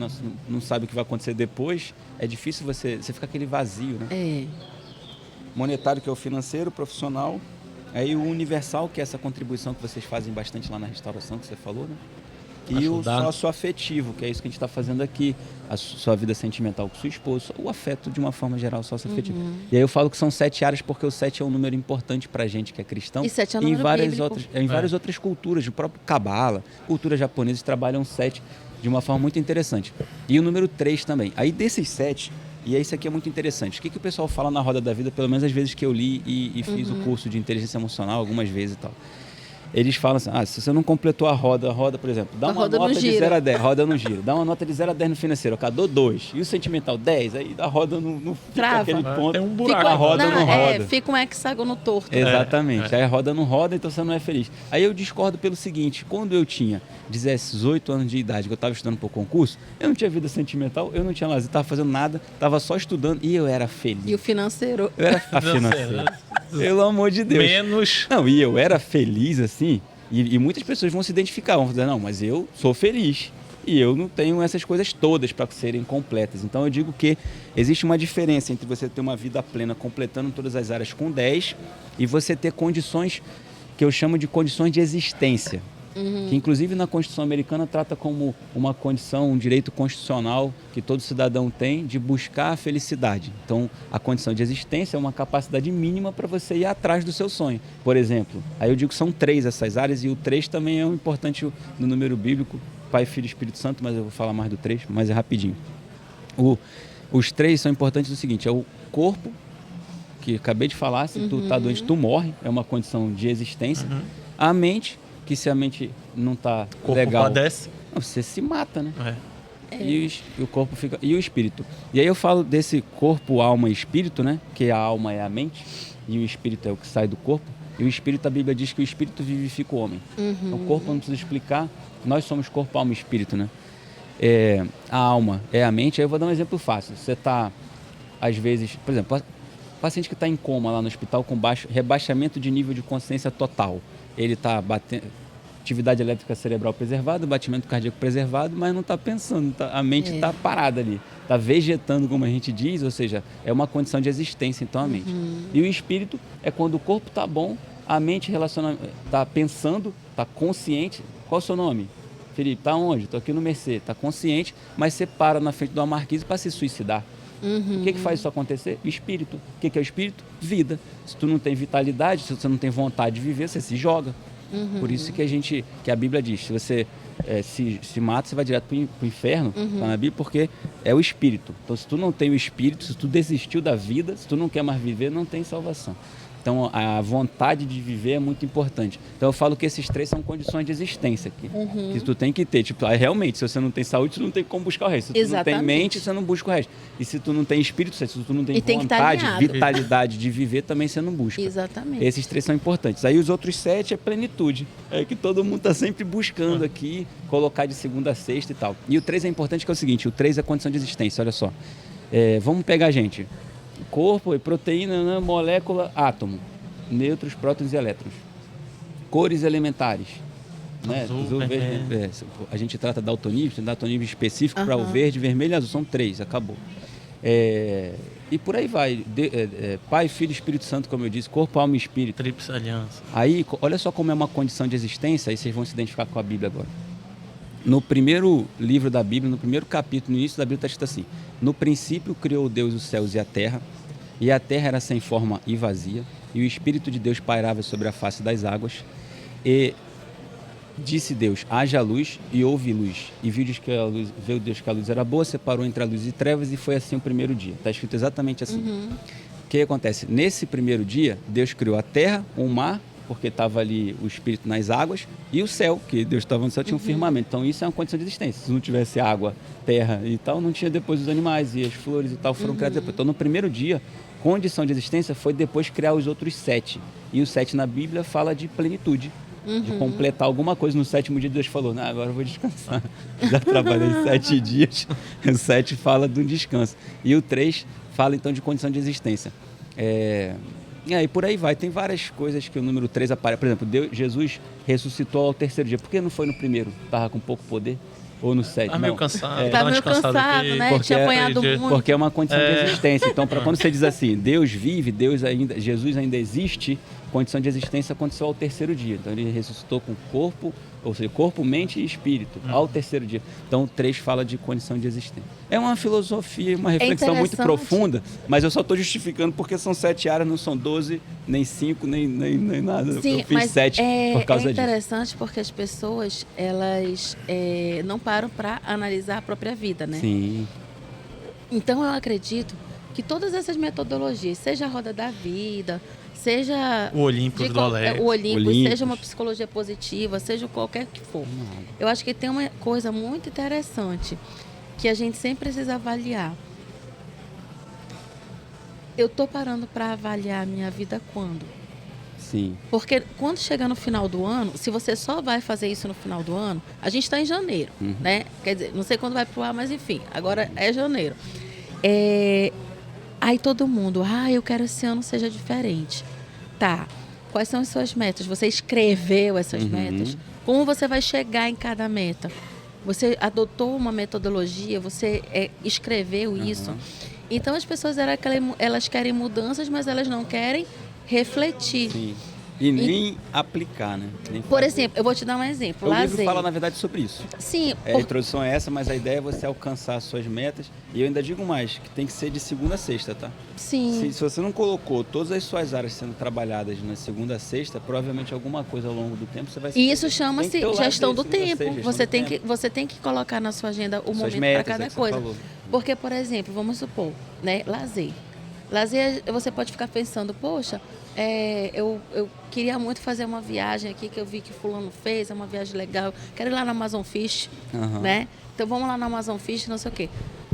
não sabe o que vai acontecer depois, é difícil você fica aquele vazio, né? Monetário, que é o financeiro, profissional. Aí o universal, que é essa contribuição que vocês fazem bastante lá na restauração, que você falou, né? e o Ajudar. sócio-afetivo, que é isso que a gente está fazendo aqui. A sua vida sentimental com sua esposa, o afeto de uma forma geral, sócio-afetivo. E aí eu falo que são 7 áreas porque o 7 é um número importante pra gente que é cristão. E 7 é um em número várias bíblico. outras, em várias outras culturas, o próprio Cabala, culturas japonesas trabalham 7 de uma forma muito interessante. E o número 3 também. Aí desses 7, e isso aqui é muito interessante. O que o pessoal fala na Roda da Vida, pelo menos as vezes que eu li e fiz o curso de inteligência emocional, algumas vezes e tal. Eles falam assim, se você não completou a roda, por exemplo, dá uma nota de 0 a 10, roda não gira, dá uma nota de 0 a 10 no financeiro, dou 2, e o sentimental 10, aí a roda não fica Trava. aquele ponto, Tem um buraco. a roda não roda. Fica um hexágono torto. Exatamente, aí a roda não roda, então você não é feliz. Aí eu discordo pelo seguinte, quando eu tinha 18 anos de idade, que eu estava estudando para o concurso, eu não tinha vida sentimental, eu não tinha lazer, estava fazendo nada, estava só estudando e eu era feliz. E o financeiro? Eu era financeiro. Pelo amor de Deus. Menos. Não, e eu era feliz assim, e muitas pessoas vão se identificar, vão dizer, não, mas eu sou feliz. E eu não tenho essas coisas todas para serem completas. Então eu digo que existe uma diferença entre você ter uma vida plena completando todas as áreas com 10 e você ter condições que eu chamo de condições de existência. Que inclusive na Constituição Americana trata como uma condição, um direito constitucional que todo cidadão tem de buscar a felicidade. Então, a condição de existência é uma capacidade mínima para você ir atrás do seu sonho. Por exemplo, aí eu digo que são 3 essas áreas e o 3 também é um importante no número bíblico, Pai, Filho e Espírito Santo, mas eu vou falar mais do 3, mas é rapidinho. Os 3 são importantes no seguinte, é o corpo, que acabei de falar, se tu tá doente, tu morre, é uma condição de existência. A mente, que se a mente não tá Corpo legal, padece. não, você se mata, né? É. E o corpo fica. E o espírito. E aí eu falo desse corpo, alma e espírito, né? Que a alma é a mente e o espírito é o que sai do corpo. E o espírito, a Bíblia diz que o espírito vivifica o homem. Então, o corpo não precisa explicar. Nós somos corpo, alma e espírito, né? A alma é a mente. Aí eu vou dar um exemplo fácil. Você tá, às vezes, por exemplo, paciente que está em coma lá no hospital com rebaixamento de nível de consciência total. Ele está batendo, atividade elétrica cerebral preservada, batimento cardíaco preservado, mas não está pensando, a mente está parada ali, está vegetando, como a gente diz, ou seja, é uma condição de existência, então, a mente. E o espírito é quando o corpo está bom, a mente está pensando, está consciente. Qual é o seu nome? Felipe, está onde? Estou aqui no Mercê, está consciente, mas você para na frente de uma marquise para se suicidar. O que faz isso acontecer? Espírito. O que é o espírito? Vida. Se tu não tem vitalidade, se você não tem vontade de viver, você se joga. Por isso que a Bíblia diz, se você se mata, você vai direto para o inferno, tá na Bíblia, porque é o espírito. Então, se tu não tem o espírito, se tu desistiu da vida, se tu não quer mais viver, não tem salvação. Então, a vontade de viver é muito importante. Então, eu falo que esses 3 são condições de existência aqui, que tu tem que ter. Tipo, realmente, se você não tem saúde, tu não tem como buscar o resto. Se tu não tem mente, você não busca o resto. E se tu não tem espírito, se tu não tem vontade, vitalidade de viver, também você não busca. Exatamente. Esses 3 são importantes. Aí os outros 7 é plenitude. É que todo mundo está sempre buscando aqui, colocar de segunda a sexta e tal. E o 3 é importante, que é o seguinte, o 3 é a condição de existência, olha só. Vamos pegar, gente. Corpo e proteína, molécula, átomo, nêutrons, prótons e elétrons. Cores elementares, né? Azul, verde, a gente trata daltonismo, tem daltonismo específico para o verde, vermelho e azul, são 3, acabou. E por aí vai, Pai, Filho e Espírito Santo, como eu disse, corpo, alma e espírito. Tríplice aliança. Aí, olha só como é uma condição de existência, aí vocês vão se identificar com a Bíblia agora. No primeiro livro da Bíblia, no primeiro capítulo, no início da Bíblia está escrito assim: no princípio criou Deus os céus e a terra era sem forma e vazia, e o Espírito de Deus pairava sobre a face das águas, e disse Deus, haja luz, e houve luz, e viu Deus que a luz era boa, separou entre a luz e trevas, e foi assim o primeiro dia. Está escrito exatamente assim. O que acontece? Nesse primeiro dia, Deus criou a terra, o mar, porque estava ali o Espírito nas águas, e o céu, que Deus estava no céu, tinha um firmamento. Então isso é uma condição de existência. Se não tivesse água, terra e tal, não tinha depois os animais e as flores e tal, foram criados depois. Então no primeiro dia, condição de existência foi depois criar os outros 7. E o 7 na Bíblia fala de plenitude, de completar alguma coisa. No 7º dia Deus falou, agora eu vou descansar. Já trabalhei 7 dias. O 7 fala do descanso. E o 3 fala então de condição de existência. E por aí vai. Tem várias coisas que o número 3 aparece. Por exemplo, Jesus ressuscitou ao terceiro dia. Por que não foi no primeiro? Estava com pouco poder? Ou no sétimo? Tá meio cansado. Tá meio cansado, né? Porque Tinha apanhado muito. Porque é uma condição de existência. Então, quando você diz assim, Deus vive, Jesus ainda existe, condição de existência aconteceu ao terceiro dia. Então, ele ressuscitou com corpo, ou seja, corpo, mente e espírito, ao terceiro dia. Então, o 3 fala de condição de existência. É uma filosofia, uma reflexão muito profunda, mas eu só estou justificando porque são 7 áreas, não são 12, nem 5, nem nada. Sim, eu fiz 7 por causa disso. É interessante porque as pessoas, elas não param para analisar a própria vida, né? Sim. Então, eu acredito que todas essas metodologias, seja a roda da vida, seja O Olímpio do Alex. o Olímpio, Olímpicos. seja uma psicologia positiva, seja qualquer que for. Eu acho que tem uma coisa muito interessante que a gente sempre precisa avaliar. Eu tô parando para avaliar a minha vida quando? Sim. Porque quando chegar no final do ano, se você só vai fazer isso no final do ano, a gente está em janeiro, né? Quer dizer, não sei quando vai pro ar, mas enfim, agora é janeiro. Aí todo mundo, eu quero esse ano seja diferente. Tá, quais são as suas metas? Você escreveu essas metas? Como você vai chegar em cada meta? Você adotou uma metodologia, você escreveu isso? Então as pessoas elas querem mudanças, mas elas não querem refletir. Sim. E nem aplicar, né? Nem Por fazer. exemplo, eu vou te dar um exemplo. O livro Lazer. fala, na verdade, sobre isso. Sim, A introdução é essa, mas a ideia é você alcançar as suas metas. E eu ainda digo mais, que tem que ser de segunda a sexta, tá? sim. Se você não colocou todas as suas áreas sendo trabalhadas na segunda a sexta, provavelmente alguma coisa ao longo do tempo você vai se E isso perder. Tem chama-se que ter o lado gestão do segunda a tempo. sexta, gestão Você do tem, tempo. você tem que colocar na sua agenda o Suas momento para metas, cada é que você coisa. falou. Porque, por exemplo, vamos supor, né, lazer. Lazer, você pode ficar pensando, poxa, eu queria muito fazer uma viagem aqui que eu vi que fulano fez, é uma viagem legal. Quero ir lá na Amazon Fish, né? Então vamos lá na Amazon Fish, não sei o quê.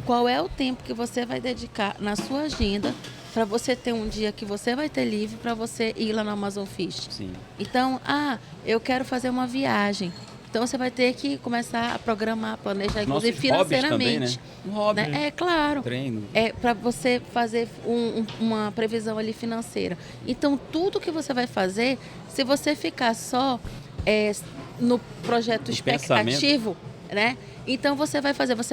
Qual é o tempo que você vai dedicar na sua agenda para você ter um dia que você vai ter livre para você ir lá na Amazon Fish? Sim. Então, eu quero fazer uma viagem. Então você vai ter que começar a programar, planejar, inclusive Nossos hobbies financeiramente. também, né? Um hobby. Né? É claro. Treino. É para você fazer uma previsão ali financeira. Então tudo que você vai fazer, se você ficar só no projeto expectativo, né? Então você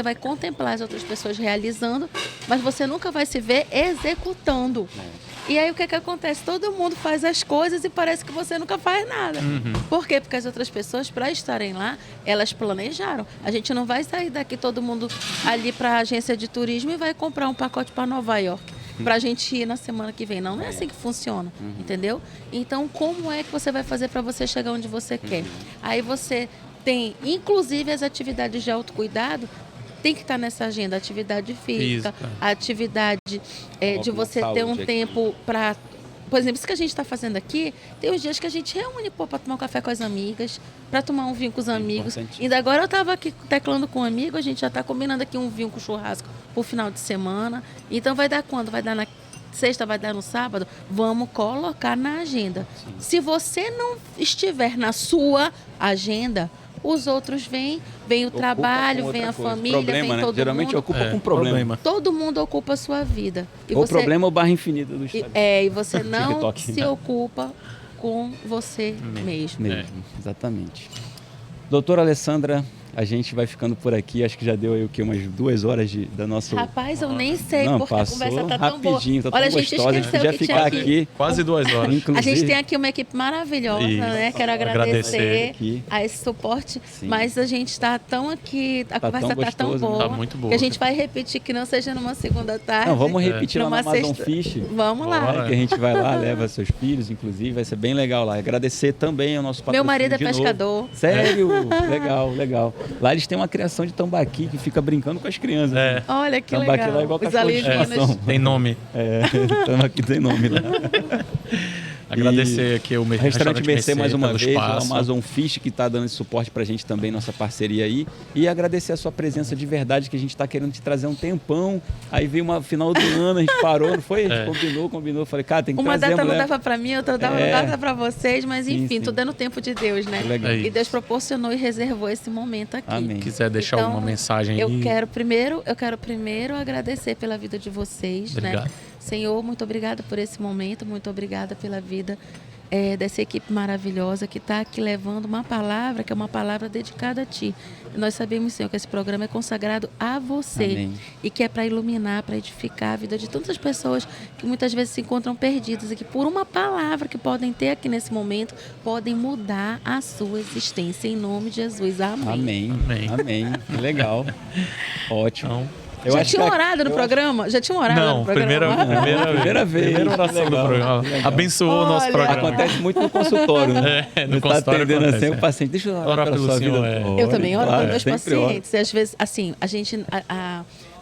vai contemplar as outras pessoas realizando, mas você nunca vai se ver executando. E aí o que acontece? Todo mundo faz as coisas e parece que você nunca faz nada. Por quê? Porque as outras pessoas, para estarem lá, elas planejaram. A gente não vai sair daqui todo mundo ali para a agência de turismo e vai comprar um pacote para Nova York para a gente ir na semana que vem. Não é assim que funciona, entendeu? Então, como é que você vai fazer para você chegar onde você quer? Aí você tem, inclusive, as atividades de autocuidado, tem que estar nessa agenda, atividade física, a atividade de você ter um tempo para... Por exemplo, isso que a gente está fazendo aqui, tem os dias que a gente reúne para tomar um café com as amigas, para tomar um vinho com os amigos. Ainda agora eu estava aqui teclando com um amigo, a gente já está combinando aqui um vinho com churrasco para o final de semana. Então vai dar quando? Vai dar na sexta, vai dar no sábado? Vamos colocar na agenda. Sim. Se você não estiver na sua agenda, os outros vem o trabalho, vem a família, problema, vem todo geralmente mundo. Ocupa com problema. Todo mundo ocupa a sua vida. E o problema é o barra infinita do Instagram. E você não se ocupa com você mesmo. Exatamente. Doutora Alessandra, a gente vai ficando por aqui. Acho que já deu aí umas 2 horas da nossa... Rapaz, eu nem sei, porque passou a conversa tá tão boa. rapidinho, tá Olha, tão gostosa. A gente podia ficar aqui quase 2 horas. Inclusive, a gente tem aqui uma equipe maravilhosa, né? Quero agradecer a esse suporte. Sim. Mas a gente está tão aqui, a conversa está tão boa, tá muito boa, que a gente vai repetir, que não seja numa segunda tarde. Não, vamos repetir lá na Amazon Fish. Vamos lá. Que a gente vai lá, leva seus filhos, inclusive, vai ser bem legal lá. Agradecer também ao nosso patrocínio. Meu marido é pescador. Sério? Legal. Lá eles têm uma criação de tambaqui que fica brincando com as crianças. Né? Olha que tambaqui legal. Lá é igual cachorro de estimação. Tem nome. Tambaqui tem nome lá. Agradecer aqui o Restaurante Mercê mais uma vez, espaço. o Amazon Fish que está dando esse suporte pra gente também, nossa parceria aí. E agradecer a sua presença de verdade, que a gente está querendo te trazer um tempão. Aí veio uma final do ano, a gente parou, não foi? A gente combinou. Falei, cara, tem que trazer. Uma data não dava pra mim, outra data não dava pra vocês, mas enfim, tudo é no tempo de Deus, né? E Deus proporcionou e reservou esse momento aqui. Amém. Se quiser deixar uma mensagem aí. Eu quero primeiro agradecer pela vida de vocês, Obrigado. né? Senhor, muito obrigada por esse momento, muito obrigada pela vida dessa equipe maravilhosa que está aqui levando uma palavra, que é uma palavra dedicada a Ti. E nós sabemos, Senhor, que esse programa é consagrado a Você. Amém. E que é para iluminar, para edificar a vida de tantas pessoas que muitas vezes se encontram perdidas e que por uma palavra que podem ter aqui nesse momento, podem mudar a sua existência. Em nome de Jesus. Amém. Amém. Que legal. Ótimo. Então, já tinha orado no programa? Já tinha orado no programa? Primeira vez. Primeira oração do programa. Abençoou o nosso programa. Acontece muito no consultório, né? No consultório atendendo acontece, assim o paciente. Deixa eu orar pela pelo sua senhor, vida. Eu também oro Claro, pelos meus sempre oro. pacientes. E às vezes, assim, a gente...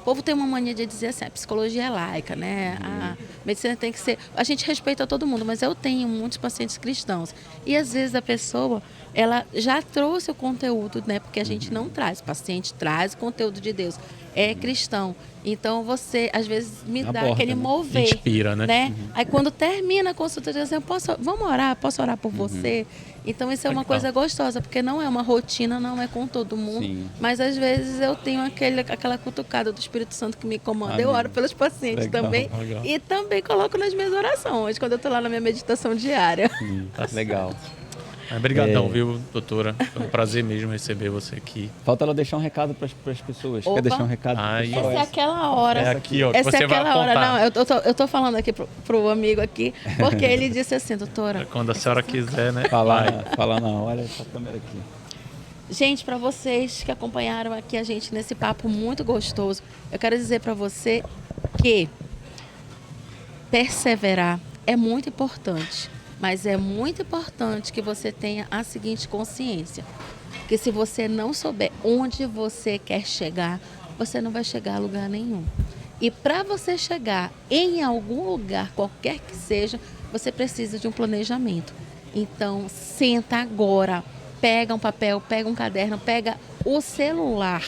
O povo tem uma mania de dizer assim, a psicologia é laica, né? A medicina tem que ser... A gente respeita todo mundo, mas eu tenho muitos pacientes cristãos. E às vezes a pessoa, ela já trouxe o conteúdo, né? Porque a gente não traz. O paciente traz o conteúdo de Deus. É cristão. Então você, às vezes, me dá Aborda, aquele né? mover. Inspira, né? Aí quando termina a consulta, diz assim, vamos orar? Posso orar por você? Então isso é uma coisa gostosa, porque não é uma rotina, não é com todo mundo. Sim. Mas às vezes eu tenho aquela cutucada do Espírito Santo que me comanda. Amém. Eu oro pelos pacientes Legal, também. legal. E também coloco nas minhas orações, quando eu estou lá na minha meditação diária. Legal. Obrigadão, viu, doutora? Foi um prazer mesmo receber você aqui. Falta ela deixar um recado para as pessoas. Opa. Quer deixar um recado? Ai. Essa é aquela hora. É aqui, ó, que Essa você é vai aquela hora. apontar. Não, eu tô falando aqui pro amigo aqui, porque ele disse assim, doutora. Quando a senhora quiser, né? Falar na hora, essa câmera aqui. Gente, para vocês que acompanharam aqui a gente nesse papo muito gostoso, eu quero dizer para você que perseverar é muito importante, mas é muito importante que você tenha a seguinte consciência, que se você não souber onde você quer chegar, você não vai chegar a lugar nenhum. E para você chegar em algum lugar, qualquer que seja, você precisa de um planejamento. Então, senta agora, pega um papel, pega um caderno, pega o celular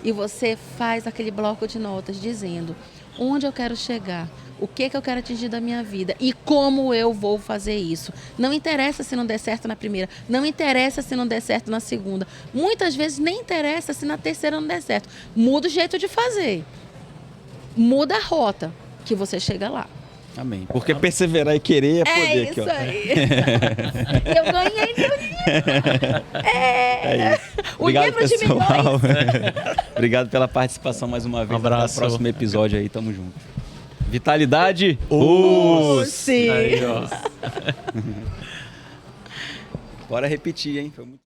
e você faz aquele bloco de notas dizendo onde eu quero chegar, o que eu quero atingir da minha vida e como eu vou fazer isso. Não interessa se não der certo na primeira, não interessa se não der certo na segunda. Muitas vezes nem interessa se na terceira não der certo. Muda o jeito de fazer. Muda a rota que você chega lá. Amém. Porque perseverar e querer é poder. É aqui, isso ó. aí. Eu ganhei meu dinheiro. É isso. O Obrigado, livro de pessoal. milhões. Obrigado pela participação mais uma vez. Um abraço. Até o próximo episódio aí. Tamo junto. Vitalidade. Sim. Aí, ó. Bora repetir, hein? Foi muito...